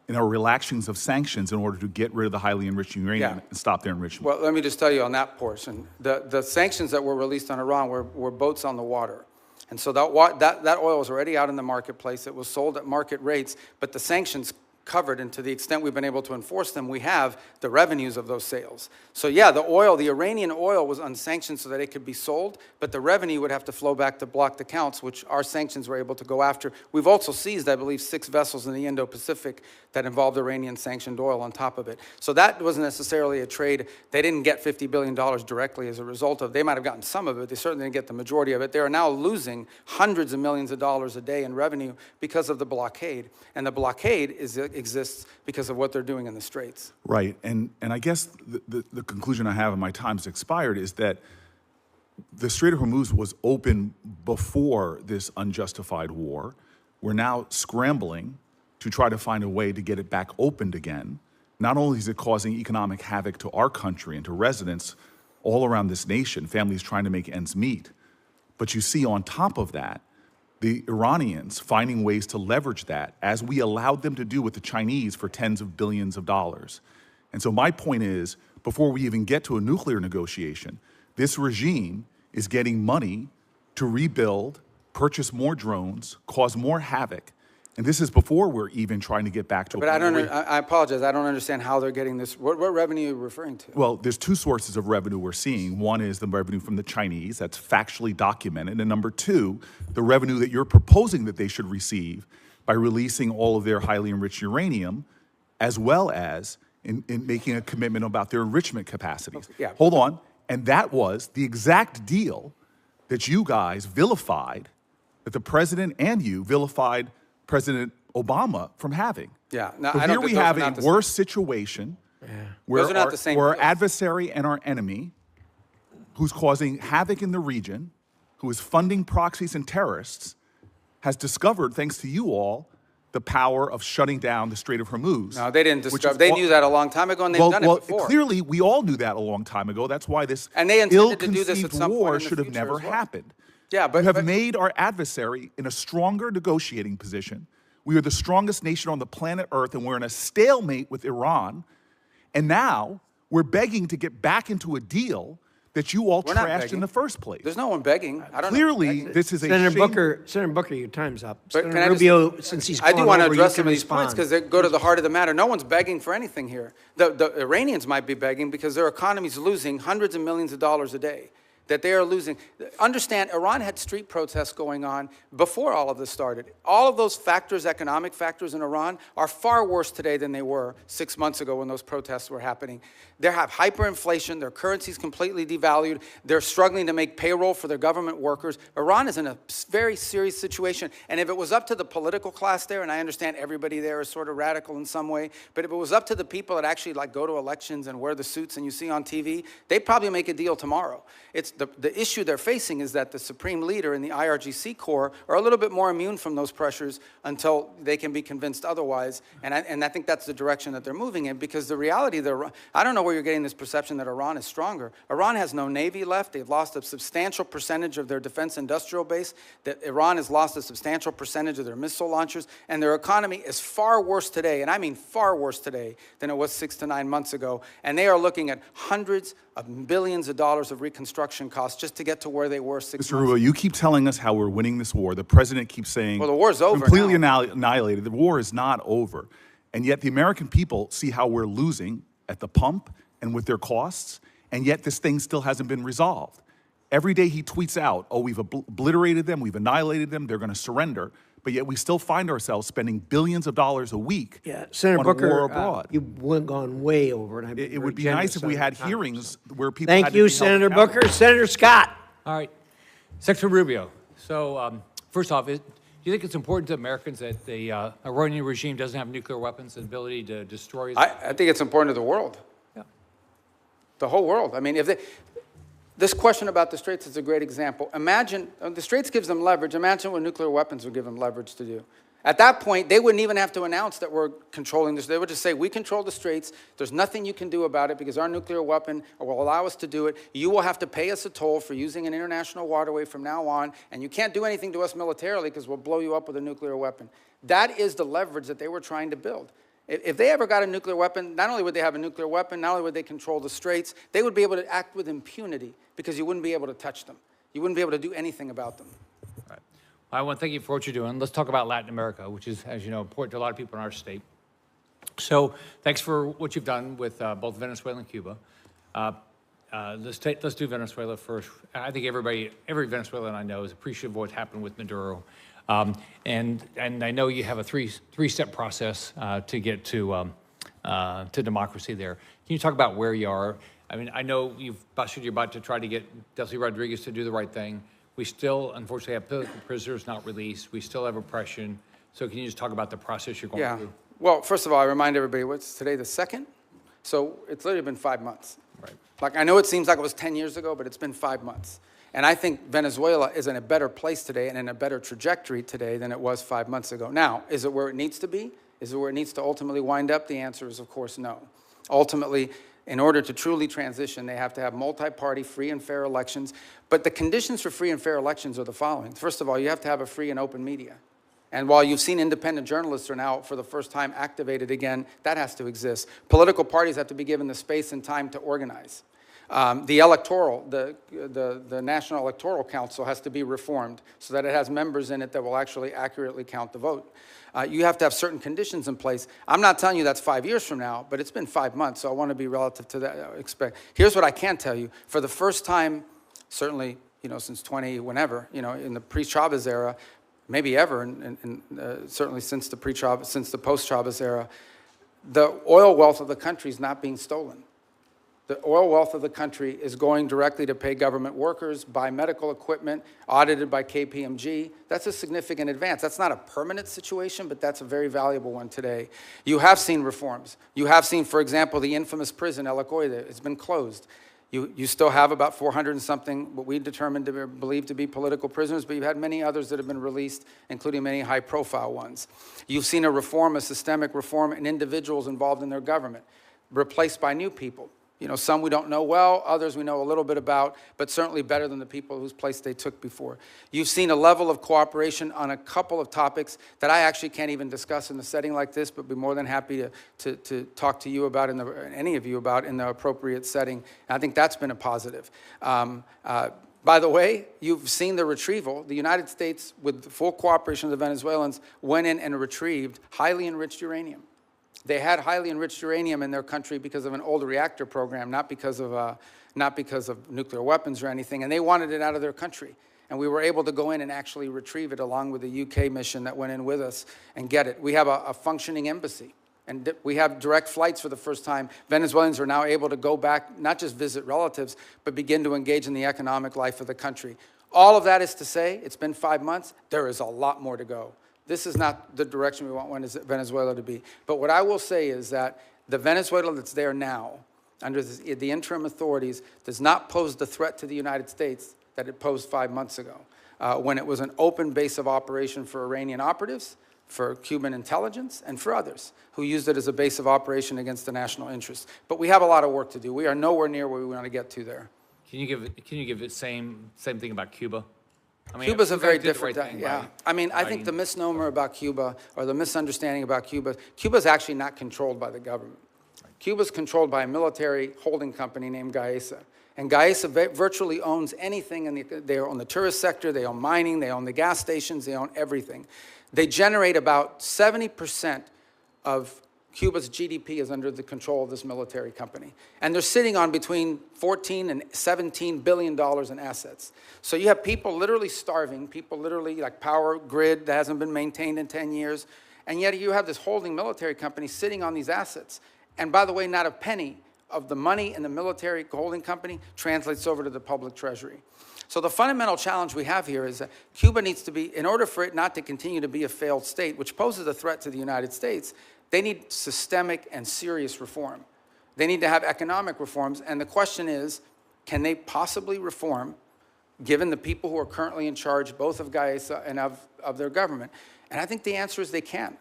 in our relaxings of sanctions in order to get rid of the highly enriched uranium and stop their enrichment? Well, let me just tell you on that portion. The sanctions that were released on Iran were boats on the water. And so that oil was already out in the marketplace. It was sold at market rates, but the sanctions covered, and to the extent we've been able to enforce them, we have the revenues of those sales. So yeah, the Iranian oil was unsanctioned so that it could be sold, but the revenue would have to flow back to block the counts, which our sanctions were able to go after. We've also seized, I believe, 6 vessels in the Indo-Pacific that involved Iranian sanctioned oil on top of it. So that wasn't necessarily a trade. They didn't get $50 billion directly as a result of. They might have gotten some of it. They certainly didn't get the majority of it. They are now losing hundreds of millions of dollars a day in revenue because of the blockade. And the blockade exists because of what they're doing in the straits. Right, and I guess the conclusion I have, and my time's expired, is that the Strait of Hormuz was open before this unjustified war. We're now scrambling to try to find a way to get it back opened again. Not only is it causing economic havoc to our country and to residents all around this nation, families trying to make ends meet, but you see on top of that, the Iranians finding ways to leverage that, as we allowed them to do with the Chinese for tens of billions of dollars. And so my point is, before we even get to a nuclear negotiation, this regime is getting money to rebuild, purchase more drones, cause more havoc. And this is before we're even trying to get back to a But I apologize, I don't understand how they're getting this. What revenue are you referring to? Well, there's two sources of revenue we're seeing. One is the revenue from the Chinese, that's factually documented. And number two, the revenue that you're proposing that they should receive by releasing all of their highly enriched uranium, as well as in making a commitment about their enrichment capacities. Okay, yeah. Hold on. And that was the exact deal that you guys vilified, that the president and you vilified President Obama from having. Yeah, no, So I don't here we think those have are a not the same. worse situation where Those are not the same where our deals. adversary and our enemy, who's causing havoc in the region, who is funding proxies and terrorists, has discovered, thanks to you all, the power of shutting down the Strait of Hormuz. No, they didn't which discover. is They all- knew that a long time ago, and they've done it before. Clearly, we all knew that a long time ago. That's why this And they intended to do this at ill-conceived some point war in the should have future never as well. happened. Yeah, but You have made our adversary in a stronger negotiating position. We are the strongest nation on the planet Earth, and we're in a stalemate with Iran. And now we're begging to get back into a deal that you all We're not trashed begging. in the first place. There's no one begging. I don't Clearly, know. this is a Senator shame- Booker, your time's up. But can Senator I just- Rubio, since he's I do gone want to over, you address can some of these points respond. because they go to the heart of the matter. No one's begging for anything here. The Iranians might be begging because their economy's losing hundreds of millions of dollars a day. That they are losing. Understand, Iran had street protests going on before all of this started. All of those factors, economic factors in Iran, are far worse today than they were 6 months ago when those protests were happening. They have hyperinflation, their currency's completely devalued, they're struggling to make payroll for their government workers. Iran is in a very serious situation, and if it was up to the political class there, and I understand everybody there is sort of radical in some way, but if it was up to the people that actually like go to elections and wear the suits and you see on TV, they'd probably make a deal tomorrow. It's the issue they're facing is that the supreme leader and the IRGC Corps are a little bit more immune from those pressures until they can be convinced otherwise. And I think that's the direction that they're moving in, because the reality, I don't know where you're getting this perception that Iran is stronger. Iran has no navy left. They've lost a substantial percentage of their defense industrial base. That Iran has lost a substantial percentage of their missile launchers. And their economy is far worse today, and I mean far worse today, than it was 6 to 9 months ago. And they are looking at hundreds of billions of dollars of reconstruction costs just to get to where they were 6 months Mr. Rubio, you keep telling us how we're winning this war. The president keeps saying, Well, the war's over completely now. annihilated. The war is not over. And yet the American people see how we're losing at the pump and with their costs, and yet this thing still hasn't been resolved. Every day he tweets out, oh, we've obliterated them, we've annihilated them, they're going to surrender. But yet we still find ourselves spending billions of dollars a week Senator on Booker, a war abroad. you've gone way over. And It would be nice if we had hearings where people Thank had to you, be held Senator accountable. Booker. Senator Scott. All right. Secretary Rubio. So first off, do you think it's important to Americans that the Iranian regime doesn't have nuclear weapons and ability to destroy? I think it's important to the world. Yeah. The whole world. I mean, this question about the Straits is a great example. Imagine, the Straits gives them leverage. Imagine what nuclear weapons would give them leverage to do. At that point, they wouldn't even have to announce that we're controlling this. They would just say, we control the Straits. There's nothing you can do about it because our nuclear weapon will allow us to do it. You will have to pay us a toll for using an international waterway from now on, and you can't do anything to us militarily because we'll blow you up with a nuclear weapon. That is the leverage that they were trying to build. If they ever got a nuclear weapon, not only would they have a nuclear weapon, not only would they control the Straits, they would be able to act with impunity because you wouldn't be able to touch them. You wouldn't be able to do anything about them. I want to thank you for what you're doing. Let's talk about Latin America, which is, as you know, important to a lot of people in our state. So thanks for what you've done with both Venezuela and Cuba. Let's do Venezuela first. I think every Venezuelan I know is appreciative of what happened with Maduro. And I know you have a three-step process to get to democracy there. Can you talk about where you are? I mean, I know you've busted your butt to try to get Delcy Rodriguez to do the right thing. We still, unfortunately, have political prisoners not released. We still have oppression. So can you just talk about the process you're going through? Well, first of all, I remind everybody, what's today, the 2nd? So it's literally been 5 months. Right. Like, I know it seems like it was 10 years ago, but it's been 5 months. And I think Venezuela is in a better place today and in a better trajectory today than it was 5 months ago. Now, is it where it needs to be? Is it where it needs to ultimately wind up? The answer is, of course, no. Ultimately, In order to truly transition, they have to have multi-party, free and fair elections. But the conditions for free and fair elections are the following. First of all, you have to have a free and open media. And while you've seen independent journalists are now, for the first time, activated again, that has to exist. Political parties have to be given the space and time to organize. The National Electoral Council has to be reformed so that it has members in it that will actually accurately count the vote. You have to have certain conditions in place. I'm not telling you that's 5 years from now, but it's been 5 months, so I want to be relative to that. Here's what I can tell you. For the first time, certainly, since whenever, in the pre-Chavez era, maybe ever, and certainly since the post-Chavez era, the oil wealth of the country is not being stolen. The oil wealth of the country is going directly to pay government workers, buy medical equipment, audited by KPMG. That's a significant advance. That's not a permanent situation, but that's a very valuable one today. You have seen reforms. You have seen, for example, the infamous prison, El Acoide. It's been closed. You still have about 400 and something, what we determined to believe to be political prisoners, but you've had many others that have been released, including many high-profile ones. You've seen a reform, a systemic reform in individuals involved in their government, replaced by new people. Some we don't know well, others we know a little bit about, but certainly better than the people whose place they took before. You've seen a level of cooperation on a couple of topics that I actually can't even discuss in a setting like this, but be more than happy to talk to you about, any of you about, in the appropriate setting. And I think that's been a positive. By the way, you've seen the retrieval. The United States, with the full cooperation of the Venezuelans, went in and retrieved highly enriched uranium. They had highly enriched uranium in their country because of an old reactor program, not because of nuclear weapons or anything, and they wanted it out of their country. And we were able to go in and actually retrieve it along with the UK mission that went in with us and get it. We have a functioning embassy, and we have direct flights for the first time. Venezuelans are now able to go back, not just visit relatives, but begin to engage in the economic life of the country. All of that is to say, it's been 5 months, there is a lot more to go. This is not the direction we want Venezuela to be. But what I will say is that the Venezuela that's there now, under the interim authorities, does not pose the threat to the United States that it posed 5 months ago, when it was an open base of operation for Iranian operatives, for Cuban intelligence, and for others who used it as a base of operation against the national interest. But we have a lot of work to do. We are nowhere near where we want to get to there. Can you give the same thing about Cuba? Cuba's a very different thing, yeah. I think the misnomer about Cuba, or the misunderstanding about Cuba's actually not controlled by the government. Cuba's controlled by a military holding company named Gaesa. And Gaesa virtually owns anything, they own the tourist sector, they own mining, they own the gas stations, they own everything. They generate about 70% of Cuba's GDP is under the control of this military company. And they're sitting on between $14 and $17 billion in assets. So you have people literally starving, people literally like power grid that hasn't been maintained in 10 years. And yet you have this holding military company sitting on these assets. And by the way, not a penny of the money in the military holding company translates over to the public treasury. So the fundamental challenge we have here is that Cuba needs to be, in order for it not to continue to be a failed state, which poses a threat to the United States, they need systemic and serious reform. They need to have economic reforms, and the question is, can they possibly reform, given the people who are currently in charge, both of Gaesa and of their government? And I think the answer is they can.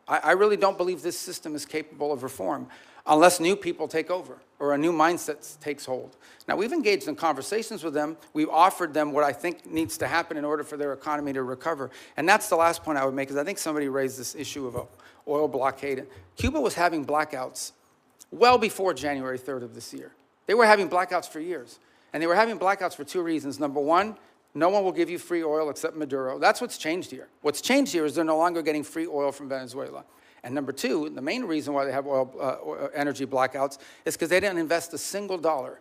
I really don't believe this system is capable of reform unless new people take over or a new mindset takes hold. Now, we've engaged in conversations with them. We've offered them what I think needs to happen in order for their economy to recover. And that's the last point I would make, is I think somebody raised this issue of oil blockade. Cuba was having blackouts well before January 3rd of this year. They were having blackouts for years. And they were having blackouts for two reasons. Number one, no one will give you free oil except Maduro. That's what's changed here. What's changed here is they're no longer getting free oil from Venezuela. And number two, the main reason why they have energy blackouts is because they didn't invest a single dollar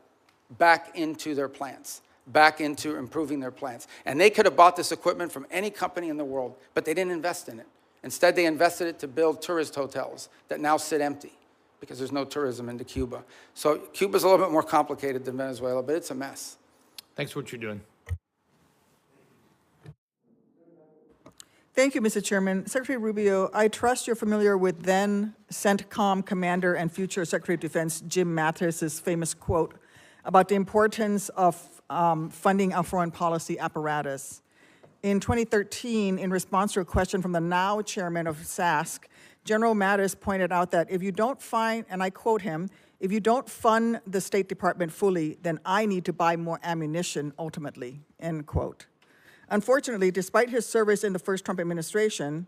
back into their plants, back into improving their plants. And they could have bought this equipment from any company in the world, but they didn't invest in it. Instead, they invested it to build tourist hotels that now sit empty because there's no tourism into Cuba. So Cuba's a little bit more complicated than Venezuela, but it's a mess. Thanks for what you're doing. Thank you, Mr. Chairman. Secretary Rubio, I trust you're familiar with then CENTCOM commander and future Secretary of Defense Jim Mattis's famous quote about the importance of funding our foreign policy apparatus. In 2013, in response to a question from the now chairman of SASC, General Mattis pointed out that if you don't find, and I quote him, If you don't fund the State Department fully, then I need to buy more ammunition ultimately, end quote. Unfortunately, despite his service in the first Trump administration,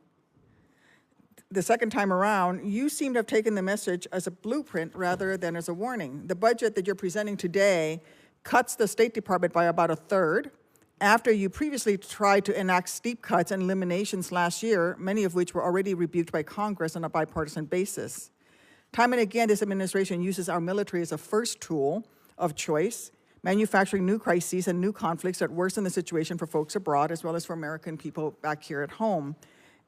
the second time around, you seem to have taken the message as a blueprint rather than as a warning. The budget that you're presenting today cuts the State Department by about a third, after you previously tried to enact steep cuts and eliminations last year, many of which were already rebuked by Congress on a bipartisan basis. Time and again, this administration uses our military as a first tool of choice, manufacturing new crises and new conflicts that worsen the situation for folks abroad as well as for American people back here at home.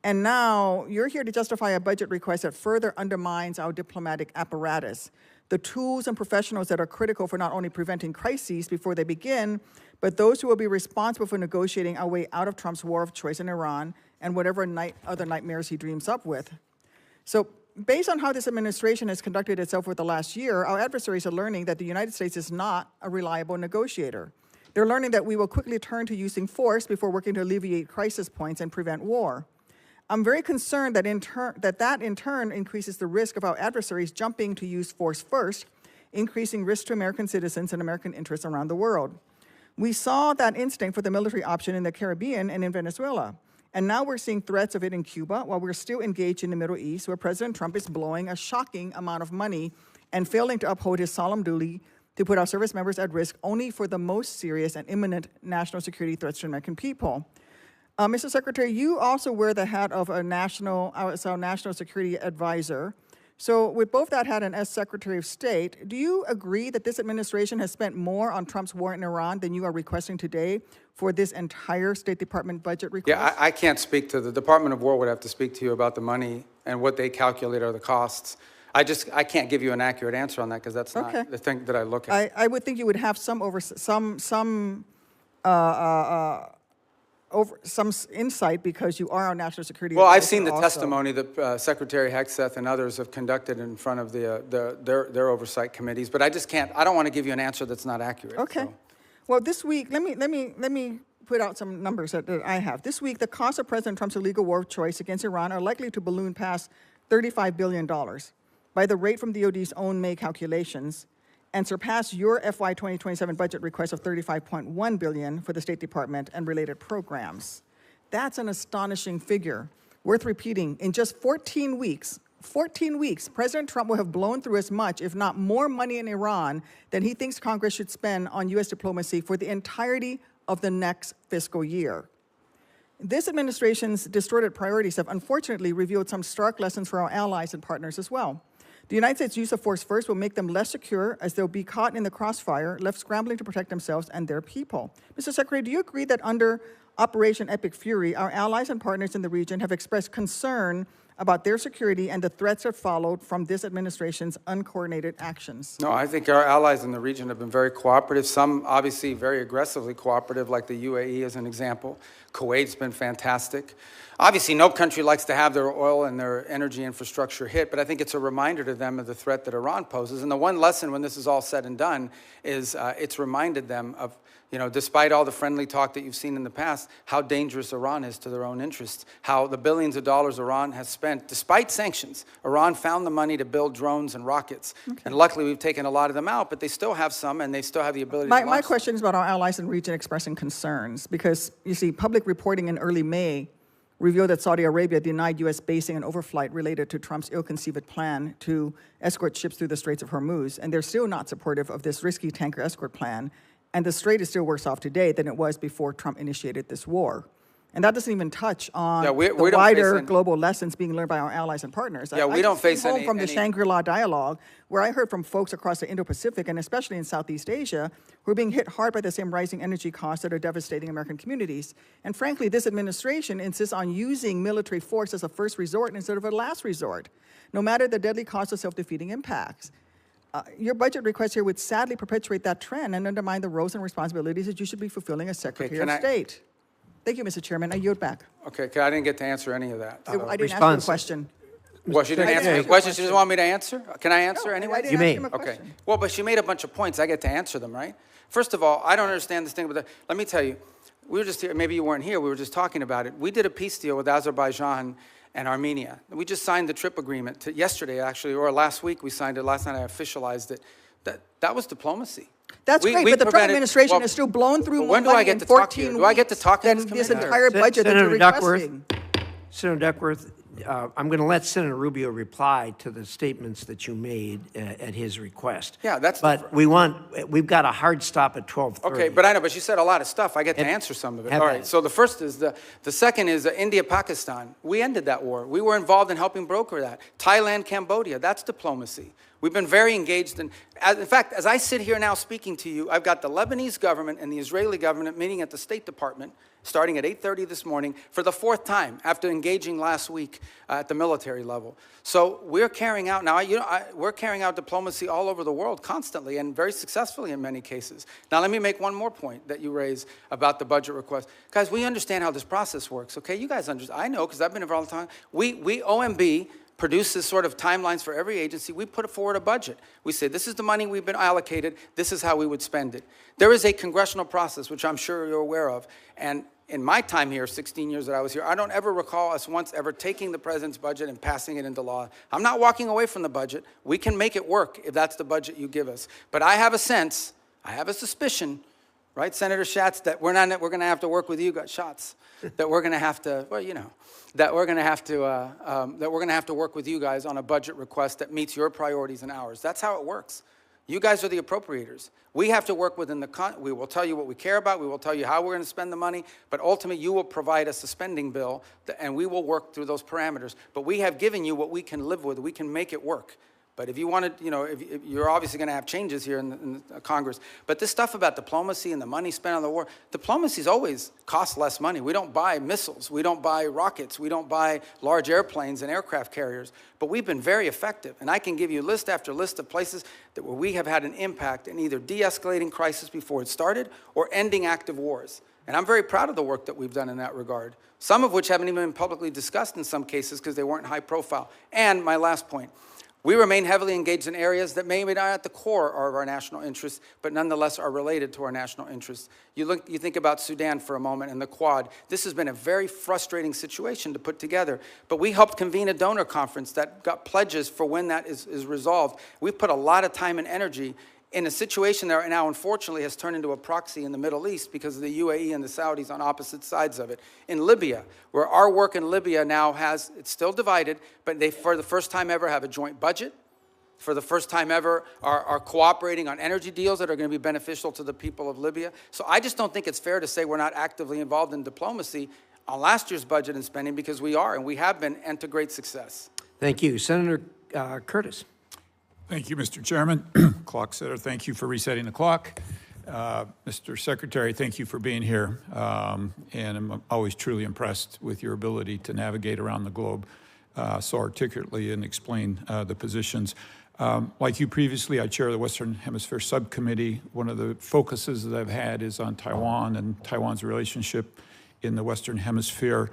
And now you're here to justify a budget request that further undermines our diplomatic apparatus, the tools and professionals that are critical for not only preventing crises before they begin, but those who will be responsible for negotiating our way out of Trump's war of choice in Iran and whatever other nightmares he dreams up with. So based on how this administration has conducted itself for the last year, our adversaries are learning that the United States is not a reliable negotiator. They're learning that we will quickly turn to using force before working to alleviate crisis points and prevent war. I'm very concerned that that in turn increases the risk of our adversaries jumping to use force first, increasing risk to American citizens and American interests around the world. We saw that instinct for the military option in the Caribbean and in Venezuela. And now we're seeing threats of it in Cuba while we're still engaged in the Middle East, where President Trump is blowing a shocking amount of money and failing to uphold his solemn duty to put our service members at risk only for the most serious and imminent national security threats to American people. Mr. Secretary, you also wear the hat of a national security advisor. So with both that hat and as Secretary of State, do you agree that this administration has spent more on Trump's war in Iran than you are requesting today for this entire State Department budget request? Yeah, I can't speak to the Department of War would have to speak to you about the money and what they calculate are the costs. I can't give you an accurate answer on that because that's not the thing that I look at. I would think you would have some insight because you are our national security Well, advisor I've seen the also. testimony that Secretary Hegseth and others have conducted in front of their oversight committees, but I don't want to give you an answer that's not accurate. Okay. So. Well, this week, let me put out some numbers that I have. This week, the cost of President Trump's illegal war of choice against Iran are likely to balloon past $35 billion by the rate from DOD's own May calculations, and surpass your FY27 budget request of $35.1 billion for the State Department and related programs. That's an astonishing figure. Worth repeating, in just 14 weeks, President Trump will have blown through as much, if not more money in Iran than he thinks Congress should spend on U.S. diplomacy for the entirety of the next fiscal year. This administration's distorted priorities have unfortunately revealed some stark lessons for our allies and partners as well. The United States' use of force first will make them less secure as they'll be caught in the crossfire, left scrambling to protect themselves and their people. Mr. Secretary, do you agree that under Operation Epic Fury, our allies and partners in the region have expressed concern about their security and the threats that followed from this administration's uncoordinated actions? No, I think our allies in the region have been very cooperative, some obviously very aggressively cooperative, like the UAE as an example. Kuwait's been fantastic. Obviously, no country likes to have their oil and their energy infrastructure hit, but I think it's a reminder to them of the threat that Iran poses. And the one lesson when this is all said and done is it's reminded them of, despite all the friendly talk that you've seen in the past, how dangerous Iran is to their own interests, how the billions of dollars Iran has spent, despite sanctions. Iran found the money to build drones and rockets. Okay. And luckily, we've taken a lot of them out, but they still have some, and they still have the ability to launch My question is about our allies in the region expressing concerns, because, you see, public reporting in early May revealed that Saudi Arabia denied U.S. basing and overflight related to Trump's ill-conceived plan to escort ships through the Straits of Hormuz, and they're still not supportive of this risky tanker escort plan. And the Strait is still worse off today than it was before Trump initiated this war. And that doesn't even touch on the wider global lessons being learned by our allies and partners. Yeah, we don't face any. From the Shangri-La dialogue, where I heard from folks across the Indo-Pacific and especially in Southeast Asia, who are being hit hard by the same rising energy costs that are devastating American communities. And frankly, this administration insists on using military force as a first resort instead of a last resort, no matter the deadly cost of self-defeating impacts. Your budget request here would sadly perpetuate that trend and undermine the roles and responsibilities that you should be fulfilling as Secretary of State. Thank you, Mr. Chairman. I yield back. Okay, I didn't get to answer any of that. I didn't ask you the question. Well, she didn't answer the question. She doesn't want me to answer? Can I answer anyway? You may. Okay. Well, but she made a bunch of points. I get to answer them, right? First of all, I don't understand this thing about that. Let me tell you, we were just here, maybe you weren't here, we were just talking about it. We did a peace deal with Azerbaijan, and Armenia. We just signed the TRIP agreement yesterday, actually, or last week we signed it. Last night I officialized it. That was diplomacy. That's great, but the Trump administration has still blown through more money in 14 weeks do I get to talk than this entire budget that you're requesting. Senator Duckworth, I'm going to let Senator Rubio reply to the statements that you made at his request. Yeah, that's. But we've got a hard stop at 12:30. Okay, but I know, but you said a lot of stuff. I get to answer some of it. All right. So the first is the second is India-Pakistan. We ended that war. We were involved in helping broker that. Thailand, Cambodia. That's diplomacy. We've been very engaged in fact, as I sit here now speaking to you, I've got the Lebanese government and the Israeli government meeting at the State Department starting at 8:30 this morning for the 4th time after engaging last week at the military level. So we're carrying out now, we're carrying out diplomacy all over the world constantly and very successfully in many cases. Now let me make one more point that you raised about the budget request. Guys, we understand how this process works, okay? You guys understand. I know because I've been involved all the time. We OMB, produces sort of timelines for every agency. We put forward a budget. We say, this is the money we've been allocated. This is how we would spend it. There is a congressional process, which I'm sure you're aware of. And in my time here, 16 years that I was here, I don't ever recall us once ever taking the president's budget and passing it into law. I'm not walking away from the budget. We can make it work if that's the budget you give us. But I have a sense, I have a suspicion, right, Senator Schatz, that we're going to have to work with you guys, that we're going to have to, well, you know, that we're going to have to work with you guys on a budget request that meets your priorities and ours. That's how it works. You guys are the appropriators. We have to work within we will tell you what we care about. We will tell you how we're going to spend the money. But ultimately, you will provide us a spending bill, and we will work through those parameters. But we have given you what we can live with. We can make it work. But if you want to, you know, if you're obviously going to have changes here in the Congress. But this stuff about diplomacy and the money spent on the war, diplomacy's always cost less money. We don't buy missiles. We don't buy rockets. We don't buy large airplanes and aircraft carriers. But we've been very effective. And I can give you list after list of places where we have had an impact in either de-escalating crisis before it started or ending active wars. And I'm very proud of the work that we've done in that regard, some of which haven't even been publicly discussed in some cases because they weren't high profile. And my last point. We remain heavily engaged in areas that may be not at the core of our national interests, but nonetheless are related to our national interests. You think about Sudan for a moment and the Quad. This has been a very frustrating situation to put together, but we helped convene a donor conference that got pledges for when that is resolved. We've put a lot of time and energy in a situation that now, unfortunately, has turned into a proxy in the Middle East because of the UAE and the Saudis on opposite sides of it. In Libya, where our work in Libya now it's still divided, but they, for the first time ever, have a joint budget. For the first time ever, are cooperating on energy deals that are going to be beneficial to the people of Libya. So I just don't think it's fair to say we're not actively involved in diplomacy on last year's budget and spending, because we are, and we have been, and to great success. Thank you. Senator Curtis. Thank you, Mr. Chairman. Clock setter, thank you for resetting the clock. Mr. Secretary, thank you for being here. And I'm always truly impressed with your ability to navigate around the globe so articulately and explain the positions. Like you previously, I chair the Western Hemisphere Subcommittee. One of the focuses that I've had is on Taiwan and Taiwan's relationship in the Western Hemisphere.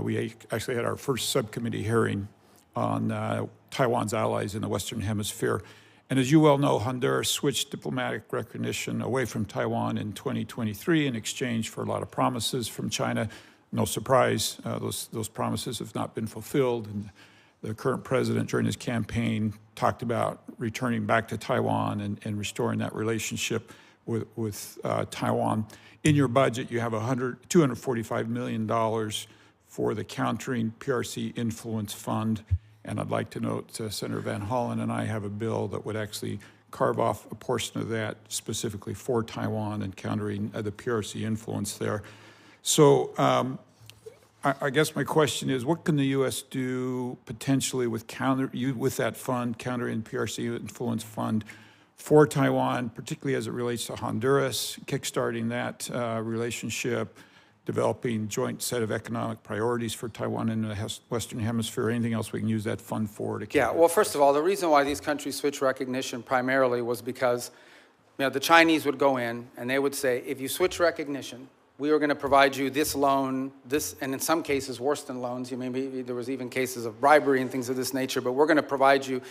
We actually had our first subcommittee hearing on Taiwan's allies in the Western Hemisphere. And as you well know, Honduras switched diplomatic recognition away from Taiwan in 2023 in exchange for a lot of promises from China. No surprise, those promises have not been fulfilled. And the current president, during his campaign, talked about returning back to Taiwan and restoring that relationship with Taiwan. In your budget, you have $245 million for the Countering PRC Influence Fund. And I'd like to note Senator Van Hollen and I have a bill that would actually carve off a portion of that specifically for Taiwan and countering the PRC influence there. So I guess my question is, what can the U.S. do potentially with that fund, Countering PRC Influence Fund, for Taiwan, particularly as it relates to Honduras, kickstarting that relationship, developing joint set of economic priorities for Taiwan in the Western Hemisphere, anything else we can use that fund for? Yeah, well, first of all, the reason why these countries switched recognition primarily was because the Chinese would go in and they would say, if you switch recognition, we are going to provide you this loan, this, and in some cases worse than loans. Maybe there was even cases of bribery and things of this nature, but we're going to provide you,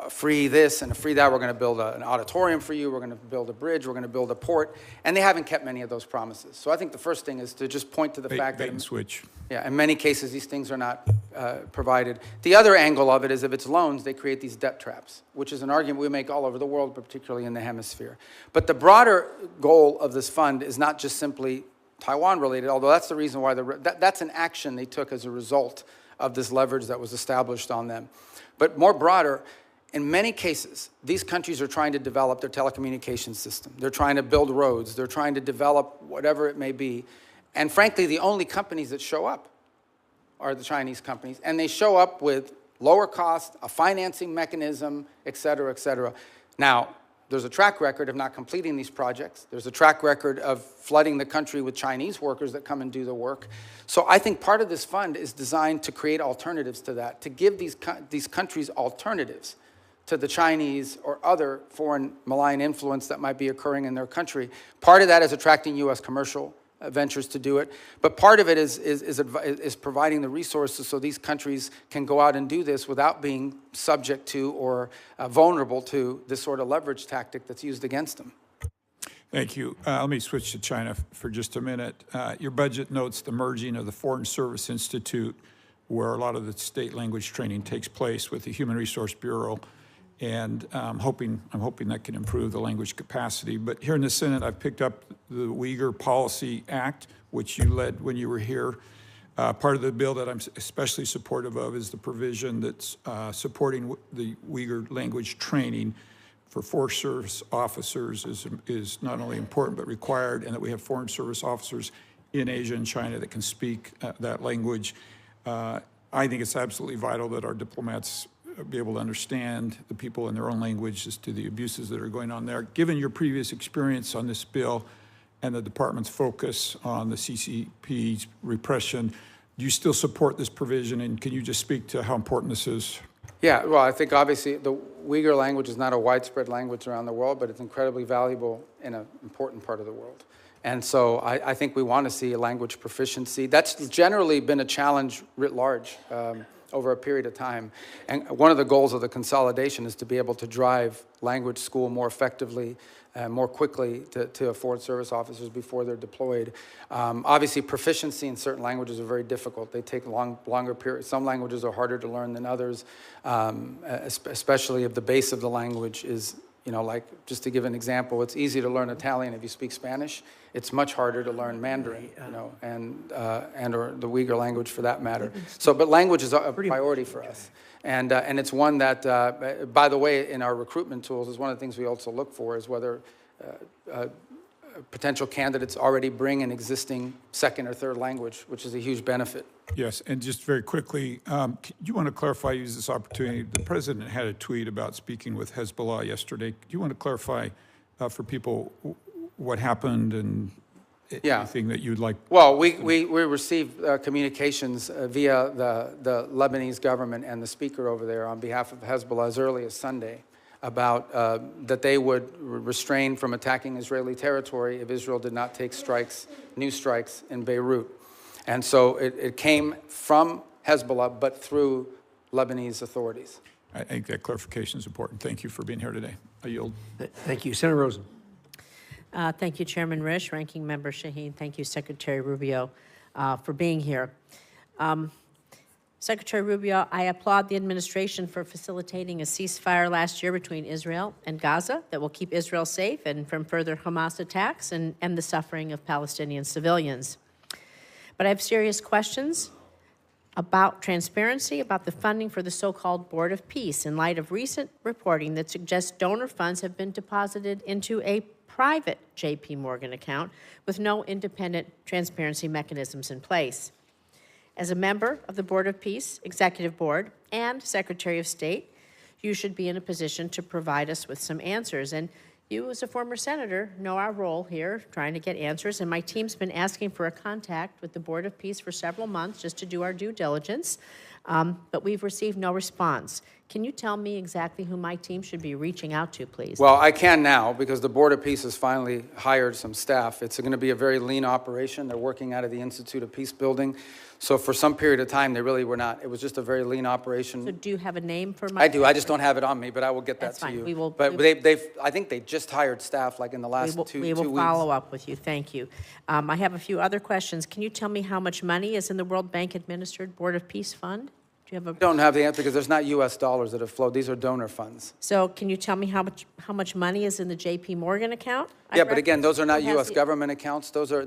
free this and a free that. We're going to build an auditorium for you. We're going to build a bridge. We're going to build a port. And they haven't kept many of those promises. So I think the first thing is to just point to the fact that, bait and switch. yeah, in many cases, these things are not provided. The other angle of it is if it's loans, they create these debt traps, which is an argument we make all over the world, but particularly in the hemisphere. But the broader goal of this fund is not just simply Taiwan related, although that's the reason why that's an action they took as a result of this leverage that was established on them. But more broader, in many cases, these countries are trying to develop their telecommunications system. They're trying to build roads. They're trying to develop whatever it may be. And frankly, the only companies that show up are the Chinese companies. And they show up with lower cost, a financing mechanism, et cetera, et cetera. Now, there's a track record of not completing these projects. There's a track record of flooding the country with Chinese workers that come and do the work. So I think part of this fund is designed to create alternatives to that, to give these countries alternatives to the Chinese or other foreign malign influence that might be occurring in their country. Part of that is attracting U.S. commercial ventures to do it, but part of it is providing the resources so these countries can go out and do this without being subject to or vulnerable to this sort of leverage tactic that's used against them. Thank you. Let me switch to China for just a minute. Your budget notes the merging of the Foreign Service Institute, where a lot of the state language training takes place, with the Human Resource Bureau. And I'm hoping that can improve the language capacity. But here in the Senate, I've picked up the Uyghur Policy Act, which you led when you were here. Part of the bill that I'm especially supportive of is the provision that's supporting the Uyghur language training for Forest Service officers is not only important but required, and that we have Foreign Service officers in Asia and China that can speak that language. I think it's absolutely vital that our diplomats be able to understand the people in their own language as to the abuses that are going on there. Given your previous experience on this bill and the department's focus on the CCP's repression, do you still support this provision? And can you just speak to how important this is? Yeah, well, I think obviously the Uyghur language is not a widespread language around the world, but it's incredibly valuable in an important part of the world. And so I think we want to see a language proficiency. That's generally been a challenge writ large over a period of time. And one of the goals of the consolidation is to be able to drive language school more effectively, more quickly to foreign service officers before they're deployed. Obviously, proficiency in certain languages are very difficult. They take longer periods. Some languages are harder to learn than others, especially if the base of the language is, like, just to give an example, it's easy to learn Italian if you speak Spanish. It's much harder to learn Mandarin, and or the Uyghur language for that matter. So, but language is a priority for us. And it's one that, by the way, in our recruitment tools, is one of the things we also look for is whether potential candidates already bring an existing second or third language, which is a huge benefit. Yes, and just very quickly, do you want to clarify, use this opportunity? The president had a tweet about speaking with Hezbollah yesterday. Do you want to clarify for people what happened and anything that you'd like? Well, we received communications via the Lebanese government and the speaker over there on behalf of Hezbollah as early as Sunday about that they would refrain from attacking Israeli territory if Israel did not take new strikes in Beirut. And so it came from Hezbollah, but through Lebanese authorities. I think that clarification is important. Thank you for being here today. I yield. Thank you. Senator Rosen. Thank you, Chairman Risch, Ranking Member Shaheen. Thank you, Secretary Rubio, for being here. Secretary Rubio, I applaud the administration for facilitating a ceasefire last year between Israel and Gaza that will keep Israel safe and from further Hamas attacks and the suffering of Palestinian civilians. But I have serious questions about transparency, about the funding for the so-called Board of Peace in light of recent reporting that suggests donor funds have been deposited into a private J.P. Morgan account with no independent transparency mechanisms in place. As a member of the Board of Peace, Executive Board, and Secretary of State, you should be in a position to provide us with some answers. And you, as a former senator, know our role here, trying to get answers. And my team's been asking for a contact with the Board of Peace for several months just to do our due diligence. but we've received no response. Can you tell me exactly who my team should be reaching out to, please? Well, I can now because the Board of Peace has finally hired some staff. It's going to be a very lean operation. They're working out of the Institute of Peace Building. So for some period of time, they really were not. It was just a very lean operation. So do you have a name for my? I do. I just don't have it on me, but I will get that That's to fine. you. We will- But I think they just hired staff like in the last two weeks. We will follow up with you. Thank you. I have a few other questions. Can you tell me how much money is in the World Bank administered Board of Peace Fund? Do you have a? I don't have the answer because there's not U.S. dollars that have flowed. These are donor funds. So can you tell me how much money is in the J.P. Morgan account? Yeah, but again, those are not Who has U.S. the- government accounts. Those are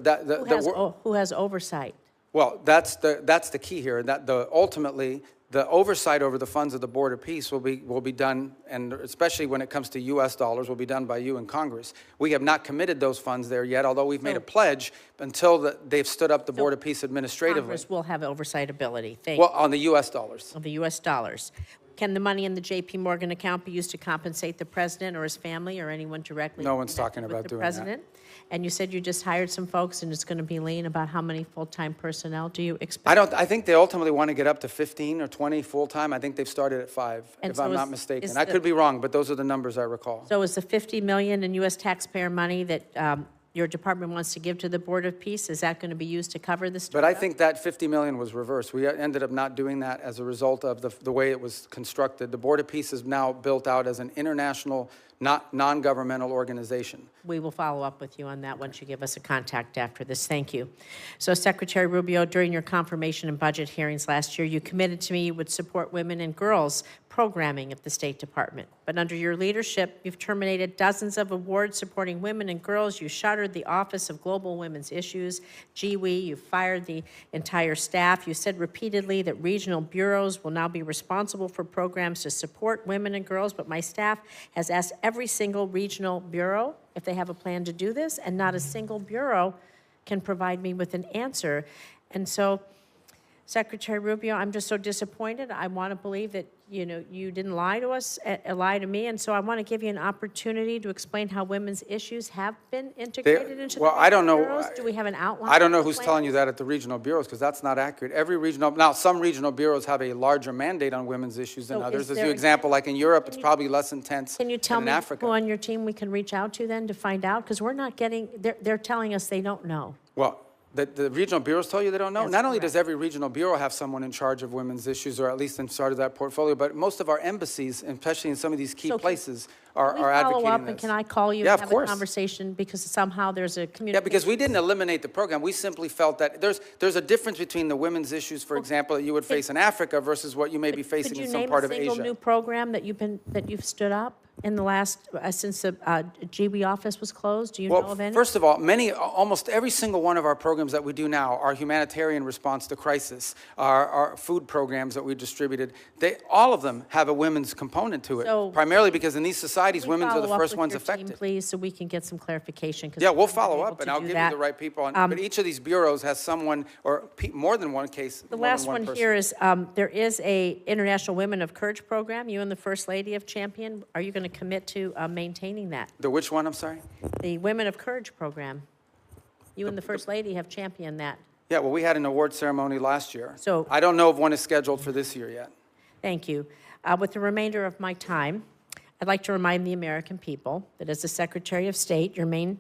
Who has oversight? Well, that's the key here. That ultimately the oversight over the funds of the Board of Peace will be done, and especially when it comes to U.S. dollars, will be done by you in Congress. We have not committed those funds there yet, although we've made a pledge until they've stood up the Board of Peace administratively. Congress will have oversight ability. Thank you. Well, on the U.S. dollars. Of the U.S. dollars. Can the money in the J.P. Morgan account be used to compensate the president or his family or anyone directly? No one's talking with about the doing president? And you said you just hired some folks and it's going to be lean. About how many full-time personnel do you expect? I think they ultimately want to get up to 15 or 20 full-time. I think they've started at 5, And if so I'm not is mistaken. the- I could be wrong, but those are the numbers I recall. So is the $50 million in U.S. taxpayer money that your department wants to give to the Board of Peace, is that going to be used to cover this? But I think that 50 million was reversed. We ended up not doing that as a result of the way it was constructed. The Board of Peace is now built out as an international, non-governmental organization. We will follow up with you on that once you give us a contact after this. Thank you. So, Secretary Rubio, during your confirmation and budget hearings last year, you committed to me you would support women and girls programming at the State Department. But under your leadership, you've terminated dozens of awards supporting women and girls. You shuttered the Office of Global Women's Issues, GWE. You fired the entire staff. You said repeatedly that regional bureaus will now be responsible for programs to support women and girls, but my staff has asked every single regional bureau if they have a plan to do this, and not a single bureau can provide me with an answer. And so, Secretary Rubio, I'm just so disappointed. I want to believe that, you didn't lie to us, lie to me, and so I want to give you an opportunity to explain how women's issues have been integrated into the I don't know. bureaus. Do we have an outline? I don't know of the who's plan? telling you that at the regional bureaus, because that's not accurate. Now some regional bureaus have a larger mandate on women's issues than So others. is As there you an- example, like in Europe, it's probably less intense Can you than tell in me Africa. who on your team we can reach out to then to find out? Because we're not getting, they're telling us they don't know. Well, the regional bureaus tell you they don't know? That's Not only correct. does every regional bureau have someone in charge of women's issues, or at least in charge of that portfolio, but most of our embassies, especially in some of these key So can places, Can are we follow advocating up, this. and can I call you Yeah, and of have a course. conversation because somehow there's a communication? Yeah, because we didn't eliminate the program. We simply felt that there's a difference between the women's issues, for example, that you would face in Africa versus what you may be facing in some part of Could you name a Asia. single new program that you've stood up in the last, since the GWE office was closed? Do you know of any? First of all, almost every single one of our programs that we do now, our humanitarian response to crisis, our food programs that we distributed, all of them have a women's component to it. So- Primarily because in these societies, Can we women are the follow up first with ones your affected. team, please, so we can get some clarification? 'Cause Yeah, we we'll haven't been follow able up, and to I'll do give that. you the right people. But each of these bureaus has someone, or more than one case. The last one here is, there is a International Women of Courage program. You and the First Lady have championed. Are you going to commit to maintaining that? The which one, I'm sorry? The Women of Courage program. You and the First Lady have championed that. Yeah, well, we had an award ceremony last year. So- I don't know if one is scheduled for this year yet. Thank you. With the remainder of my time, I'd like to remind the American people that as the Secretary of State, your main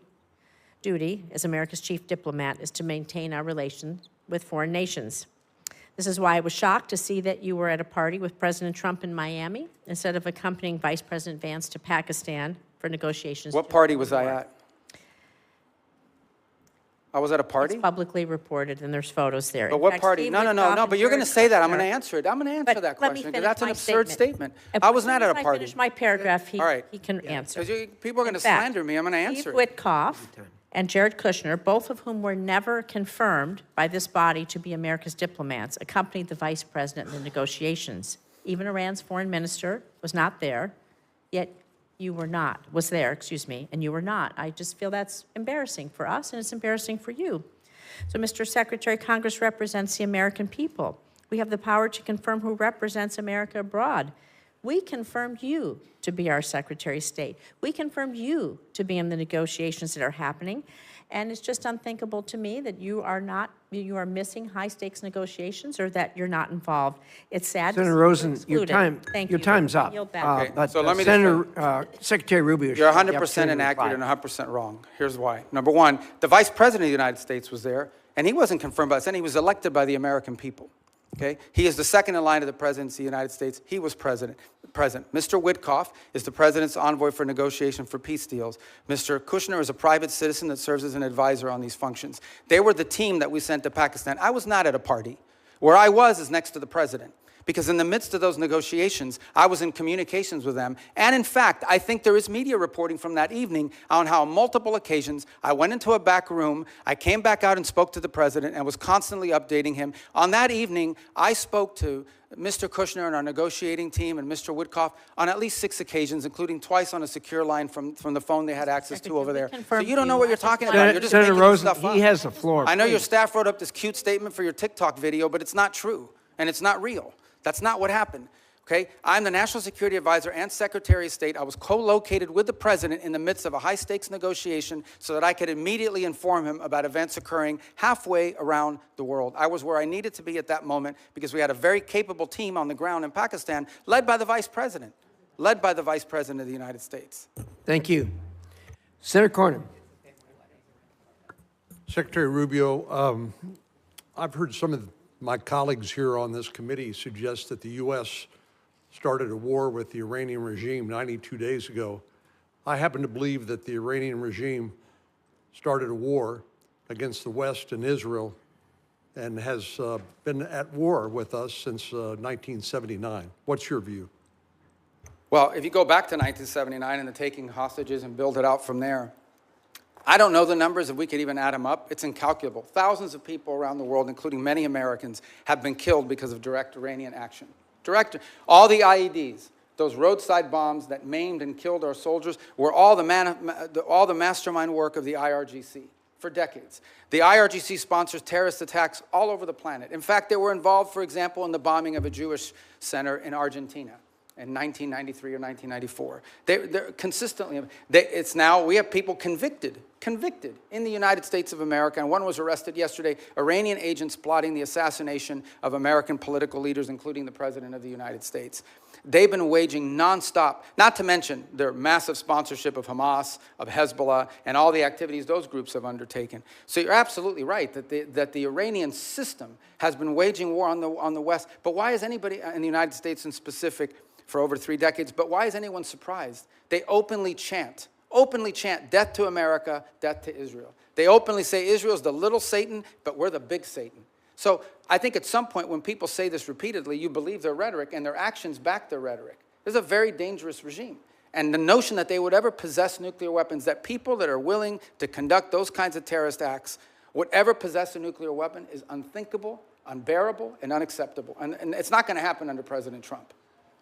duty as America's chief diplomat is to maintain our relations with foreign nations. This is why I was shocked to see that you were at a party with President Trump in Miami instead of accompanying Vice President Vance to Pakistan for negotiations. What party was I at? I was at a party? It's publicly reported, and there's photos there. But In what fact, party? Steve No, Witkoff and but you're going to Jared say that. I'm going to Kushner- answer it. I'm going to answer But that let me question, because finish that's an my absurd statement. I was not at a As party. I finish my paragraph, All right. he can answer. People are going to In fact, slander me. I'm going to answer Steve it. Witkoff and Jared Kushner, both of whom were never confirmed by this body to be America's diplomats, accompanied the vice president in the negotiations. Even Iran's foreign minister was not there, yet you were not, was there, excuse me, and you were not. I just feel that's embarrassing for us, and it's embarrassing for you. So, Mr. Secretary, Congress represents the American people. We have the power to confirm who represents America abroad. We confirmed you to be our Secretary of State. We confirmed you to be in the negotiations that are happening. And it's just unthinkable to me that you are not you are missing high-stakes negotiations or that you're not involved. It's sad. to see Senator you Rosen, excluded. Thank your you. time's up. Yield back. Okay, But so let me just Senator, Secretary Rubio should You're have the 100% opportunity to inaccurate reply. and 100% wrong. Here's why. Number one, the Vice President of the United States was there, and he wasn't confirmed by us, and he was elected by the American people. Okay? He is the second in line of the presidency of the United States. He was present. Mr. Witkoff is the president's envoy for negotiation for peace deals. Mr. Kushner is a private citizen that serves as an advisor on these functions. They were the team that we sent to Pakistan. I was not at a party. Where I was is next to the president. Because in the midst of those negotiations, I was in communications with them. And in fact, I think there is media reporting from that evening on how on multiple occasions I went into a back room, I came back out and spoke to the president and was constantly updating him. On that evening, I spoke to Mr. Kushner and our negotiating team and Mr. Witkoff on at least 6 occasions, including twice on a secure line from the phone they had access to over there. So you don't know what you're talking about. You're just Senator making Rosen, stuff up. he has the floor. I know your please. staff wrote up this cute statement for your TikTok video, but it's not true, and it's not real. That's not what happened, okay? I'm the National Security Advisor and Secretary of State. I was co-located with the President in the midst of a high-stakes negotiation so that I could immediately inform him about events occurring halfway around the world. I was where I needed to be at that moment because we had a very capable team on the ground in Pakistan, led by the Vice President of the United States. Thank you. Senator Cornyn. Secretary Rubio, I've heard some of my colleagues here on this committee suggest that the U.S. started a war with the Iranian regime 92 days ago. I happen to believe that the Iranian regime started a war against the West and Israel and has been at war with us since 1979. What's your view? Well, if you go back to 1979 and the taking hostages and build it out from there, I don't know the numbers, if we could even add them up. It's incalculable. Thousands of people around the world, including many Americans, have been killed because of direct Iranian action. All the IEDs, those roadside bombs that maimed and killed our soldiers, were all the mastermind work of the IRGC for decades. The IRGC sponsors terrorist attacks all over the planet. In fact, they were involved, for example, in the bombing of a Jewish center in Argentina in 1993 or 1994. They're consistently, it's now, we have people convicted in the United States of America, and one was arrested yesterday, Iranian agents plotting the assassination of American political leaders, including the President of the United States. They've been waging nonstop, not to mention their massive sponsorship of Hamas, of Hezbollah, and all the activities those groups have undertaken. So you're absolutely right that the Iranian system has been waging war on the West. But why is anybody in the United States in specific for over 3 decades, but why is anyone surprised? They openly chant, death to America, death to Israel. They openly say Israel's the little Satan, but we're the big Satan. So I think at some point when people say this repeatedly, you believe their rhetoric and their actions back their rhetoric. This is a very dangerous regime. And the notion that they would ever possess nuclear weapons, that people that are willing to conduct those kinds of terrorist acts would ever possess a nuclear weapon is unthinkable, unbearable, and unacceptable. And it's not going to happen under President Trump.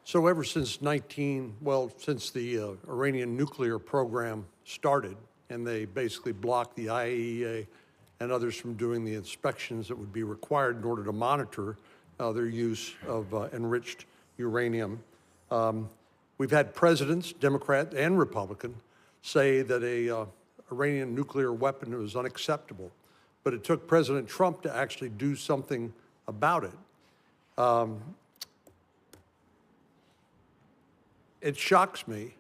So ever since since the Iranian nuclear program started, and they basically blocked the IAEA and others from doing the inspections that would be required in order to monitor their use of enriched uranium, we've had presidents, Democrat and Republican, say that a Iranian nuclear weapon was unacceptable. But it took President Trump to actually do something about it. It shocks me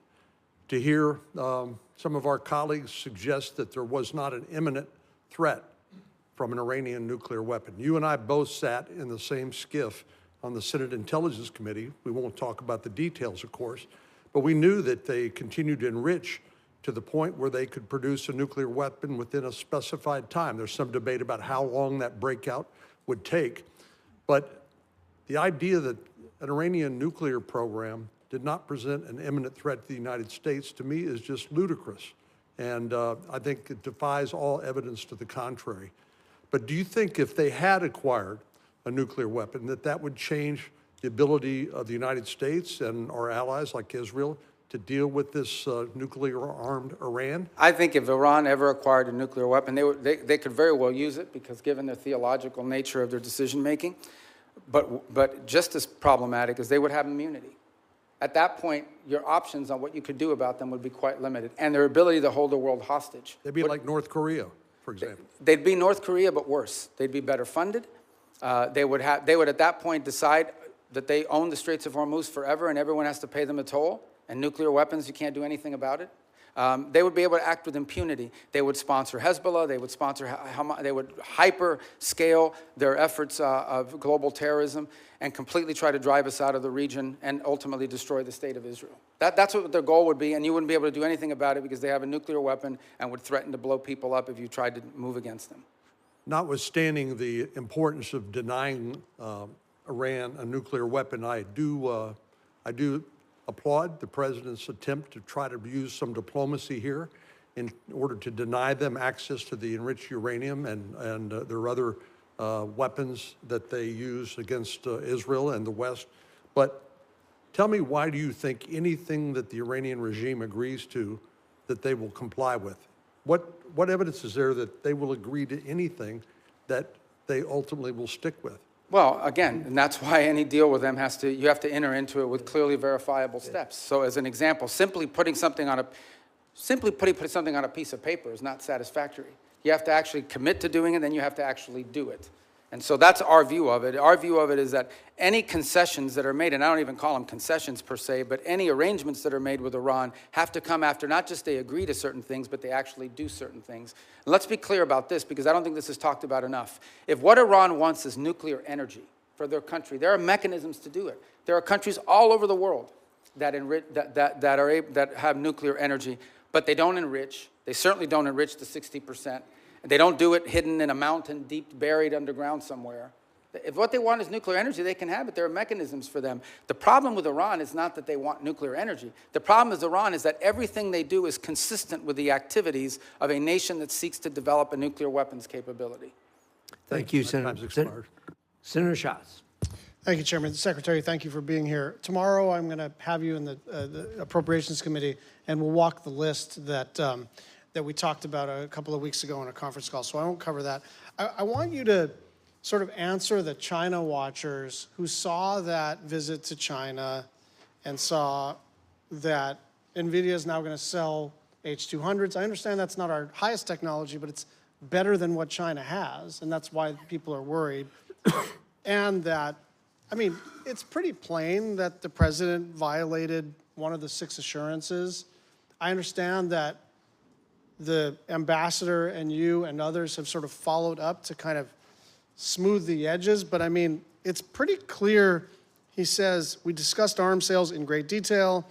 to hear some of our colleagues suggest that there was not an imminent threat from an Iranian nuclear weapon. You and I both sat in the same skiff on the Senate Intelligence Committee. We won't talk about the details, of course, but we knew that they continued to enrich to the point where they could produce a nuclear weapon within a specified time. There's some debate about how long that breakout would take, but the idea that an Iranian nuclear program did not present an imminent threat to the United States, to me, is just ludicrous. And I think it defies all evidence to the contrary. But do you think if they had acquired a nuclear weapon, that would change the ability of the United States and our allies like Israel to deal with this nuclear-armed Iran? I think if Iran ever acquired a nuclear weapon, they could very well use it because given the theological nature of their decision-making. But just as problematic is they would have immunity. At that point, your options on what you could do about them would be quite limited, and their ability to hold the world hostage. They'd be like North Korea. for example? They'd be North Korea, but worse. They'd be better funded. They would at that point decide that they own the Straits of Hormuz forever and everyone has to pay them a toll, and nuclear weapons, you can't do anything about it. They would be able to act with impunity. They would sponsor Hezbollah. They would sponsor they would hyper-scale their efforts of global terrorism and completely try to drive us out of the region and ultimately destroy the state of Israel. That's what their goal would be, and you wouldn't be able to do anything about it because they have a nuclear weapon and would threaten to blow people up if you tried to move against them. Notwithstanding the importance of denying Iran a nuclear weapon, I do applaud the president's attempt to try to use some diplomacy here in order to deny them access to the enriched uranium and their other weapons that they use against Israel and the West. But tell me, why do you think anything that the Iranian regime agrees to that they will comply with? What evidence is there that they will agree to anything that they ultimately will stick with? Well, again, and that's why any deal with them you have to enter into it with clearly verifiable steps. So as an example, simply putting something on a piece of paper is not satisfactory. You have to actually commit to doing it, then you have to actually do it. And so that's our view of it. Our view of it is that any concessions that are made, and I don't even call them concessions per se, but any arrangements that are made with Iran have to come after not just they agree to certain things, but they actually do certain things. And let's be clear about this, because I don't think this is talked about enough. If what Iran wants is nuclear energy for their country, there are mechanisms to do it. There are countries all over the world that have nuclear energy, but they don't enrich. They certainly don't enrich to 60%. They don't do it hidden in a mountain, deep buried underground somewhere. If what they want is nuclear energy, they can have it. There are mechanisms for them. The problem with Iran is not that they want nuclear energy. The problem with Iran is that everything they do is consistent with the activities of a nation that seeks to develop a nuclear weapons capability. Thank you, Senator. Senator Schatz. Thank you, Chairman. Secretary, thank you for being here. Tomorrow, I'm going to have you in the Appropriations Committee, and we'll walk the list that we talked about a couple of weeks ago on a conference call, so I won't cover that. I want you to sort of answer the China watchers who saw that visit to China and saw that NVIDIA is now going to sell H200s. I understand that's not our highest technology, but it's better than what China has, and that's why people are worried. And that, I mean, it's pretty plain that the president violated one of the 6 assurances. I understand that the ambassador and you and others have sort of followed up to kind of smooth the edges, but I mean, it's pretty clear. He says, we discussed arms sales in great detail.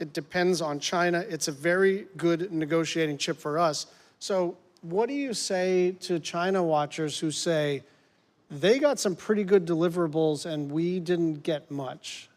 It depends on China. It's a very good negotiating chip for us. So what do you say to China watchers who say they got some pretty good deliverables and we didn't get much?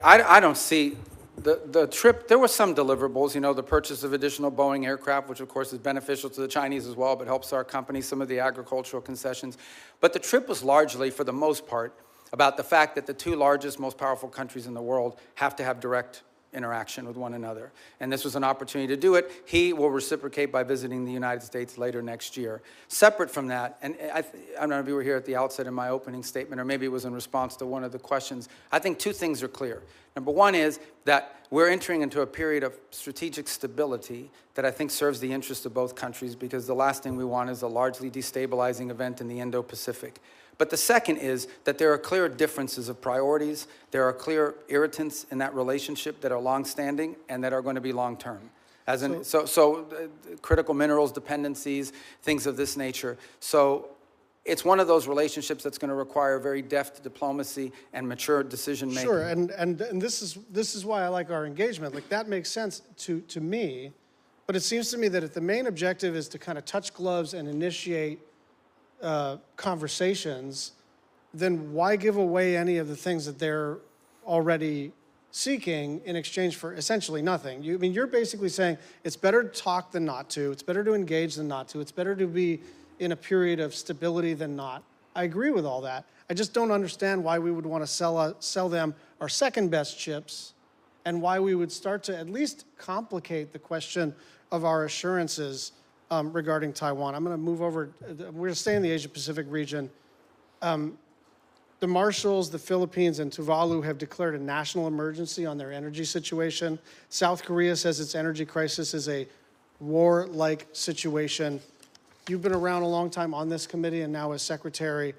I don't see the trip. There were some deliverables, you know, the purchase of additional Boeing aircraft, which of course is beneficial to the Chinese as well, but helps our company, some of the agricultural concessions. But the trip was largely, for the most part, about the fact that the 2 largest, most powerful countries in the world have to have direct interaction with one another. And this was an opportunity to do it. He will reciprocate by visiting the United States later next year. Separate from that, and I don't know if you were here at the outset in my opening statement, or maybe it was in response to one of the questions, I think 2 things are clear. Number one is that we're entering into a period of strategic stability that I think serves the interests of both countries, because the last thing we want is a largely destabilizing event in the Indo-Pacific. But the second is that there are clear differences of priorities. There are clear irritants in that relationship that are longstanding and that are going to be long-term. As in, critical minerals dependencies, things of this nature. So it's one of those relationships that's going to require very deft diplomacy and mature decision-making. Sure, and this is why I like our engagement. Like, that makes sense to me, but it seems to me that if the main objective is to kind of touch gloves and initiate conversations, then why give away any of the things that they're already seeking in exchange for essentially nothing? I mean, you're basically saying it's better to talk than not to. It's better to engage than not to. It's better to be in a period of stability than not. I agree with all that. I just don't understand why we would want to sell them our second best chips, and why we would start to at least complicate the question of our assurances regarding Taiwan. I'm going to move over. We're going to stay in the Asia-Pacific region. The Marshalls, the Philippines, and Tuvalu have declared a national emergency on their energy situation. South Korea says its energy crisis is a war-like situation. you've been around a long time on this committee and now as secretary.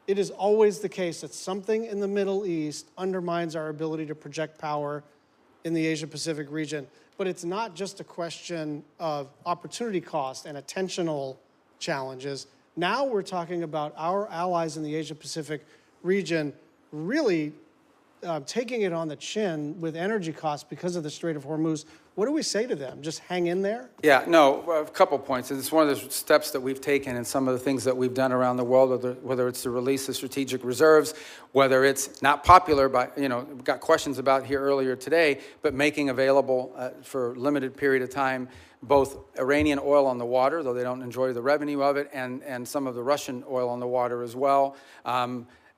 It is always the case that something in the Middle East undermines our ability to project power in the Asia-Pacific region. But it's not just a question of opportunity cost and attentional challenges. Now we're talking about our allies in the Asia-Pacific region really taking it on the chin with energy costs because of the Strait of Hormuz. What do we say to them? Just hang in there? Yeah, no, a couple points. It's one of the steps that we've taken and some of the things that we've done around the world, whether it's the release of strategic reserves, whether it's not popular, but, we got questions about here earlier today, but making available for a limited period of time both Iranian oil on the water, though they don't enjoy the revenue of it, and some of the Russian oil on the water as well.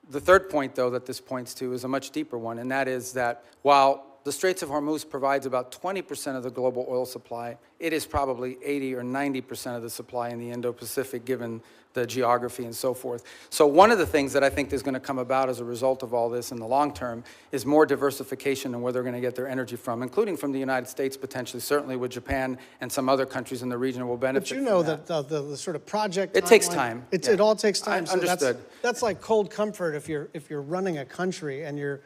The third point, though, that this points to is a much deeper one, and that is that while the Straits of Hormuz provides about 20% of the global oil supply, it is probably 80 or 90% of the supply in the Indo-Pacific, given the geography and so forth. So one of the things that I think is going to come about as a result of all this in the long term is more diversification in where they're going to get their energy from, including from the United States potentially, certainly with Japan and some other countries in the region will benefit. But you know that the sort of project it takes time. It all takes time. So understood. That's like cold comfort if you're running a country and your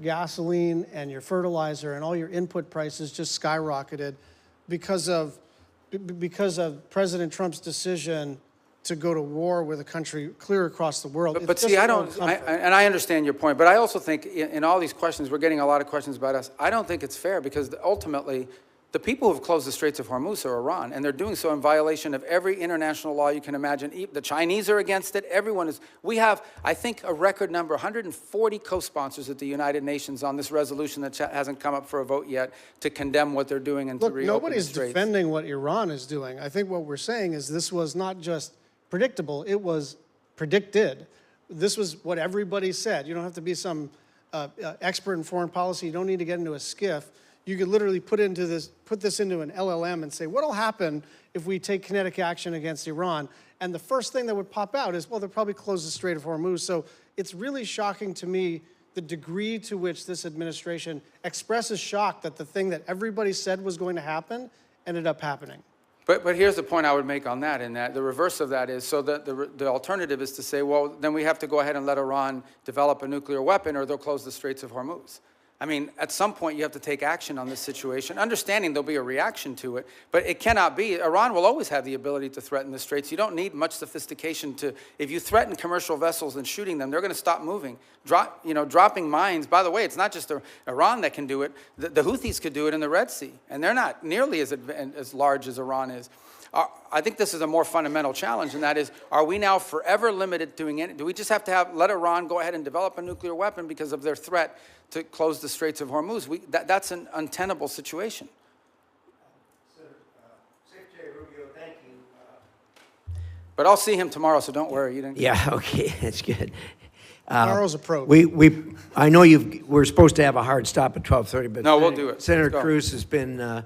gasoline and your fertilizer and all your input prices just skyrocketed because of President Trump's decision to go to war with a country clear across the world. But see, and I understand your point, but I also think in all these questions, we're getting a lot of questions about us. I don't think it's fair because ultimately, the people who have closed the Straits of Hormuz are Iran, and they're doing so in violation of every international law you can imagine. The Chinese are against it. Everyone is. We have, I think, a record number, 140 co-sponsors at the United Nations on this resolution that hasn't come up for a vote yet to condemn what they're doing and to reopen nobody's the Straits. defending what Iran is doing. I think what we're saying is this was not just predictable, it was predicted. This was what everybody said. You don't have to be some expert in foreign policy. You don't need to get into a skiff. You could literally put this into an LLM and say, what'll happen if we take kinetic action against Iran? And the first thing that would pop out is, well, they'll probably close the Strait of Hormuz. So it's really shocking to me the degree to which this administration expresses shock that the thing that everybody said was going to happen ended up happening. But here's the point I would make on that, in that the reverse of that is, so that the alternative is to say, well, then we have to go ahead and let Iran develop a nuclear weapon or they'll close the Straits of Hormuz. I mean, at some point you have to take action on this situation, understanding there'll be a reaction to it, but it cannot be. Iran will always have the ability to threaten the Straits. You don't need much sophistication to, if you threaten commercial vessels and shooting them, they're going to stop moving. Dropping mines, by the way, it's not just Iran that can do it. The Houthis could do it in the Red Sea, and they're not nearly as large as Iran is. I think this is a more fundamental challenge, and that is, are we now forever limited doing it? Do we just have to let Iran go ahead and develop a nuclear weapon because of their threat to close the Straits of Hormuz? That's an untenable situation. Secretary Rubio, thank you. But I'll see him tomorrow, so don't worry. Yeah, okay, that's good. Tomorrow's approach. I know we're supposed to have a hard stop at 12:30, but no, we'll do it. Senator Cruz has been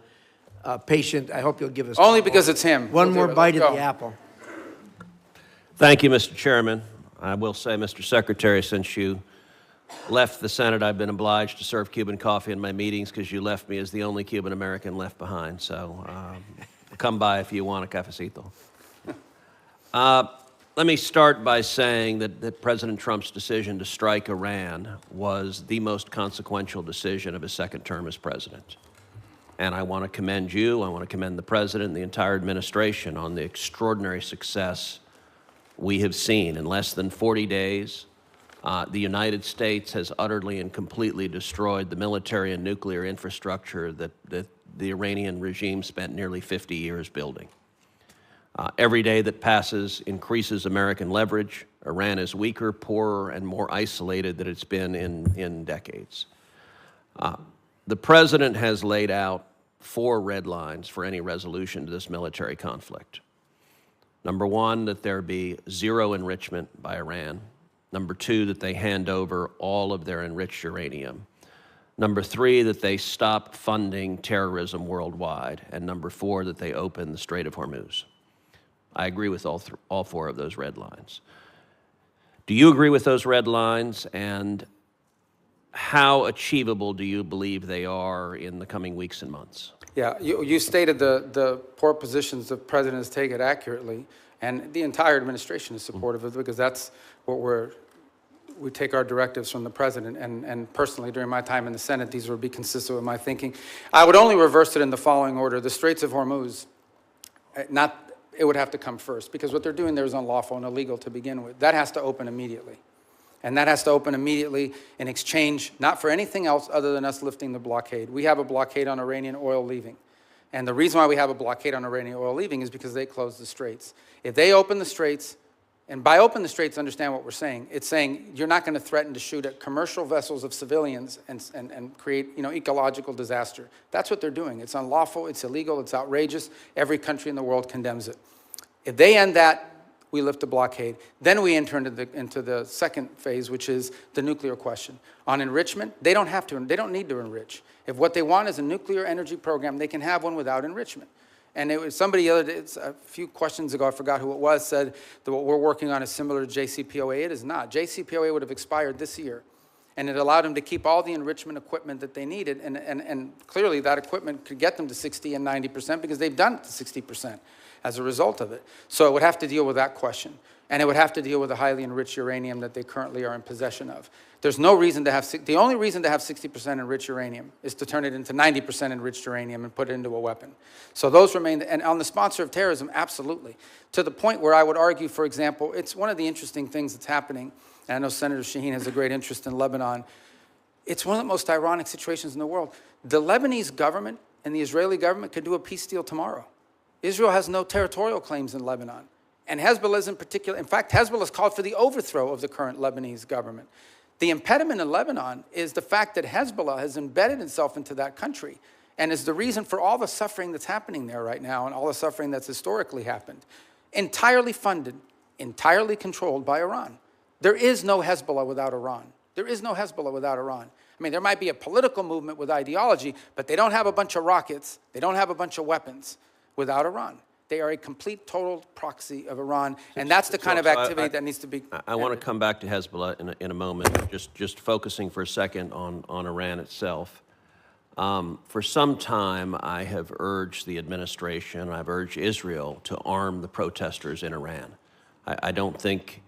patient. I hope you'll give us only because it's him. One more bite of the apple. Thank you, Mr. Chairman. I will say, Mr. Secretary, since you left the Senate, I've been obliged to serve Cuban coffee in my meetings because you left me as the only Cuban American left behind. So come by if you want a cafecito. Let me start by saying that President Trump's decision to strike Iran was the most consequential decision of his second term as president. And I want to commend you, I want to commend the president and the entire administration on the extraordinary success we have seen. In less than 40 days, the United States has utterly and completely destroyed the military and nuclear infrastructure that the Iranian regime spent nearly 50 years building. Every day that passes increases American leverage. Iran is weaker, poorer, and more isolated than it's been in decades. The president has laid out 4 red lines for any resolution to this military conflict. Number 1, that there be zero enrichment by Iran. Number 2, that they hand over all of their enriched uranium. Number 3, that they stop funding terrorism worldwide. And number 4, that they open the Strait of Hormuz. I agree with all 4 of those red lines. Do you agree with those red lines? And how achievable do you believe they are in the coming weeks and months? Yeah, you stated the poor positions the president has taken accurately. And the entire administration is supportive of it because that's what we take our directives from the president. And personally, during my time in the Senate, these would be consistent with my thinking. I would only reverse it in the following order. The Straits of Hormuz, it would have to come first because what they're doing there is unlawful and illegal to begin with. That has to open immediately. And that has to open immediately in exchange, not for anything else other than us lifting the blockade. We have a blockade on Iranian oil leaving. And the reason why we have a blockade on Iranian oil leaving is because they closed the straits. If they open the straits, and by open the straits, understand what we're saying. It's saying you're not going to threaten to shoot at commercial vessels of civilians and create, ecological disaster. That's what they're doing. It's unlawful, it's illegal, it's outrageous. Every country in the world condemns it. If they end that, we lift the blockade. Then we enter into the second phase, which is the nuclear question. On enrichment, they don't need to enrich. If what they want is a nuclear energy program, they can have one without enrichment. And it was somebody the other day, a few questions ago, I forgot who it was, said that what we're working on is similar to JCPOA. It is not. JCPOA would have expired this year. And it allowed them to keep all the enrichment equipment that they needed. And clearly that equipment could get them to 60 and 90% because they've done it to 60%. As a result of it. So it would have to deal with that question. And it would have to deal with the highly enriched uranium that they currently are in possession of. There's no reason to have, the only reason to have 60% enriched uranium is to turn it into 90% enriched uranium and put it into a weapon. So those remain, and on the sponsor of terrorism, absolutely. To the point where I would argue, for example, it's one of the interesting things that's happening, and I know Senator Shaheen has a great interest in Lebanon. It's one of the most ironic situations in the world. The Lebanese government and the Israeli government could do a peace deal tomorrow. Israel has no territorial claims in Lebanon. And Hezbollah is in particular, in fact, Hezbollah has called for the overthrow of the current Lebanese government. The impediment in Lebanon is the fact that Hezbollah has embedded itself into that country and is the reason for all the suffering that's happening there right now and all the suffering that's historically happened. Entirely funded, entirely controlled by Iran. There is no Hezbollah without Iran. There is no Hezbollah without Iran. I mean, there might be a political movement with ideology, but they don't have a bunch of rockets. They don't have a bunch of weapons without Iran. They are a complete, total proxy of Iran, and that's the kind of activity that needs to be... I want to come back to Hezbollah in a moment, just focusing for a second on Iran itself. For some time, I have urged the administration, I've urged Israel to arm the protesters in Iran. I don't think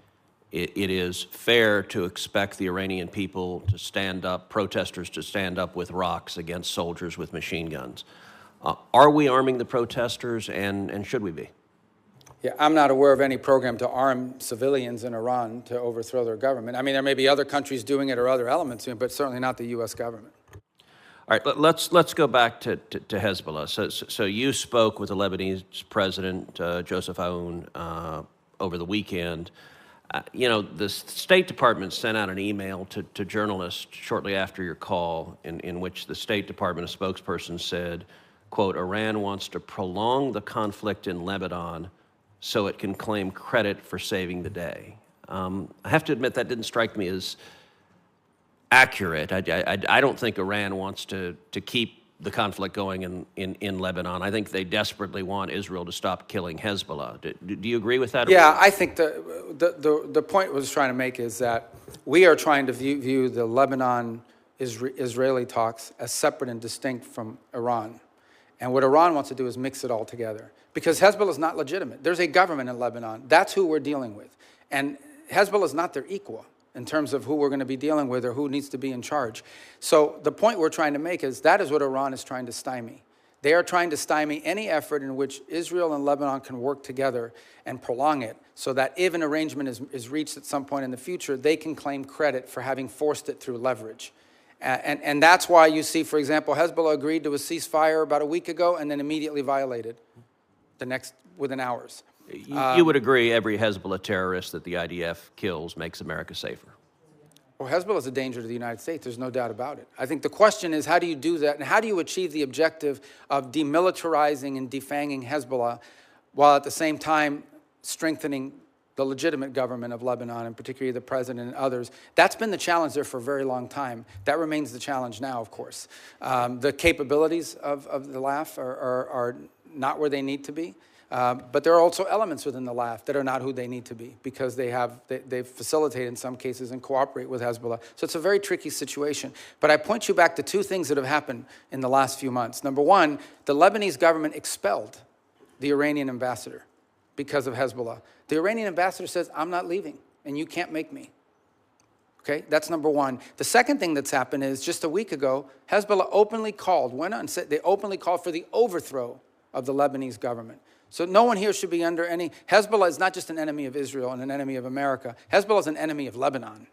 it is fair to expect the Iranian people to stand up, protesters to stand up with rocks against soldiers with machine guns. Are we arming the protesters, and should we be? Yeah, I'm not aware of any program to arm civilians in Iran to overthrow their government. I mean, there may be other countries doing it or other elements doing it, but certainly not the U.S. government. All right, let's go back to Hezbollah. So you spoke with the Lebanese president, Joseph Aoun, over the weekend. The State Department sent out an email to journalists shortly after your call in which the State Department, a spokesperson, said, quote, Iran wants to prolong the conflict in Lebanon so it can claim credit for saving the day. I have to admit that didn't strike me as accurate. I don't think Iran wants to keep the conflict going in Lebanon. I think they desperately want Israel to stop killing Hezbollah. Do you agree with that? Yeah, I think the point I was trying to make is that we are trying to view the Lebanon-Israeli talks as separate and distinct from Iran. And what Iran wants to do is mix it all together. Because Hezbollah is not legitimate. There's a government in Lebanon. That's who we're dealing with. And Hezbollah is not their equal in terms of who we're going to be dealing with or who needs to be in charge. So the point we're trying to make is that is what Iran is trying to stymie. They are trying to stymie any effort in which Israel and Lebanon can work together and prolong it so that if an arrangement is reached at some point in the future, they can claim credit for having forced it through leverage. And that's why you see, for example, Hezbollah agreed to a ceasefire about a week ago and then immediately violated within hours. You would agree every Hezbollah terrorist that the IDF kills makes America safer? Well, Hezbollah is a danger to the United States. There's no doubt about it. I think the question is, how do you do that? And how do you achieve the objective of demilitarizing and defanging Hezbollah while at the same time strengthening the legitimate government of Lebanon, and particularly the president and others? That's been the challenge there for a very long time. That remains the challenge now, of course. The capabilities of the LAF are not where they need to be. But there are also elements within the LAF that are not who they need to be because they've facilitated in some cases and cooperate with Hezbollah. So it's a very tricky situation. But I point you back to two things that have happened in the last few months. Number one, the Lebanese government expelled the Iranian ambassador because of Hezbollah. The Iranian ambassador says, I'm not leaving, and you can't make me. Okay, that's number one. The second thing that's happened is just a week ago, Hezbollah openly called, went on and said they openly called for the overthrow of the Lebanese government. So no one here should be under any, Hezbollah is not just an enemy of Israel and an enemy of America. Hezbollah is an enemy of Lebanon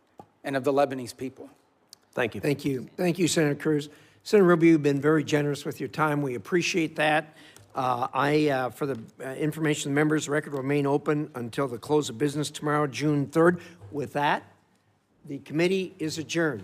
and of the Lebanese people. Thank you. Thank you. Thank you, Senator Cruz. Senator Rubio, you've been very generous with your time. We appreciate that. For the information of the members, the record will remain open until the close of business tomorrow, June 3rd. With that, the committee is adjourned.